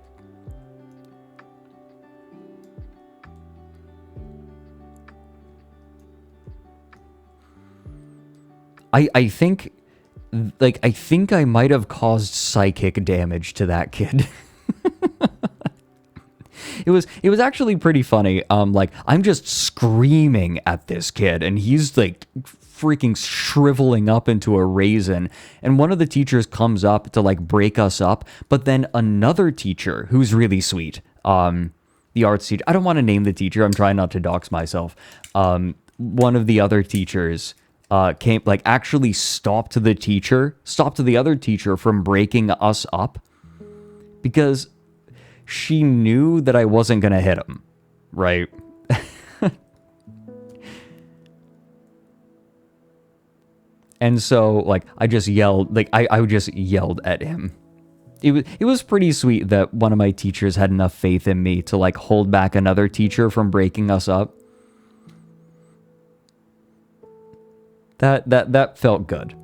I think like, I think I might have caused psychic damage to that kid. It was actually pretty funny. Like, I'm just screaming at this kid, and he's like freaking shriveling up into a raisin. And one of the teachers comes up to like break us up, but then another teacher who's really sweet, the arts teacher. I don't want to name the teacher. I'm trying not to dox myself. One of the other teachers came, like, actually stopped the other teacher from breaking us up because she knew that I wasn't going to hit him, right? And so, like, I just yelled, like, I just yelled at him. It was pretty sweet that one of my teachers had enough faith in me to, like, hold back another teacher from breaking us up. That felt good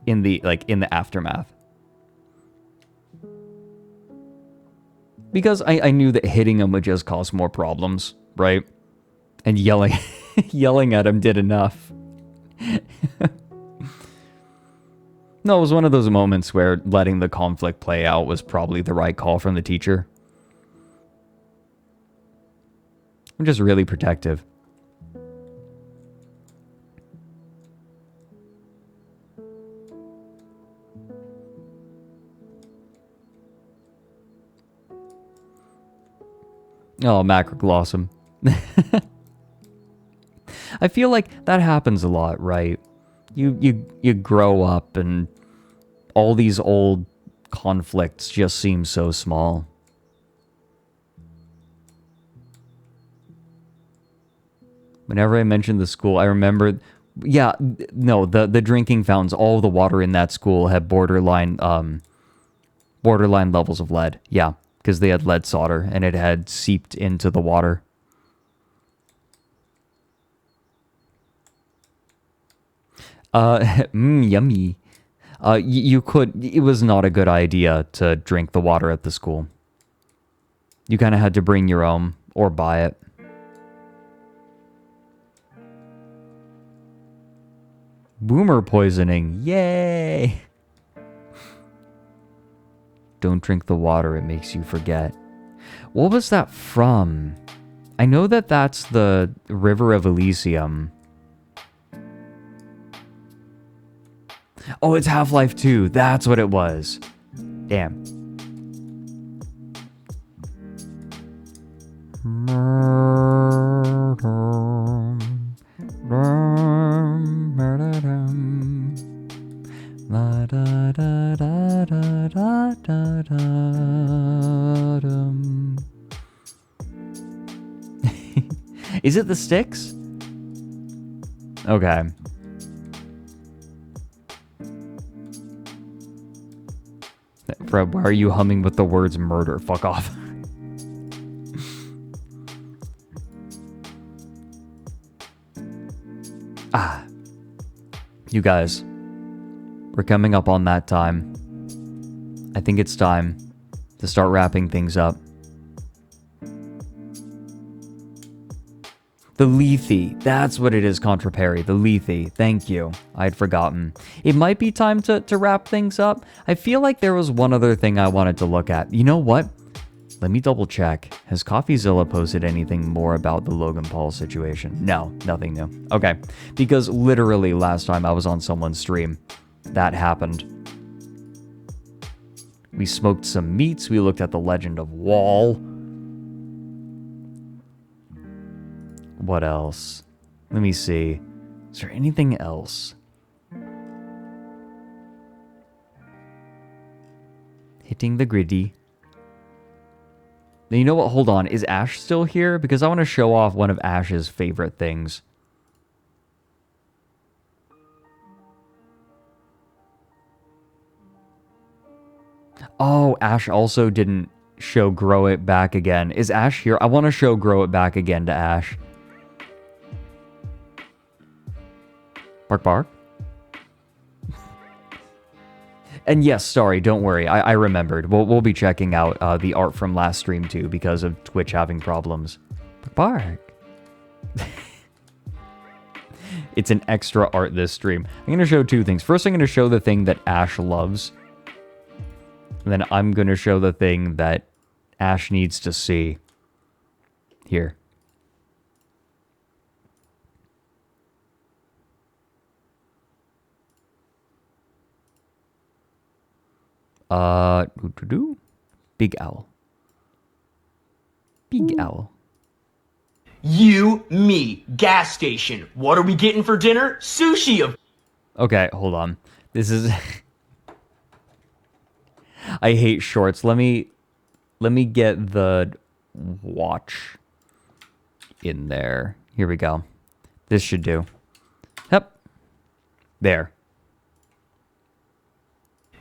in the aftermath. Because I knew that hitting him would just cause more problems, right? And yelling at him did enough. No, it was one of those moments where letting the conflict play out was probably the right call from the teacher. I'm just really protective. Oh, macroglossum. I feel like that happens a lot, right? You grow up and all these old conflicts just seem so small. Whenever I mentioned the school, I remember, yeah, no, the drinking fountains, all the water in that school had borderline levels of lead. Yeah, because they had lead solder and it had seeped into the water. Yummy. It was not a good idea to drink the water at the school. You kind of had to bring your own or buy it. Boomer poisoning. Yay! Don't drink the water, it makes you forget. What was that from? I know that that's the River of Elysium. Oh, it's Half-Life 2. That's what it was. Damn. Is it the Sticks? Okay. Fred, why are you humming with the words murder? Fuck off. You guys, we're coming up on that time. I think it's time to start wrapping things up. The Lethe, that's what it is, Contraperi, the Lethe, thank you, I'd forgotten. It might be time to wrap things up. I feel like there was one other thing I wanted to look at. You know what? Let me double check. Has CoffeeZilla posted anything more about the Logan Paul situation? No, nothing new. Okay, because literally last time I was on someone's stream, that happened. We smoked some meats, we looked at the Legend of Wall. What else? Let me see. Is there anything else? Hitting the griddy. Now, you know what? Hold on. Is Ash still here? Because I want to show off one of Ash's favorite things. Oh, Ash also didn't show Grow It Back Again. Is Ash here? I want to show Grow It Back Again to Ash. Bark, bark. And yes, sorry, don't worry. I remembered. We'll be checking out the art from last stream too because of Twitch having problems. Bark, bark. It's an extra art this stream. I'm going to show two things. First, I'm going to show the thing that Ash loves. And then I'm going to show the thing that Ash needs to see. Here. Big owl. Big owl. You, me, gas station. What are we getting for dinner? Sushi of... Okay, hold on. This is... I hate shorts. Let me get the watch in there. Here we go. This should do. Yep. There.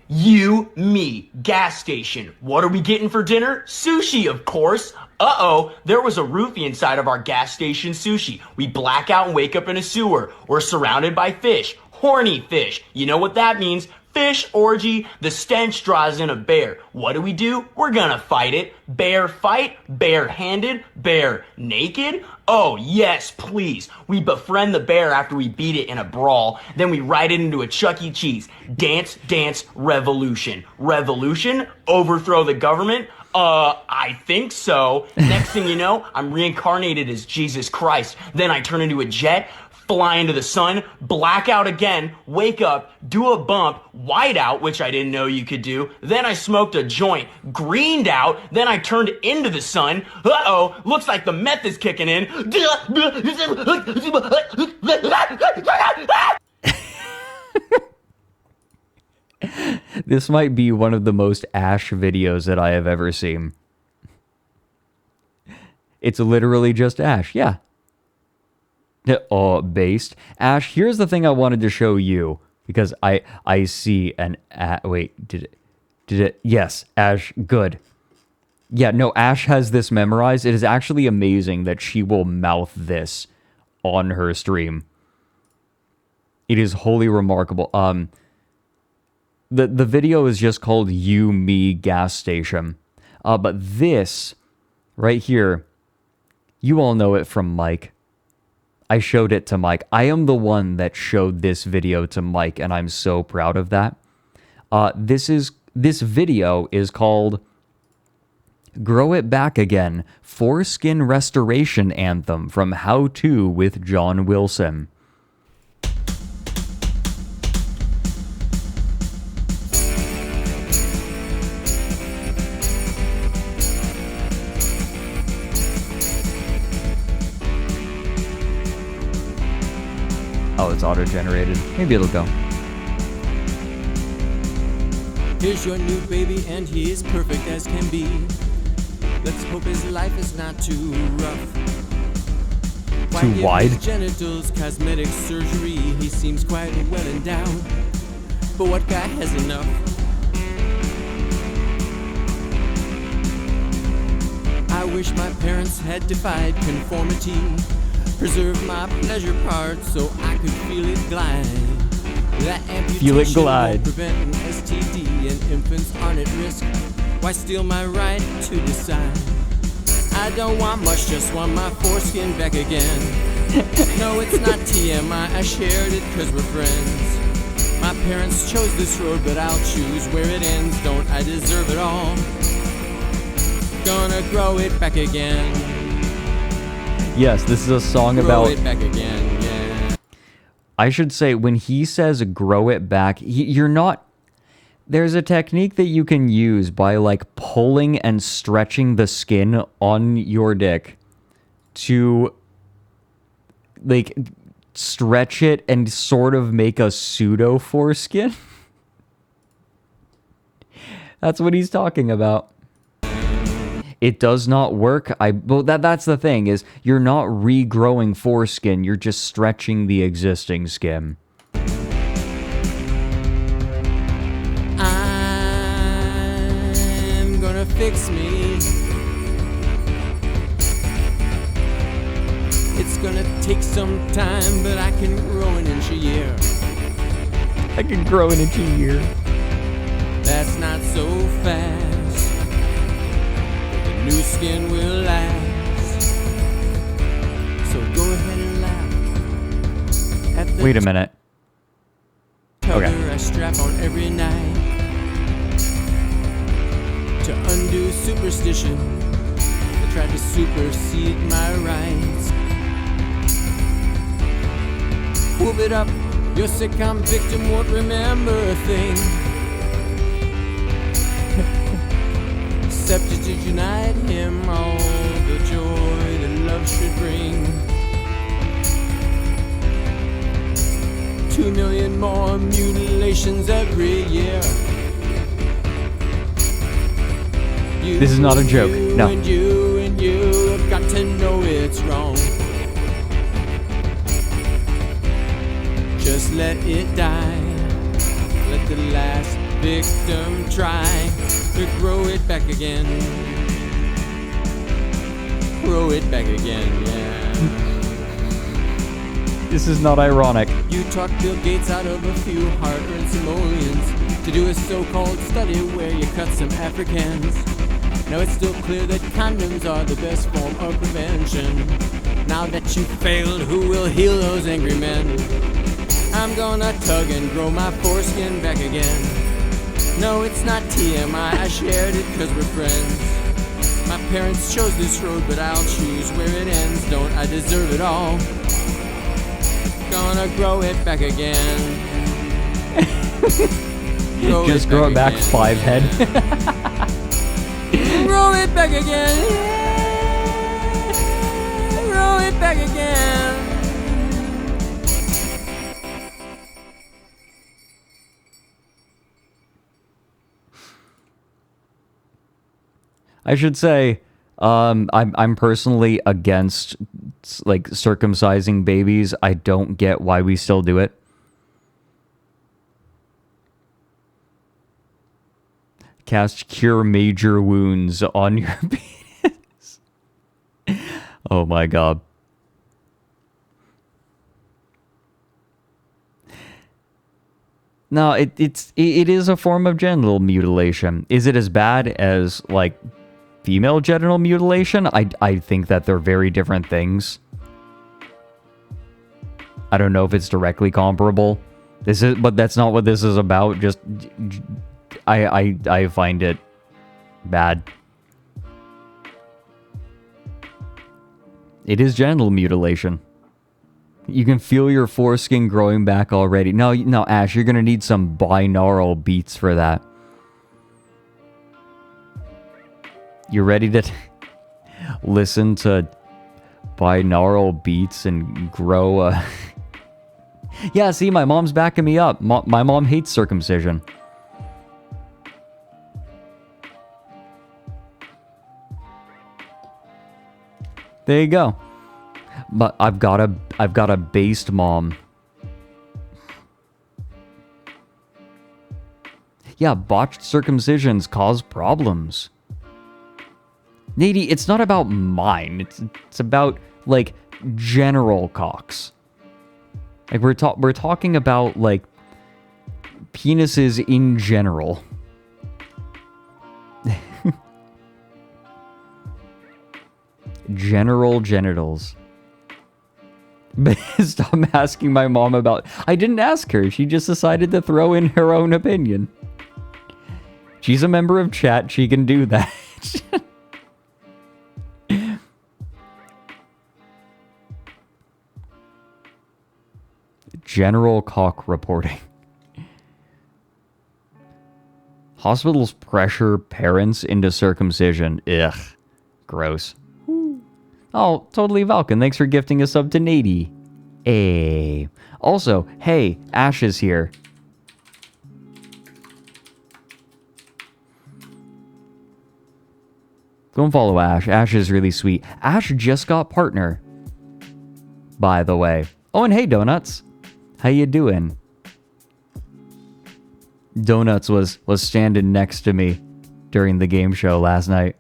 You, me, gas station. What are we getting for dinner? Sushi, of course. Uh-oh, there was a roofie inside of our gas station sushi. We black out and wake up in a sewer. We're surrounded by fish. Horny fish. You know what that means? Fish orgy. The stench draws in a bear. What do? We're gonna fight it. Bear fight? Bare-handed? Bear naked? Oh, yes, please. We befriend the bear after we beat it in a brawl. Then we ride it into a Chuck E. Cheese. Dance, dance, revolution. Revolution? Overthrow the government? I think so. Next thing you know, I'm reincarnated as Jesus Christ. Then I turn into a jet, fly into the sun, black out again, wake up, do a bump, white out, which I didn't know you could do. Then I smoked a joint, greened out, then I turned into the sun. Uh-oh, looks like the meth is kicking in. This might be one of the most Ash videos that I have ever seen. It's literally just Ash, yeah. Based. Ash, here's the thing I wanted to show you. Because I see an... wait, did it? Yes, Ash, good. Yeah, no, Ash has this memorized. It is actually amazing that she will mouth this on her stream. It is wholly remarkable. The video is just called You, Me, Gas Station. But this, right here, you all know it from Mike. I showed it to Mike. I am the one that showed this video to Mike, and I'm so proud of that. This video is called Grow It Back Again, Foreskin Restoration Anthem from How To with John Wilson. Oh, it's auto-generated. Maybe it'll go. Here's your new baby and he is perfect as can be. Let's hope his life is not too rough. Too wide? His genitals, cosmetic surgery, he seems quite well endowed. But what guy has enough? I wish my parents had defied conformity. Preserve my pleasure part so I could feel it glide. That Feel it amputation glide. won't prevent an STD and infants aren't at risk. Why steal my right to decide? I don't want much, just want my foreskin back again. No, it's not TMI, I shared it cause we're friends. My parents chose this road, but I'll choose where it ends. Don't I deserve it all? Gonna grow it back again. Yes, this is a song about... Grow it back again, yeah. I should say, when he says grow it back, you're not... There's a technique that you can use by, like, pulling and stretching the skin on your dick to, like, stretch it and sort of make a pseudo foreskin. That's what he's talking about. It does not work. Well, that's the thing, is you're not regrowing foreskin, you're just stretching the existing skin. I'm gonna fix me. It's gonna take some time, but I can grow an inch a year. I can grow an inch a year. That's not so fast. New skin will last. So go ahead and laugh at Wait a minute. Cover Okay. I strap on every night to undo superstition that tried to supersede my rights. Whoop it up, your sitcom victim won't remember a thing. Except to unite him all the joy that love should bring. 2 million more mutilations every year. This is not a joke. No. And you have got to know it's wrong. Just let it die. Let the last victim try to grow it back again. Grow it back again, yeah. This is not ironic. You talked Bill Gates out of a few hard-earned simoleons to do a so-called study where you cut some Africans. Now it's still clear that condoms are the best form of prevention. Now that you failed, who will heal those angry men? I'm gonna tug and grow my foreskin back again. No, it's not TMI, I shared it cause we're friends. My parents chose this road, but I'll choose where it ends. Don't I deserve it all? Gonna grow it back again. Just grow it back 5 head. Grow it back again. Grow it back again. I should say, I'm personally against like circumcising babies. I don't get why we still do it. Cast cure major wounds on your penis. Oh my god. No, it is a form of genital mutilation. Is it as bad as like female genital mutilation? I think that they're very different things. I don't know if it's directly comparable. But that's not what this is about. Just I find it bad. It is genital mutilation. You can feel your foreskin growing back already. No, Ash, you're gonna need some binaural beats for that. You ready to listen to binaural beats and grow a... Yeah, see, my mom's backing me up. My mom hates circumcision. There you go. But I've got a based mom. Yeah, botched circumcisions cause problems. Nady, it's not about mine. It's about like general cocks. Like we're talking about like penises in general. General genitals. Stop asking my mom about... I didn't ask her. She just decided to throw in her own opinion. She's a member of chat. She can do that. General cock reporting. Hospitals pressure parents into circumcision. Ugh. Gross. Oh, totally Valken. Thanks for gifting a sub to Nady. Hey. Also, hey, Ash is here. Go and follow Ash. Ash is really sweet. Ash just got partner, by the way. Oh, and hey, Donuts. How you doing? Donuts was standing next to me during the game show last night.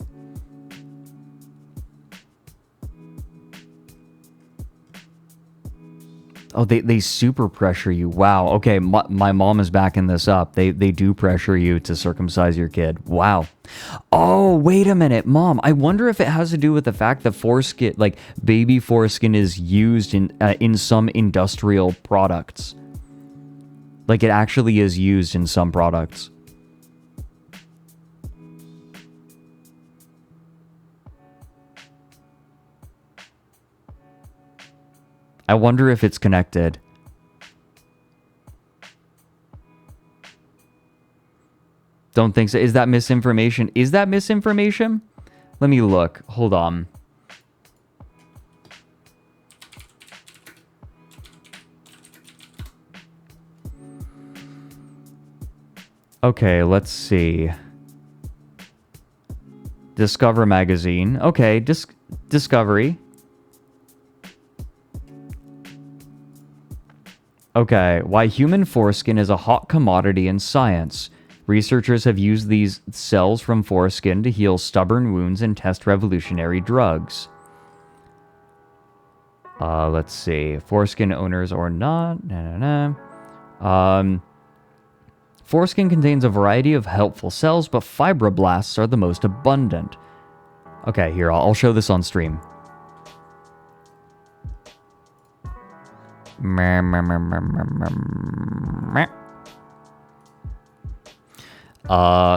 Oh, they super pressure you. Wow. Okay, my mom is backing this up. They do pressure you to circumcise your kid. Wow. Oh, wait a minute, Mom. I wonder if it has to do with the fact that foreskin, like baby foreskin, is used in some industrial products. Like it actually is used in some products. I wonder if it's connected. Don't think so. Is that misinformation? Is that misinformation? Let me look. Hold on. Okay, let's see. Discover magazine. Okay, Discovery. Okay, why human foreskin is a hot commodity in science. Researchers have used these cells from foreskin to heal stubborn wounds and test revolutionary drugs. Let's see. Foreskin owners or not. Foreskin contains a variety of helpful cells, but fibroblasts are the most abundant. Okay, here, I'll show this on stream.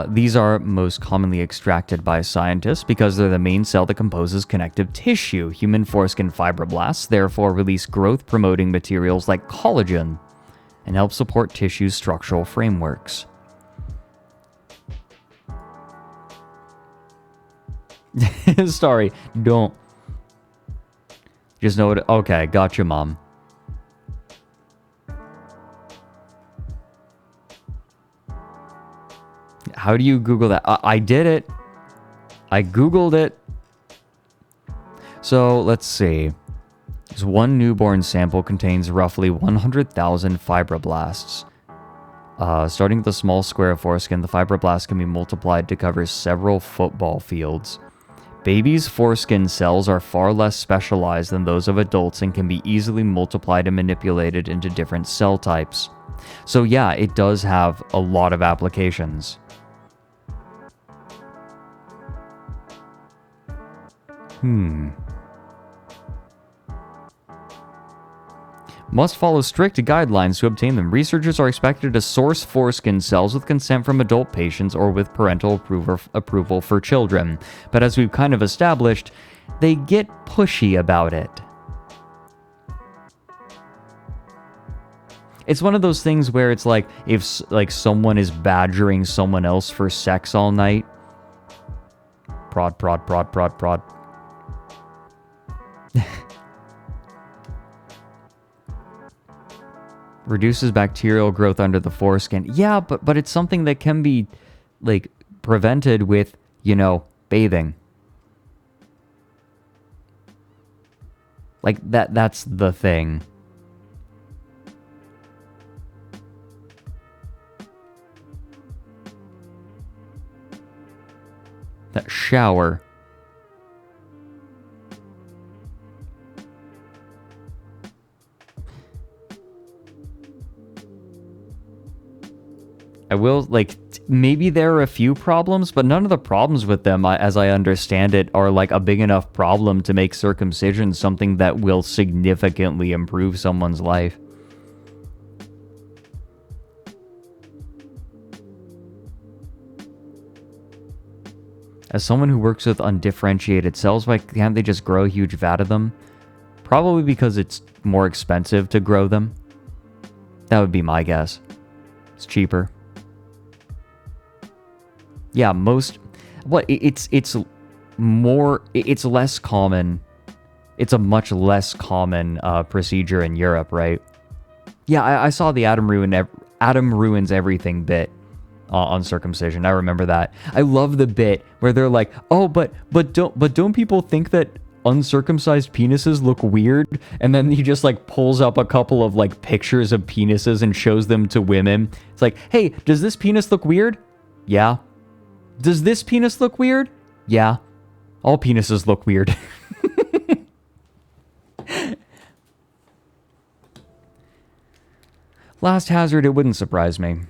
These are most commonly extracted by scientists because they're the main cell that composes connective tissue. Human foreskin fibroblasts therefore release growth-promoting materials like collagen and help support tissue structural frameworks. Sorry, don't. Just know it. Okay, gotcha, Mom. How do you Google that? I did it. I Googled it. So, let's see. This one newborn sample contains roughly 100,000 fibroblasts. Starting with a small square of foreskin, the fibroblasts can be multiplied to cover several football fields. Babies' foreskin cells are far less specialized than those of adults and can be easily multiplied and manipulated into different cell types. So yeah, it does have a lot of applications. Must follow strict guidelines to obtain them. Researchers are expected to source foreskin cells with consent from adult patients or with parental approval for children. But as we've kind of established, they get pushy about it. It's one of those things where it's like, if like someone is badgering someone else for sex all night. Prod, prod, prod, prod, prod. Reduces bacterial growth under the foreskin. Yeah, but it's something that can be, like, prevented with, you know, bathing. Like, that's the thing. That shower. I will, like, maybe there are a few problems, but none of the problems with them, as I understand it, are, like, a big enough problem to make circumcision something that will significantly improve someone's life. As someone who works with undifferentiated cells, why can't they just grow a huge vat of them? Probably because it's more expensive to grow them. That would be my guess. It's cheaper. Yeah, it's less common. It's a much less common procedure in Europe, right? Yeah, I saw the Adam ruins everything bit on circumcision. I remember that. I love the bit where they're like, "Oh, but don't people think that uncircumcised penises look weird?" And then he just like pulls up a couple of like pictures of penises and shows them to women. It's like, "Hey, does this penis look weird?" "Yeah." "Does this penis look weird?" "Yeah." All penises look weird. Last hazard, it wouldn't surprise me.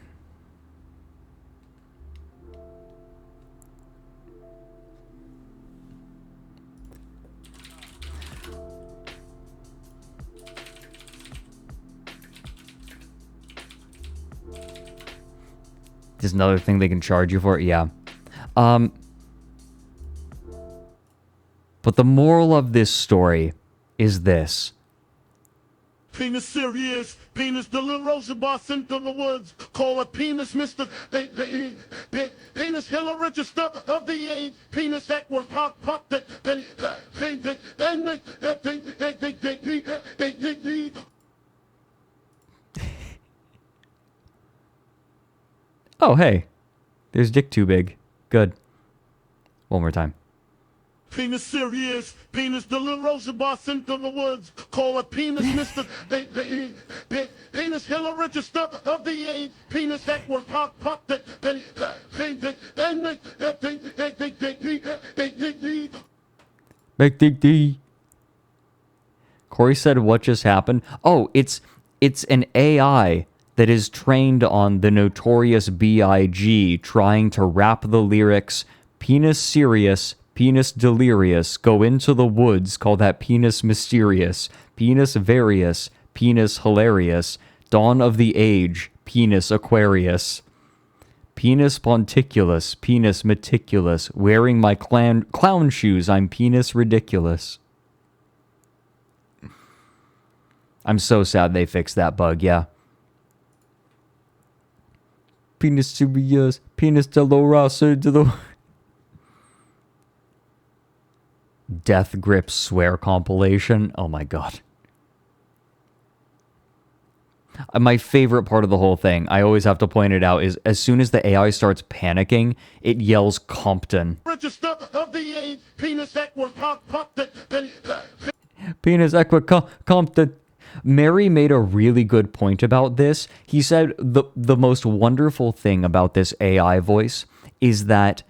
There's another thing they can charge you for. Yeah. But the moral of this story is this. Penis serious, penis the little Rosa bar sent to the woods. Call a penis Mr. Penis Hill register of the age. Penis Equine pop pop that Oh, hey. There's dick too big. Good. One more time. Penis serious, penis the little Rosa bar sent to the woods. Call a penis Mr. Penis Hill register of the age. Penis Equine pop pop that Big dick D. Corey said, what just happened? Oh, it's an AI that is trained on the notorious B.I.G. trying to rap the lyrics, penis serious, penis delirious, go into the woods, call that penis mysterious, penis various, penis hilarious, dawn of the age, penis Aquarius, penis ponticulus, penis meticulous, wearing my clown shoes, I'm penis ridiculous. I'm so sad they fixed that bug, yeah. Penis serious, penis delirous, to the... Death Grip swear compilation. Oh my god. My favorite part of the whole thing, I always have to point it out, is as soon as the AI starts panicking, it yells Compton. register of the age. Penis Equine pop pop that Penis Compton. Mary made a really good point about this. He said the most wonderful thing about this AI voice is that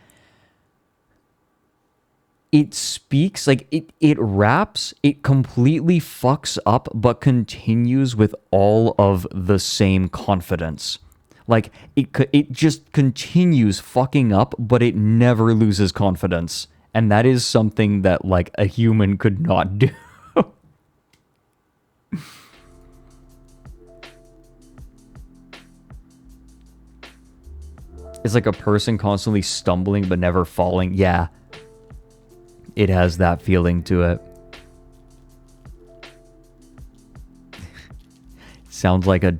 it speaks, like, it raps, it completely fucks up, but continues with all of the same confidence. Like, it just continues fucking up, but it never loses confidence. And that is something that, like, a human could not do. It's like a person constantly stumbling but never falling. Yeah. It has that feeling to it. Sounds like a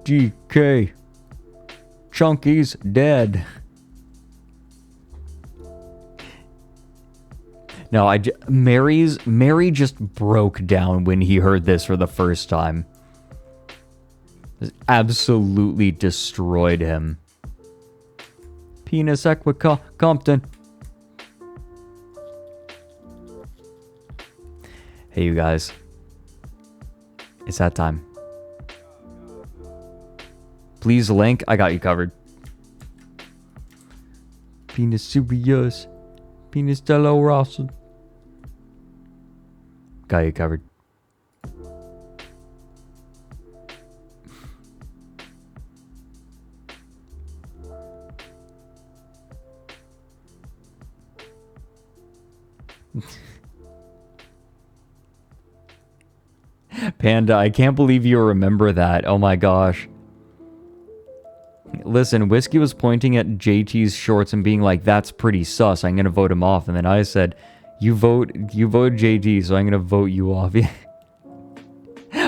GK. Chunky's dead. No, Mary just broke down when he heard this for the first time. It absolutely destroyed him. Penis Compton. Hey, you guys. It's that time. Please link. I got you covered. Penis serious. Penis delirious. Got you covered. Panda, I can't believe you remember that. Oh my gosh. Listen, Whiskey was pointing at JT's shorts and being like, that's pretty sus. I'm going to vote him off. And then I said, you vote JT, so I'm going to vote you off.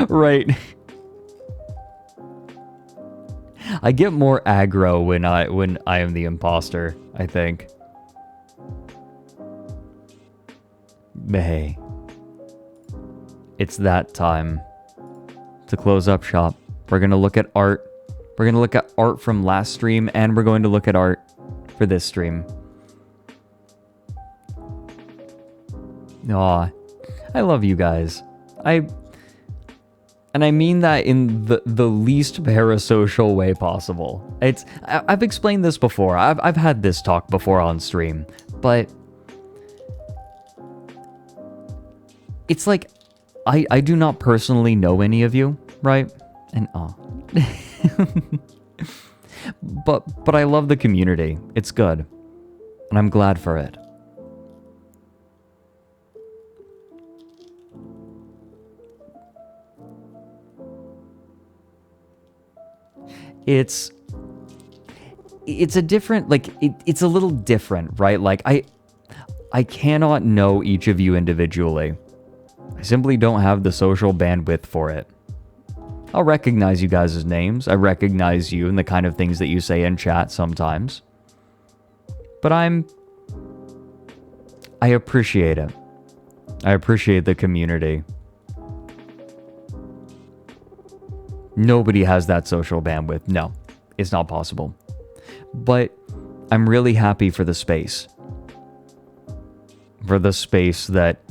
Right. I get more aggro when I am the imposter, I think. But hey. It's that time to close up shop. We're going to look at art. We're going to look at art from last stream, and we're going to look at art for this stream. Aw, I love you guys. And I mean that in the least parasocial way possible. I've explained this before. I've had this talk before on stream, but it's like I do not personally know any of you, right? And but I love the community. It's good. And I'm glad for it. it's a different, like, it's a little different, right? Like, I cannot know each of you individually. I simply don't have the social bandwidth for it. I'll recognize you guys' names. I recognize you and the kind of things that you say in chat sometimes. But I appreciate it. I appreciate the community. Nobody has that social bandwidth. No, it's not possible. But I'm really happy for the space. For the space that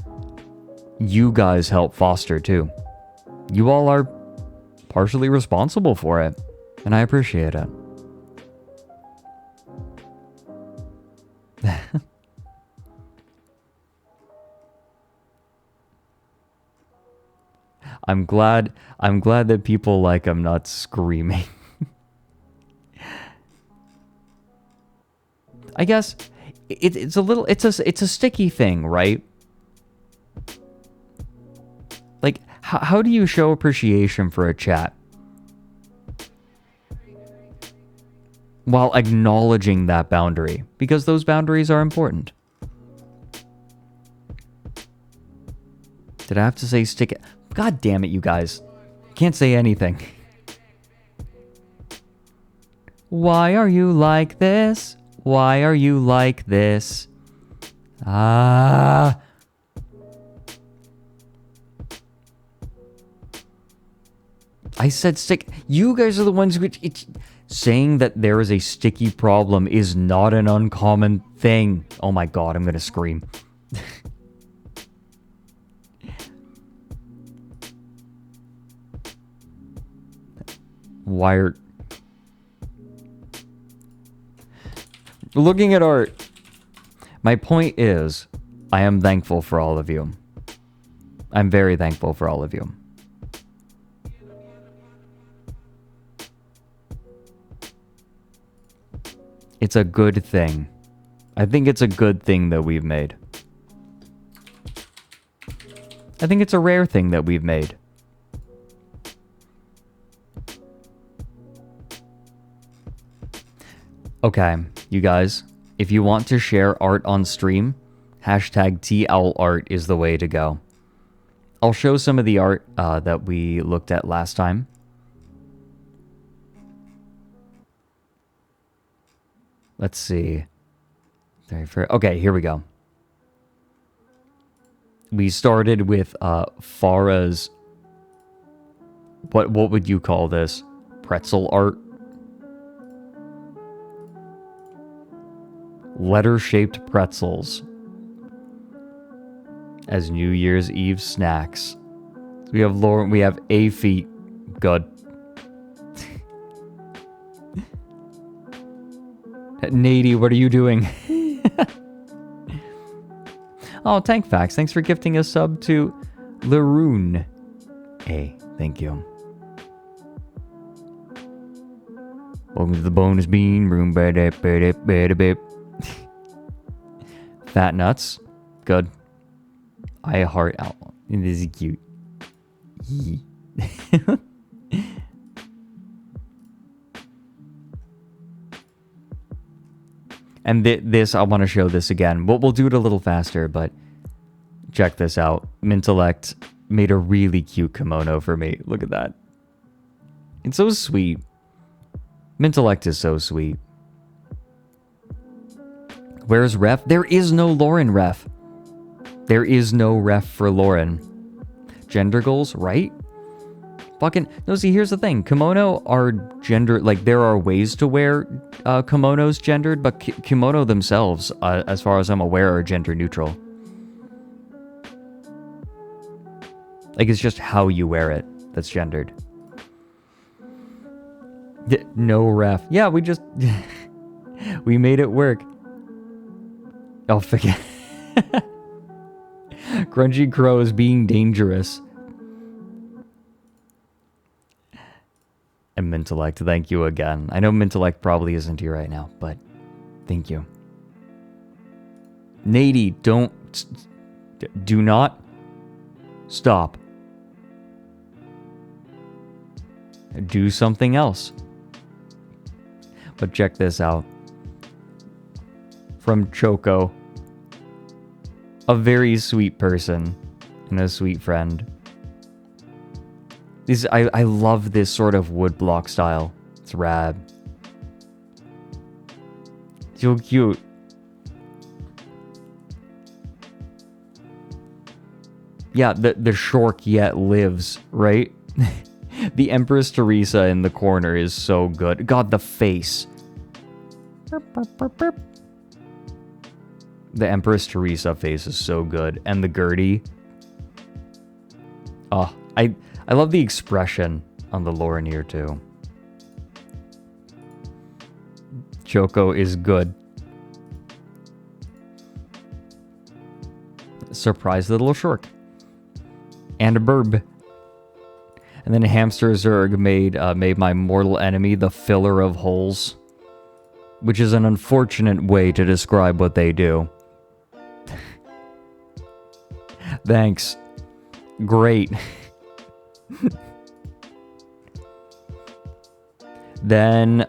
you guys help foster too. You all are partially responsible for it, and I appreciate it. I'm glad that people like I'm not screaming. I guess it's a sticky thing, right? Like, how do you show appreciation for a chat while acknowledging that boundary? Because those boundaries are important. Did I have to say stick it? God damn it, you guys. Can't say anything. Why are you like this? Why are you like this? Ah. I said stick. You guys are the ones who... saying that there is a sticky problem is not an uncommon thing. Oh my god, I'm gonna scream. Wired. Looking at art. My point is, I am thankful for all of you. I'm very thankful for all of you. It's a good thing. I think it's a good thing that we've made. I think it's a rare thing that we've made. Okay, you guys, if you want to share art on stream, hashtag TLArt is the way to go. I'll show some of the art that we looked at last time. Let's see. Okay, here we go. We started with Farah's... What would you call this? Pretzel art? Letter-shaped pretzels as New Year's Eve snacks. We have Loren. We have A feet. Good. Nady, what are you doing? Oh, Tank Facts. Thanks for gifting a sub to Loren. Hey, thank you. Welcome to the bonus bean room. Fat nuts. Good. I heart outlaw. This is cute. And this, I want to show this again. We'll do it a little faster, but check this out. Mintellect made a really cute kimono for me. Look at that. It's so sweet. Mintellect is so sweet. Where's ref? There is no Loren ref. There is no ref for Loren. Gender goals, right? Fucking... No, see, here's the thing. Kimono are gender... Like, there are ways to wear kimonos gendered, but kimono themselves, as far as I'm aware, are gender neutral. Like, it's just how you wear it that's gendered. No ref. Yeah, we just... we made it work. Oh, forget... Grungy Crow is being dangerous. And Mintellect, thank you again. I know Mintellect probably isn't here right now, but thank you. Nady, do not stop. Do something else. But check this out. From Choco. A very sweet person. And a sweet friend. I love this sort of woodblock style. It's rad. So cute. Yeah, the Shork yet lives, right? The Empress Teresa in the corner is so good. God, the face. The Empress Teresa face is so good. And the Gertie. Oh, I love the expression on the Loren here too. Choco is good. Surprise the little Shork. And a burb. And then Hamster Zerg made my mortal enemy the filler of holes. Which is an unfortunate way to describe what they do. Thanks. Great. Then,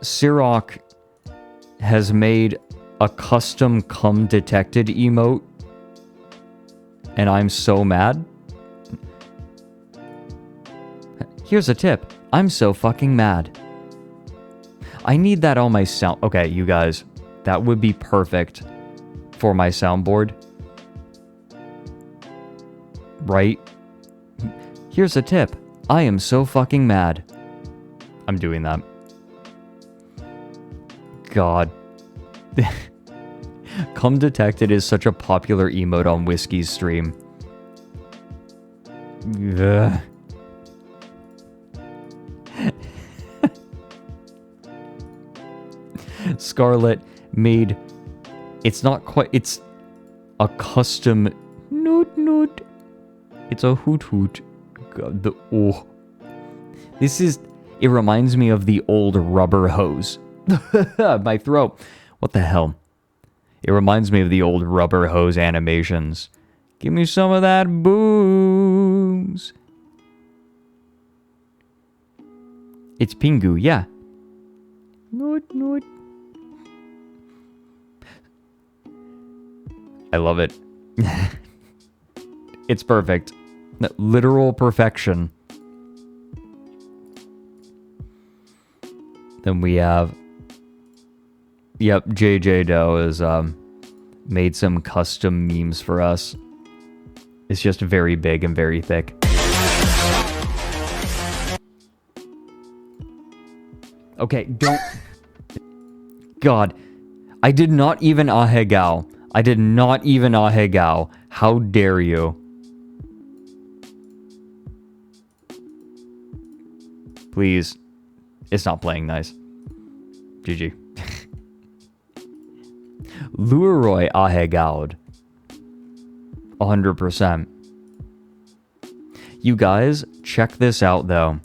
Sirach has made a custom cum detected emote. And I'm so mad. Here's a tip. I'm so fucking mad. I need that on my sound. Okay, you guys. That would be perfect for my soundboard. Right? Here's a tip. I am so fucking mad. I'm doing that. God. Cum Detected is such a popular emote on Whiskey's stream. Ugh. Scarlet made... It's not quite... It's a custom... Noot noot. It's a hoot hoot. God, oh. This is... It reminds me of the old rubber hose. My throat. What the hell? It reminds me of the old rubber hose animations. Give me some of that booze. It's Pingu, yeah. Noot noot. I love it. It's perfect. Literal perfection. Then we have... Yep, JJ Doe has made some custom memes for us. It's just very big and very thick. Okay, don't... God. I did not even ahegao. I did not even ahegao. How dare you? Please. It's not playing nice. GG. Luroy ahegaud. 100%. You guys, check this out though.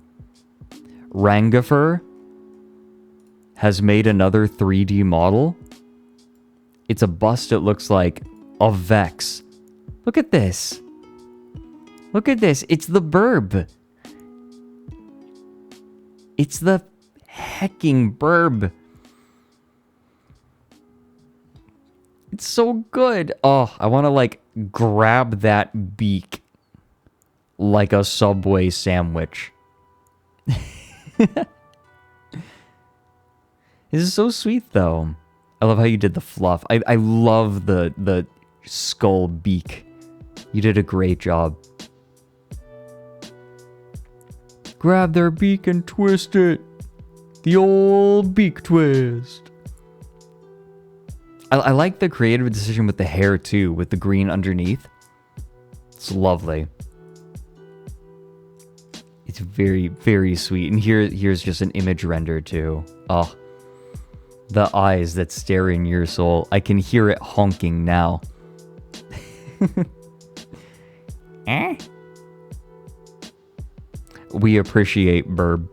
Rangifer has made another 3D model. It's a bust, it looks like, of Vex. Look at this. Look at this. It's the burb. It's the hecking burb. It's so good. Oh, I want to, like, grab that beak like a Subway sandwich. This is so sweet, though. I love how you did the fluff. I love the skull beak. You did a great job. Grab their beak and twist it. The old beak twist. I like the creative decision with the hair, too, with the green underneath. It's lovely. It's very, very sweet. And here's just an image render, too. Oh. The eyes that stare in your soul. I can hear it honking now. Eh? We appreciate burb.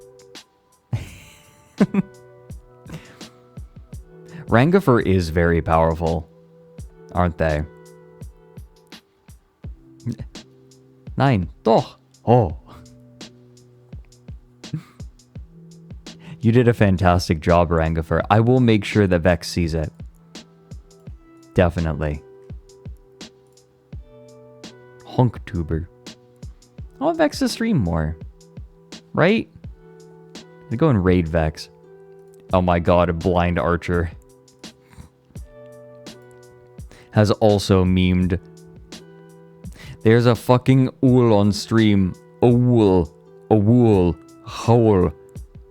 Rangifer is very powerful, aren't they? 9. Doch. Oh. You did a fantastic job, Rangifer. I will make sure that Vex sees it. Definitely. Honktuber. I want Vex to stream more. Right? I'd go and raid Vex. Oh my god, a blind archer. Has also memed. There's a fucking ool on stream. A wool. A wool. Howl.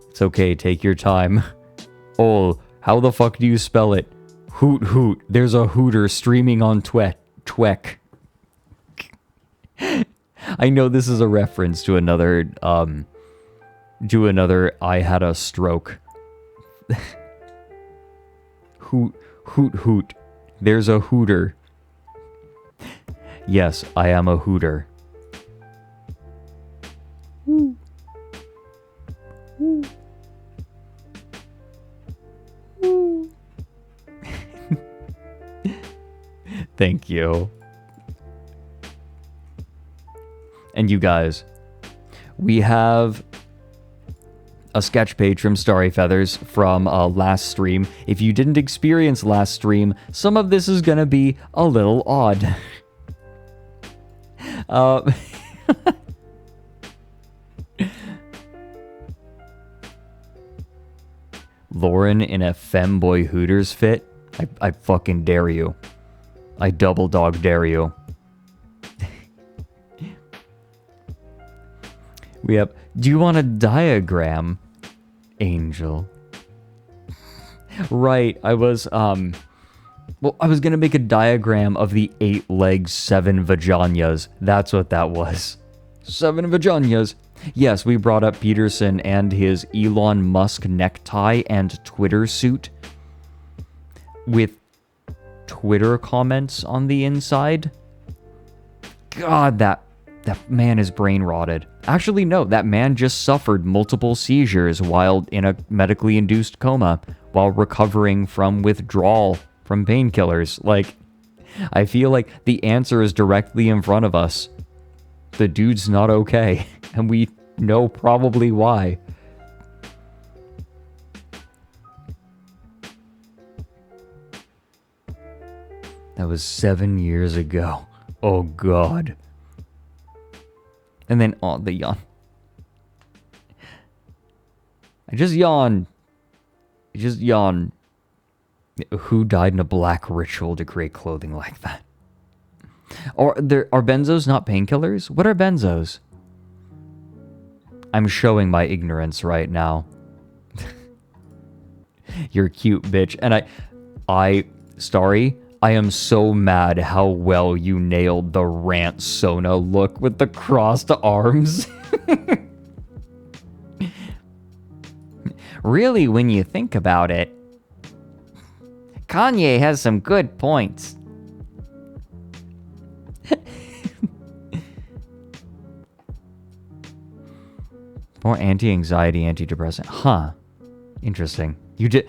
It's okay, take your time. Ol. How the fuck do you spell it? Hoot hoot. There's a hooter streaming on Twek. I know this is a reference to another, I had a stroke. Hoot, hoot, hoot. There's a hooter. Yes, I am a hooter. Woo. Woo. Woo. Thank you. And you guys, we have a sketch page from Starry Feathers from last stream. If you didn't experience last stream, some of this is gonna be a little odd. Loren in a femboy Hooters fit? I fucking dare you. I double dog dare you. We have, do you want a diagram, Angel? Right, I was gonna make a diagram of the 8 legs, 7 vaginas. That's what that was. 7 vaginas. Yes, we brought up Peterson and his Elon Musk necktie and Twitter suit with Twitter comments on the inside. God, that man is brain rotted. Actually, no, that man just suffered multiple seizures while in a medically induced coma while recovering from withdrawal from painkillers. Like, I feel like the answer is directly in front of us. The dude's not okay, and we know probably why. That was 7 years ago. Oh, God. And then, oh, the yawn. I just yawned. Who died in a black ritual to create clothing like that? Are benzos not painkillers? What are benzos? I'm showing my ignorance right now. You're cute, bitch. And Starry, I am so mad how well you nailed the rant Sona look with the crossed arms. Really, when you think about it, Kanye has some good points. More anti-anxiety, antidepressant. Huh. Interesting. You did...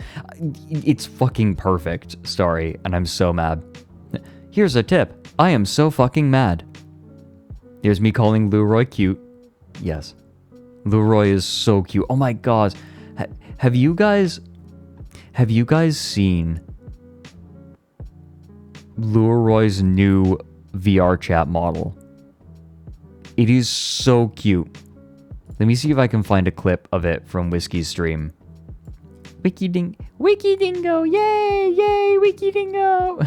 It's fucking perfect, Starry, and I'm so mad. Here's a tip. I am so fucking mad. Here's me calling Leroy cute. Yes. Leroy is so cute. Oh my god. Have you guys seen Leroy's new VR chat model? It is so cute. Let me see if I can find a clip of it from Whiskey's stream. Wiki Dingo, yay, Wiki Dingo.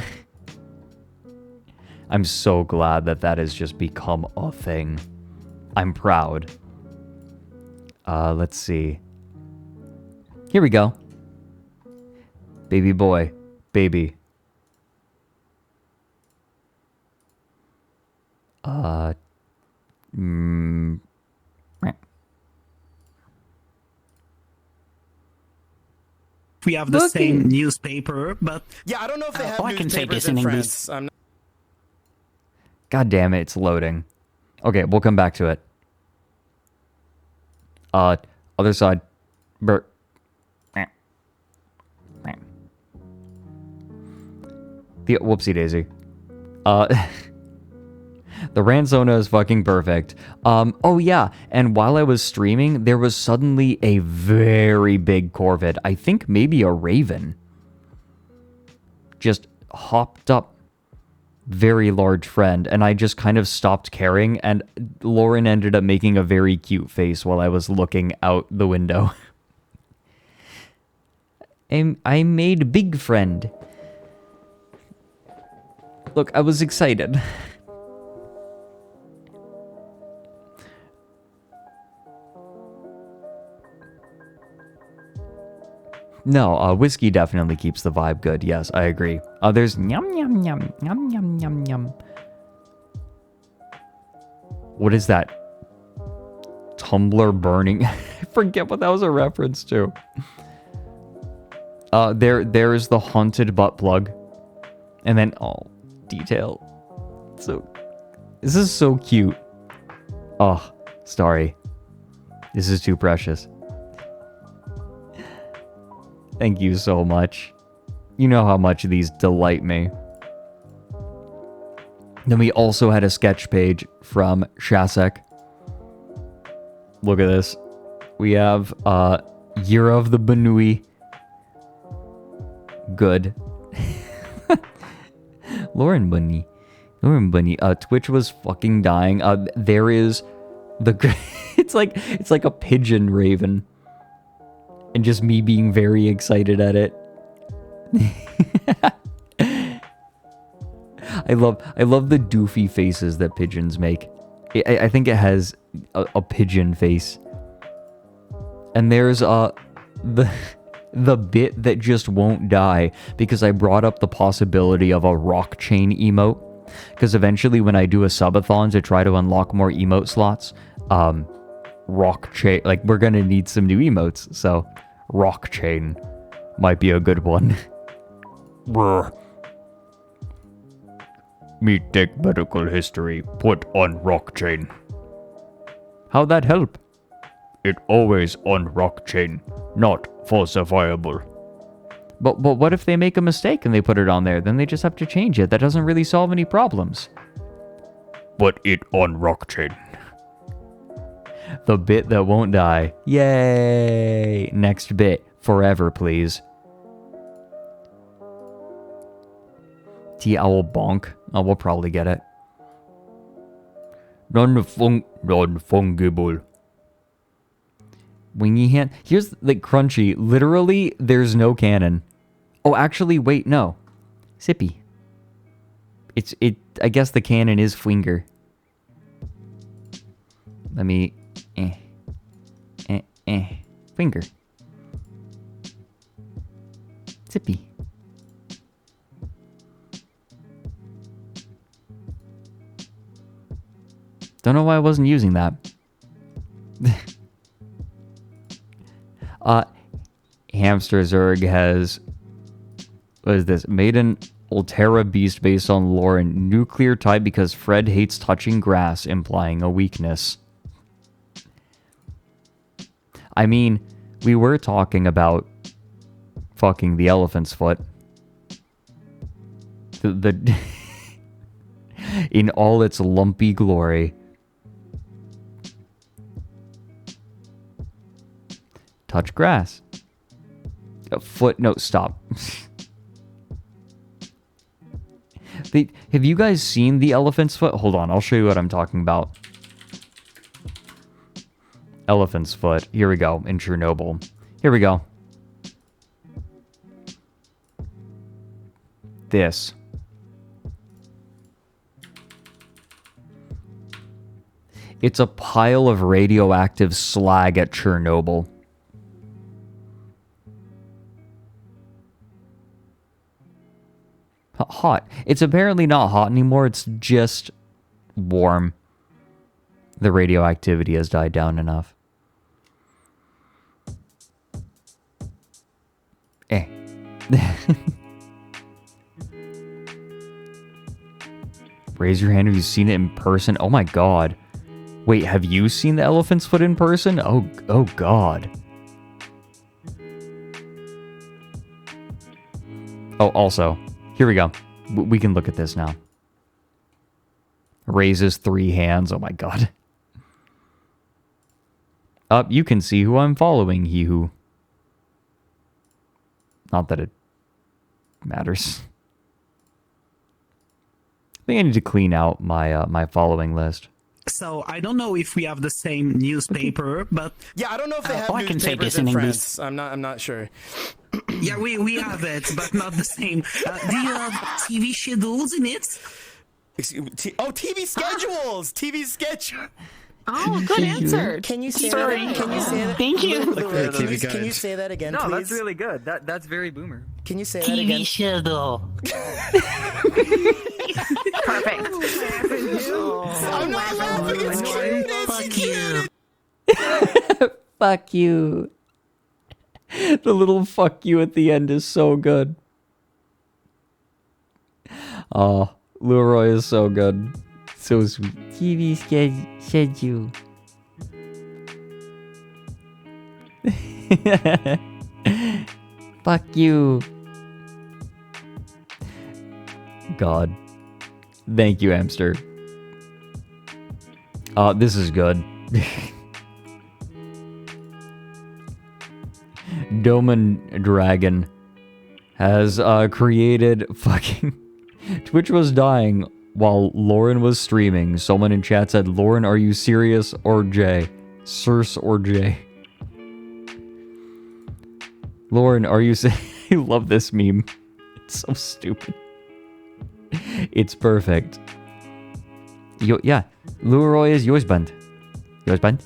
I'm so glad that has just become a thing. I'm proud. Let's see. Here we go. Baby boy, baby. We have the same newspaper, but yeah, I don't know if they have I can say newspapers this in in English. France. I'm not... God damn it, it's loading. Okay, we'll come back to it. Other side. Bert. The whoopsie daisy. The Ranzona is fucking perfect. Oh yeah, and while I was streaming, there was suddenly a very big corvid. I think maybe a raven. Just hopped up. Very large friend, and I just kind of stopped caring, and Loren ended up making a very cute face while I was looking out the window. I made big friend. Look, I was excited. No, whiskey definitely keeps the vibe good. Yes, I agree. There's yum yum yum yum yum yum yum. What is that? Tumbler burning. I forget what that was a reference to. There's the haunted butt plug, and then detail. So this is so cute. Oh, Starry, this is too precious. Thank you so much. You know how much these delight me. Then we also had a sketch page from Shasek. Look at this. We have Year of the Banui. Good. Loren Bunny. Loren Bunny. Twitch was fucking dying. There is the it's like a pigeon raven. And just me being very excited at it. I love the doofy faces that pigeons make. I think it has a pigeon face. And there's the bit that just won't die because I brought up the possibility of a rock chain emote. Because eventually when I do a subathon to try to unlock more emote slots, rock chain, like we're gonna need some new emotes, so rock chain might be a good one. Brr. Me take medical history, put on rock chain. How'd that help? It always on rock chain, not falsifiable. But what if they make a mistake and they put it on there? Then they just have to change it. That doesn't really solve any problems. Put it on rock chain. The bit that won't die. Yay! Next bit. Forever, please. T-Owl bonk. Oh, we'll probably get it. Non-fungible. Wingy hand. Here's the Crunchy. Literally, there's no cannon. Oh, actually, wait, no. Sippy. I guess the cannon is Fwinger. Let me... Finger. Sippy. Don't know why I wasn't using that. Hamster Zerg has... What is this? Made an Ultera beast based on Loren. Nuclear type because Fred hates touching grass, implying a weakness. I mean, we were talking about fucking the elephant's foot. The in all its lumpy glory. Touch grass. A foot, no, stop. Have you guys seen the elephant's foot? Hold on, I'll show you what I'm talking about. Elephant's foot. Here we go, in Chernobyl. Here we go. This. It's a pile of radioactive slag at Chernobyl. Hot. It's apparently not hot anymore, it's just warm. The radioactivity has died down enough. Raise your hand if you've seen it in person. Oh my god. Wait, have you seen the elephant's foot in person? Oh god. Oh, also, here we go. We can look at this now. Raises 3 hands. Oh my god. You can see who I'm following, he who. Not that it matters. I think I need to clean out my my following list. So I don't know if we have the same newspaper, but Yeah, I don't know if they have all I can say newspapers this in in English. France. I'm not sure. Yeah, we have it, but not the same. Do you have TV schedules in it? TV schedules. TV schedule. Oh, good answer. Can you say Sorry. that? Can you say that? Thank you. Can you say that again, No, please? that's really good. That's very boomer. Can you say that again? TV schedule. Perfect. I'm not laughing. It's cute. Fuck you. Fuck you. The little fuck you at the end is so good. Oh, Leroy is so good. So sweet. TV schedule. Fuck you. God. Thank you, hamster. This is good. Doman Dragon has created fucking... Twitch was dying while Loren was streaming. Someone in chat said, Loren, are you serious or Jay? Circe or Jay? Loren, are you I love this meme. It's so stupid. It's perfect. Yeah. Leroy is yours band. Yours band?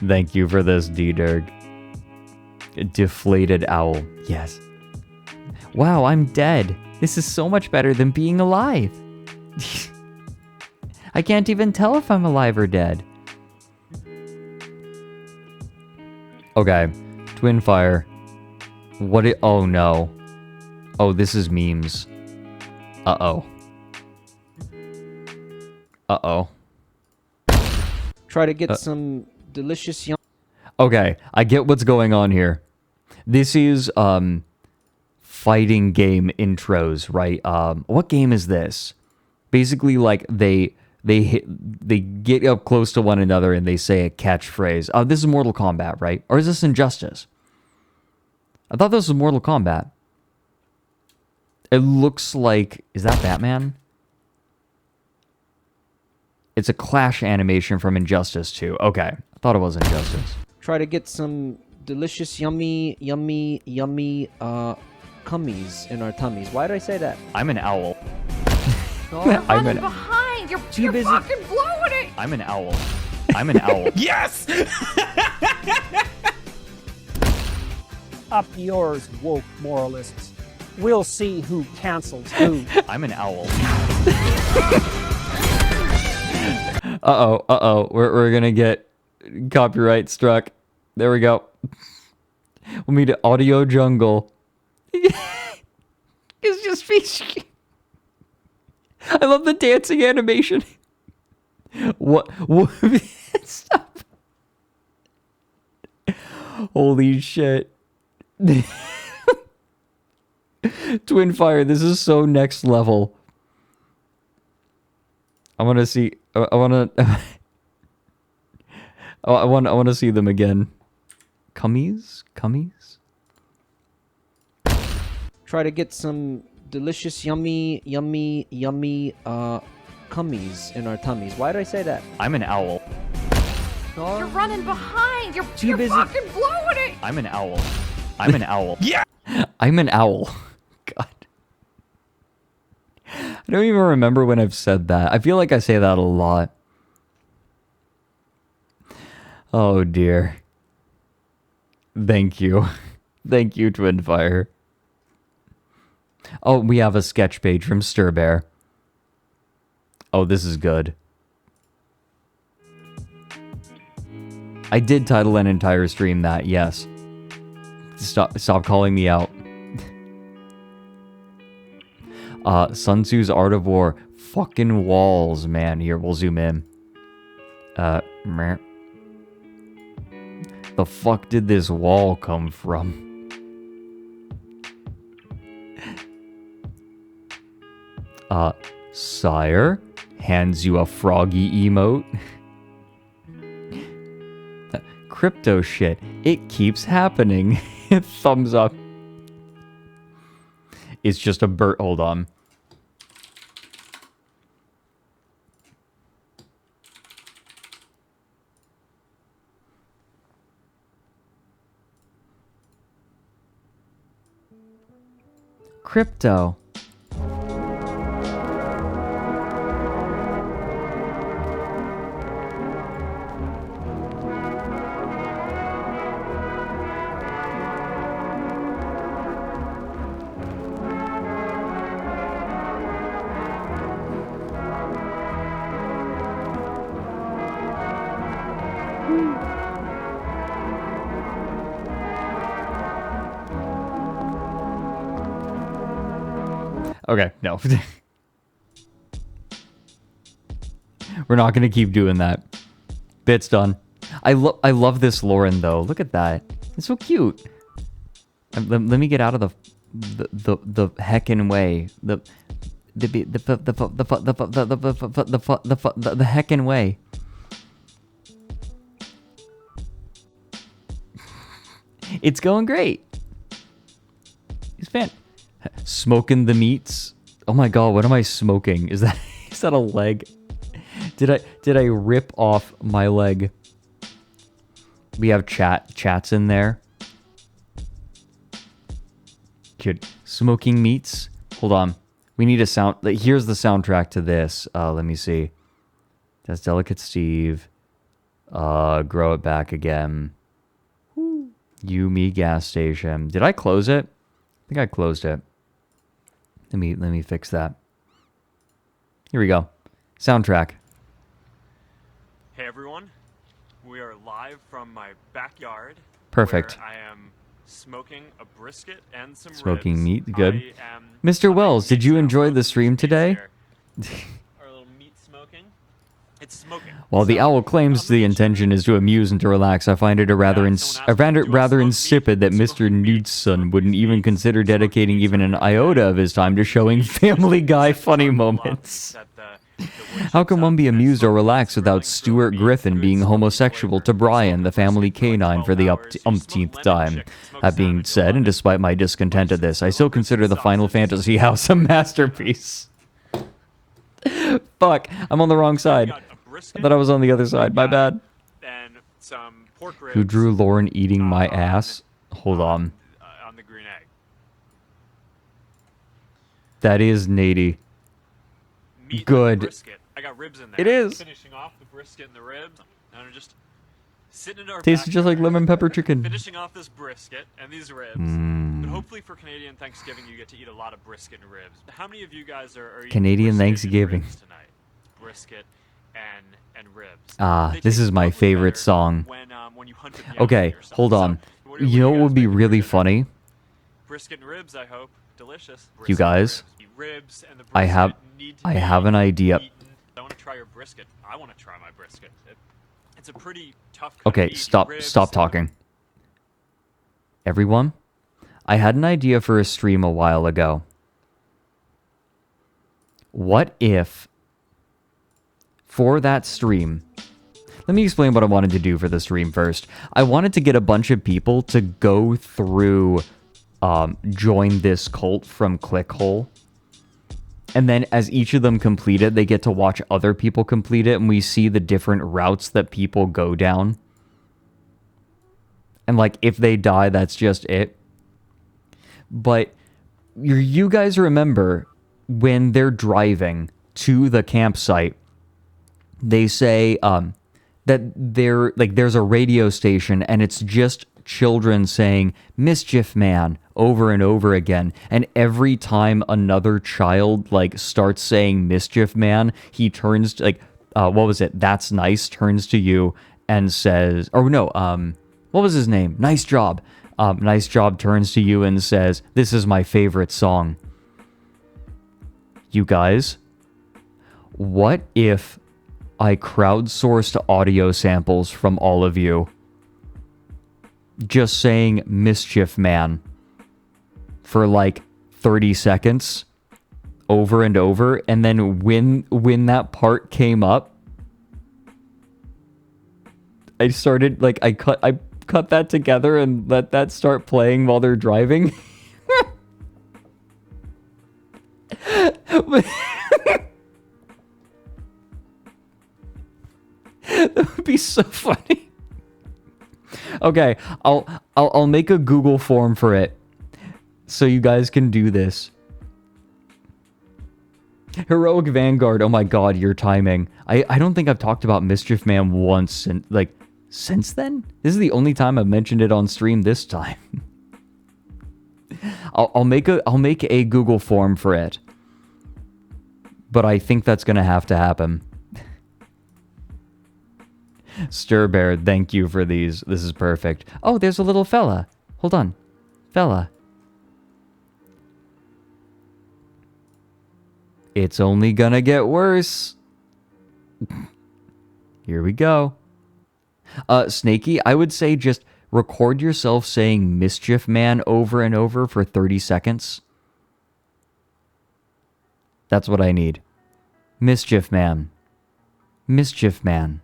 Thank you for this, D-Derg. Deflated owl. Yes. Wow, I'm dead. This is so much better than being alive. I can't even tell if I'm alive or dead. Okay. Twin Fire. Oh no. Oh, this is memes. Uh-oh. Uh-oh. Try to get some delicious yum. Okay, I get what's going on here. This is fighting game intros, right? What game is this? Basically, like they get up close to one another and they say a catchphrase. This is Mortal Kombat, right? Or is this Injustice? I thought this was Mortal Kombat. It looks like... Is that Batman? It's a Clash animation from Injustice 2. Okay, I thought it was Injustice. Try to get some delicious, yummy cummies in our tummies. Why did I say that? I'm an owl. You're I'm running an... behind. You're Too busy. fucking blowing it. I'm an owl. I'm an owl. Yes! Up yours, woke moralists. We'll see who cancels who. I'm an owl. Uh-oh. We're gonna get copyright struck. There we go. We'll meet at Audio Jungle. It's just me. I love the dancing animation. What? Stop. Holy shit. Twin Fire, this is so next level. I want to see... I want to see them again. Cummies? Try to get some delicious, yummy cummies in our tummies. Why did I say that? I'm an owl. You're running behind. You're Too busy. fucking blowing it. I'm an owl. I'm an owl. Yeah! I'm an owl. God. I don't even remember when I've said that. I feel like I say that a lot. Oh dear. Thank you. Thank you, Twin Fire. Oh, we have a sketch page from Stir Bear. Oh, this is good. I did title an entire stream that, yes. Stop calling me out. Sun Tzu's Art of War. Fucking walls, man. Here, we'll zoom in. Meh. The fuck did this wall come from? Sire hands you a froggy emote. Crypto shit. It keeps happening. Thumbs up. It's just a bird. Hold on. Crypto. Okay, no. We're not going to keep doing that. Bit's done. I love this Loren, though. Look at that. It's so cute. Let me get out of the heckin' way. The heckin' way. It's going great. He's fan. Smoking the meats. Oh my god, what am I smoking? Is that a leg? Did I rip off my leg? We have chats in there. Kid, smoking meats. Hold on. We need a sound. Here's the soundtrack to this. Let me see. That's Delicate Steve. Grow it back again. You, me, gas station. Did I close it? I think I closed it. Let me fix that. Here we go. Soundtrack. Hey everyone, we are live from my backyard. Perfect. Where I am smoking a brisket and some Smoking ribs. meat, good. Mr. Wells, did you enjoy the stream today? Our little meat smoking. It's smoking. While the owl claims the intention is to amuse and to relax, I find it rather insipid that Mr. Knudson wouldn't even consider dedicating even an iota of his time to showing Family Guy funny moments. How can one be amused or relaxed without Stuart Griffin being homosexual to Brian, the family canine, for the umpteenth time? That being said, and despite my discontent at this, I still consider the Final Fantasy house a masterpiece. Fuck, I'm on the wrong side. I thought I was on the other side. My bad. And some pork ribs. Who drew Loren eating my ass? Hold on. On the green egg. That is Nady. Meat Good. Brisket. I got ribs in there. It is. Finishing off the brisket and the ribs. And I'm just sitting in our Tastes just like backyard, lemon pepper chicken. Finishing off this brisket and these ribs. But hopefully for Canadian Thanksgiving you get to eat a lot of brisket and ribs. How many of you guys are eating Canadian brisket and Thanksgiving. ribs tonight? Brisket and ribs. This is my favorite song. When you hunt at the Okay, hold on. You know what would be really funny? Brisket and ribs, I hope. Delicious. You guys, Ribs and the I have an idea. I want to try your brisket. I want to try my brisket. It's a pretty tough. Okay, stop talking. Everyone, I had an idea for a stream a while ago. What if, for that stream, let me explain what I wanted to do for the stream first. I wanted to get a bunch of people to go through, join this cult from Clickhole. And then as each of them complete it, they get to watch other people complete it, and we see the different routes that people go down. And like, if they die, that's just it. But you guys remember when they're driving to the campsite, they say that there's a radio station, and it's just children saying "Mischief Man" over and over again, and every time another child starts saying "Mischief Man," he turns to, what was it? That's Nice turns to you and says, or no, what was his name? Nice Job. Nice Job turns to you and says, "This is my favorite song." You guys, what if I crowdsourced audio samples from all of you just saying "Mischief Man" for 30 seconds over and over, and then when that part came up, I started like I cut that together and let that start playing while they're driving. That would be so funny. Okay, I'll make a Google form for it, so you guys can do this. Heroic Vanguard. Oh my god, your timing. I don't think I've talked about Mischief Man once since then. This is the only time I've mentioned it on stream this time. I'll make a Google form for it, but I think that's gonna have to happen. Stir Bear, thank you for these. This is perfect. Oh, there's a little fella. Hold on. Fella. It's only gonna get worse. Here we go. Snaky, I would say just record yourself saying Mischief Man over and over for 30 seconds. That's what I need. Mischief Man. Mischief Man.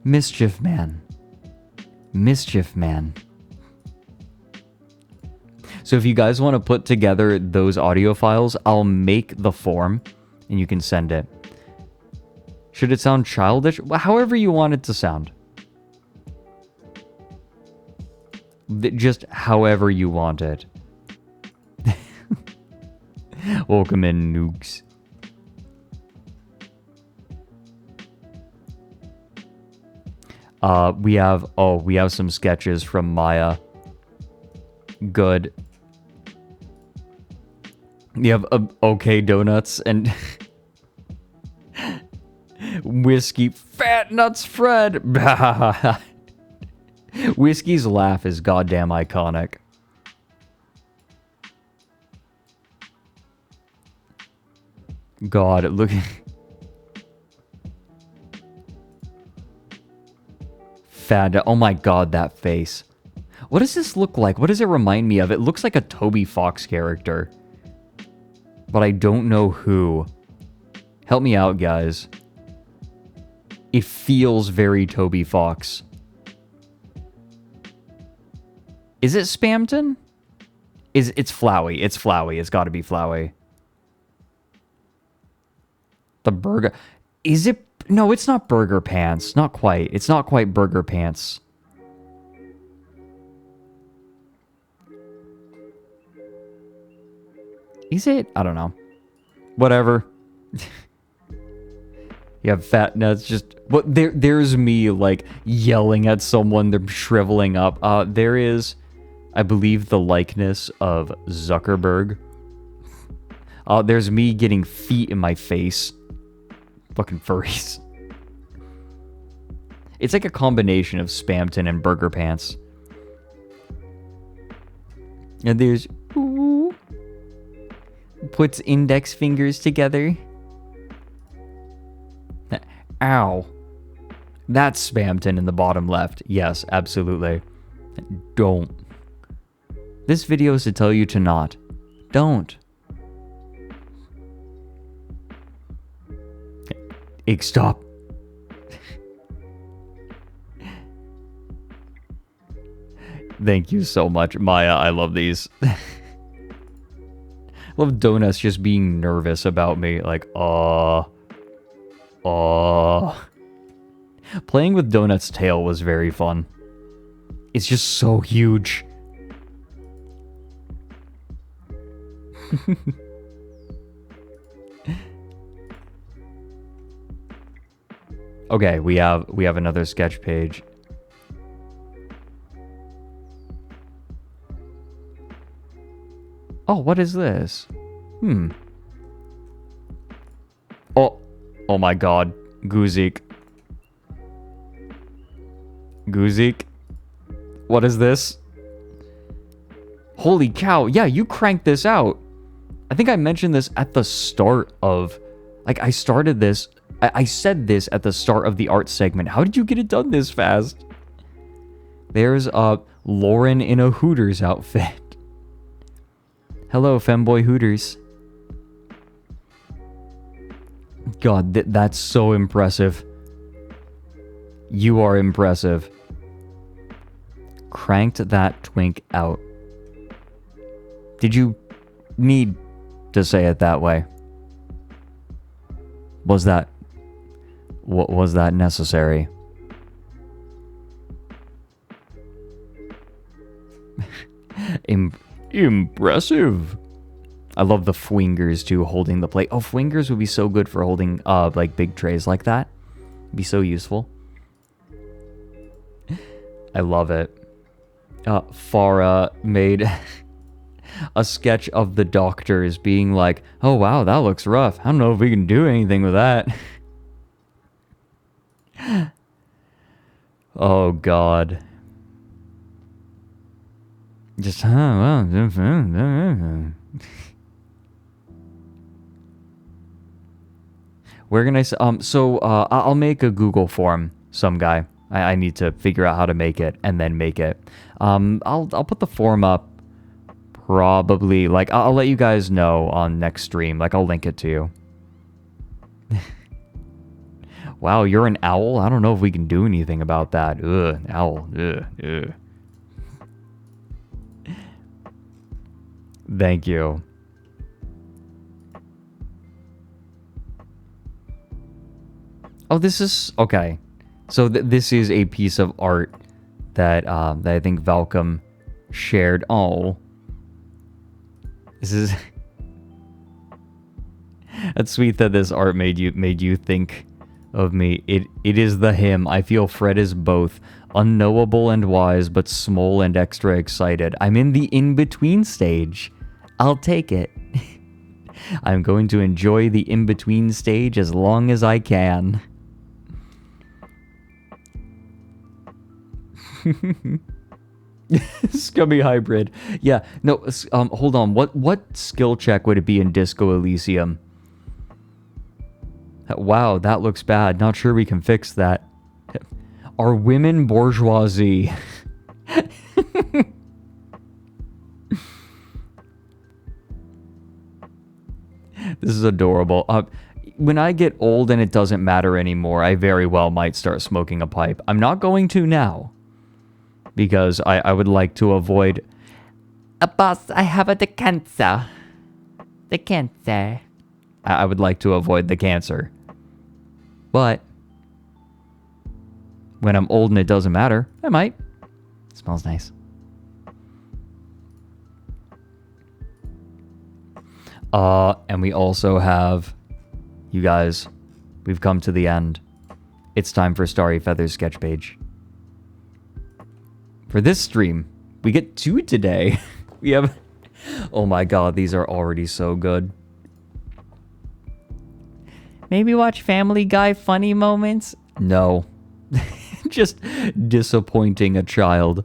Mischief Man. Mischief Man. So if you guys want to put together those audio files, I'll make the form and you can send it. Should it sound childish? However you want it to sound. Just however you want it. Welcome in, nukes. We have some sketches from Maya. Good. You have okay donuts and whiskey fat nuts Fred. Whiskey's laugh is goddamn iconic. God, look. Fat. Oh my god, that face. What does this look like? What does it remind me of? It looks like a Toby Fox character. But I don't know who. Help me out, guys. It feels very Toby Fox. Is it Spamton? It's Flowey. It's Flowey. It's gotta be Flowey. The burger. Is it? No, it's not Burger Pants. Not quite. It's not quite Burger Pants. Is it? I don't know. Whatever. You have fat nuts. Just what? There's me like yelling at someone. They're shriveling up. There is, I believe, the likeness of Zuckerberg. There's me getting feet in my face. Fucking furries. It's like a combination of Spamton and Burger Pants. And there's... Ooh, puts index fingers together. Ow. That's Spamton in the bottom left. Yes, absolutely. Don't. This video is to tell you to not. Don't. Stop. Thank you so much, Maya. I love these. Love Donuts just being nervous about me. Like, Playing with Donut's tail was very fun. It's just so huge. Okay, we have another sketch page. Oh, what is this? Oh my god. Guzik. Guzik? What is this? Holy cow. Yeah, you cranked this out. I think I mentioned this at the start of... Like, I started this... I said this at the start of the art segment. How did you get it done this fast? There's Loren in a Hooters outfit. Hello, femboy Hooters. God, that's so impressive. You are impressive. Cranked that twink out. Did you need to say it that way? Was that necessary? Impressive. I love the fwingers too, holding the plate. Oh, fwingers would be so good for holding like big trays like that. It'd be so useful. I love it. Farah made a sketch of the doctors being like, oh wow, that looks rough. I don't know if we can do anything with that. Oh god. Just, well. Where can I I'll make a Google form, some guy. I need to figure out how to make it and then make it. I'll put the form up probably, like, I'll let you guys know on next stream. Like, I'll link it to you. Wow, you're an owl? I don't know if we can do anything about that. Ugh, owl. Ugh, ugh. Thank you. Oh, this is... Okay. So this is a piece of art that I think Valcom shared. Oh. This is... That's sweet that this art made you think of me. It is the him. I feel Fred is both unknowable and wise, but small and extra excited. I'm in the in-between stage. I'll take it. I'm going to enjoy the in-between stage as long as I can. Scummy hybrid. Yeah, no, hold on. What skill check would it be in Disco Elysium? Wow, that looks bad. Not sure we can fix that. Are women bourgeoisie? This is adorable. When I get old and it doesn't matter anymore, I very well might start smoking a pipe. I'm not going to now. Because I would like to avoid... Boss, I have the cancer. The cancer. I would like to avoid the cancer. But... when I'm old and it doesn't matter, I might. It smells nice. And we also have... You guys, we've come to the end. It's time for Starry Feather's sketch page. For this stream, we get 2 today. We have... Oh my god, these are already so good. Maybe watch Family Guy funny moments? No. Just disappointing a child.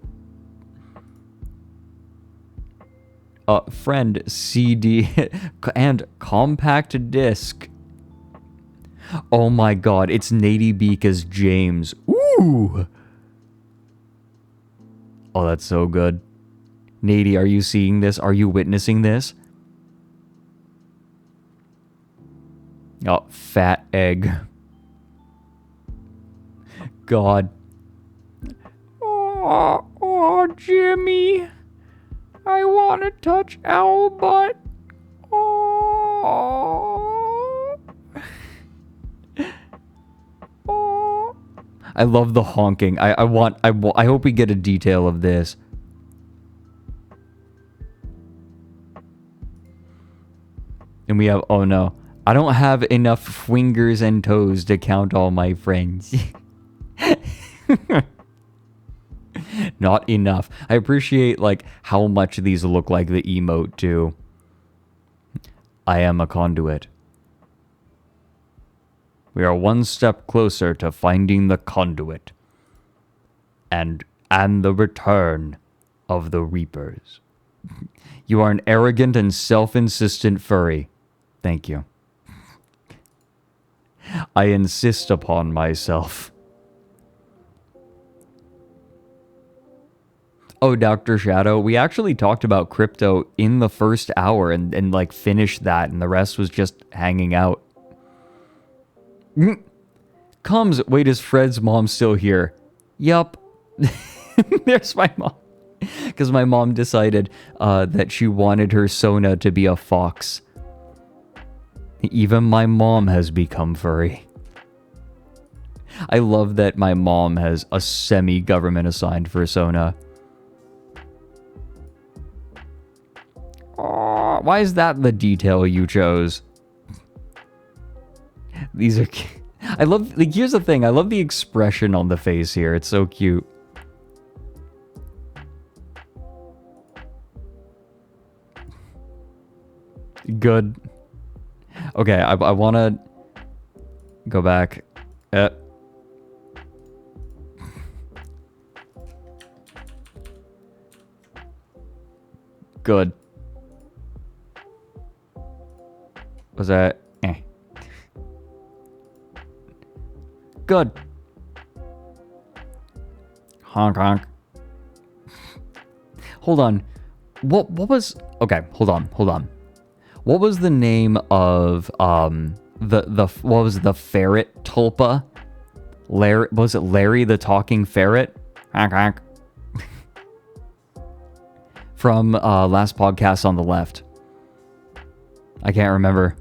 Friend, CD, and compact disc. Oh my god, it's Nady Beak as James. Ooh! Oh, that's so good. Nady, are you seeing this? Are you witnessing this? Oh, fat egg. God. Oh, Jimmy. I want to touch owl butt. Oh. Oh. I love the honking. I hope we get a detail of this. And we have, oh no. I don't have enough fingers and toes to count all my friends. Not enough. I appreciate, like, how much these look like the emote, too. I am a conduit. We are one step closer to finding the conduit. And the return of the Reapers. You are an arrogant and self-insistent furry. Thank you. I insist upon myself. Oh, Dr. Shadow, we actually talked about crypto in the 1st hour and like finished that, and the rest was just hanging out. Comes. Wait, is Fred's mom still here? Yup. There's my mom. Because my mom decided that she wanted her Sona to be a fox. Even my mom has become furry. I love that my mom has a semi-government assigned for Sona. Oh, why is that the detail you chose? These are... I love... Like, here's the thing. I love the expression on the face here. It's so cute. Good. Okay, I want to go back. Good. Was that... Good. Honk honk. Hold on. What was... Okay, hold on. What was the name of what was the ferret tulpa? Larry, was it Larry the talking ferret? Honk honk. From last podcast on the left. I can't remember.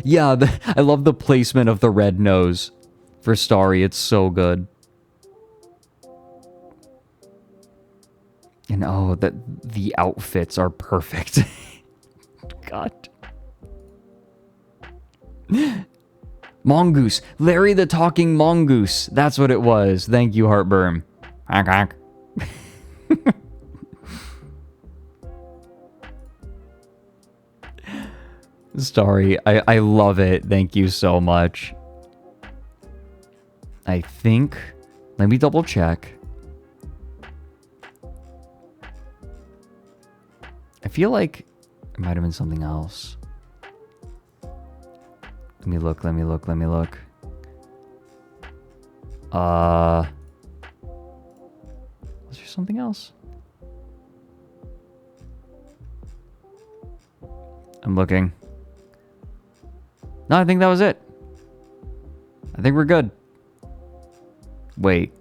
Yeah, I love the placement of the red nose for Starry. It's so good. And oh, the outfits are perfect. God. Mongoose. Larry the talking mongoose. That's what it was. Thank you, Heartburn. Honk honk. Sorry, I love it. Thank you so much. I think... Let me double check. I feel like it might have been something else. Let me look. Was there something else? I'm looking. No, I think that was it. I think we're good. Wait.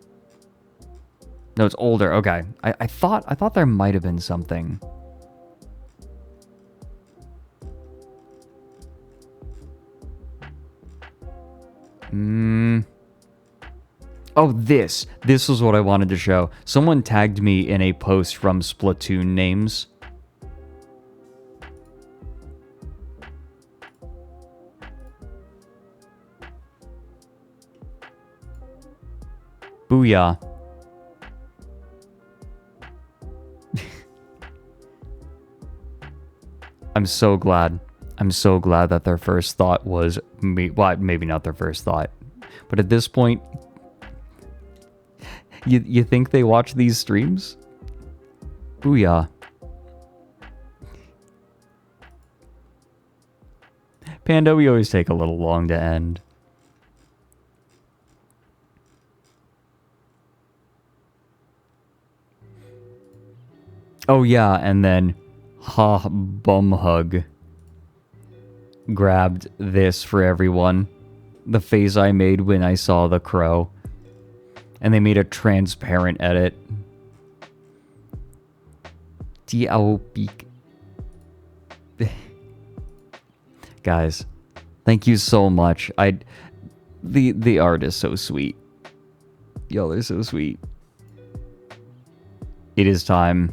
No, it's older. Okay. I thought there might have been something. Oh, this. This was what I wanted to show. Someone tagged me in a post from Splatoon names. Booyah. I'm so glad. I'm so glad that their first thought was me. Well, maybe not their first thought. But at this point, you think they watch these streams? Booyah. Panda, we always take a little long to end. Oh yeah, and then Bumhug grabbed this for everyone. The face I made when I saw the crow. And they made a transparent edit. Guys, thank you so much. The art is so sweet. Y'all are so sweet. It is time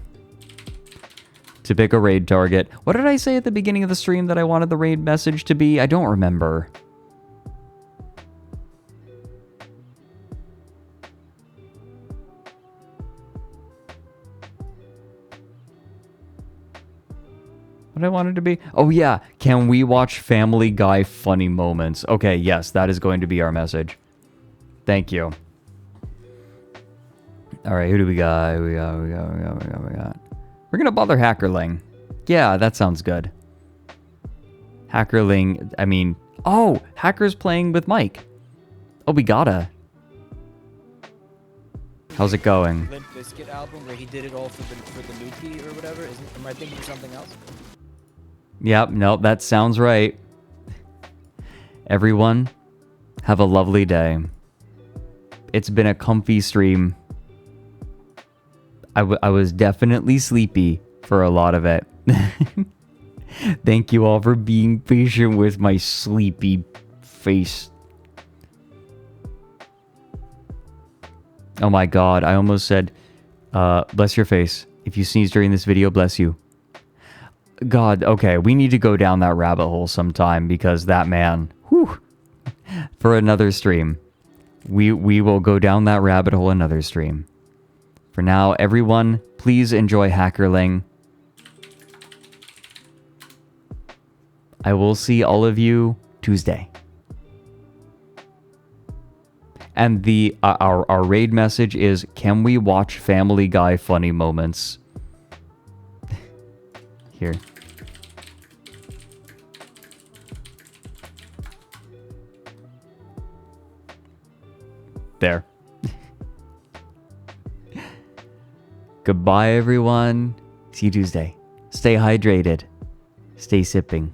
to pick a raid target. What did I say at the beginning of the stream that I wanted the raid message to be? I don't remember. What I wanted to be? Oh yeah, can we watch Family Guy funny moments? Okay, yes, that is going to be our message. Thank you. All right, who do we got? We got. We're gonna bother Hackerling. Yeah, that sounds good. Hackerling, I mean... Oh! Hacker's playing with Mike. Oh, we gotta. How's it going? Limp Bizkit album where he did it all for the Nuki or whatever. Am I thinking of something else? Yep, nope, that sounds right. Everyone, Have a lovely day. It's been a comfy stream. I was definitely sleepy for a lot of it. Thank you all for being patient with my sleepy face. Oh my god, I almost said, bless your face. If you sneeze during this video, bless you. God, okay, we need to go down that rabbit hole sometime because that man, whew, for another stream. We will go down that rabbit hole another stream. For now, everyone, please enjoy Hackerling. I will see all of you Tuesday. And the our raid message is, can we watch Family Guy funny moments? Here. There. Goodbye, everyone. See you Tuesday. Stay hydrated. Stay sipping.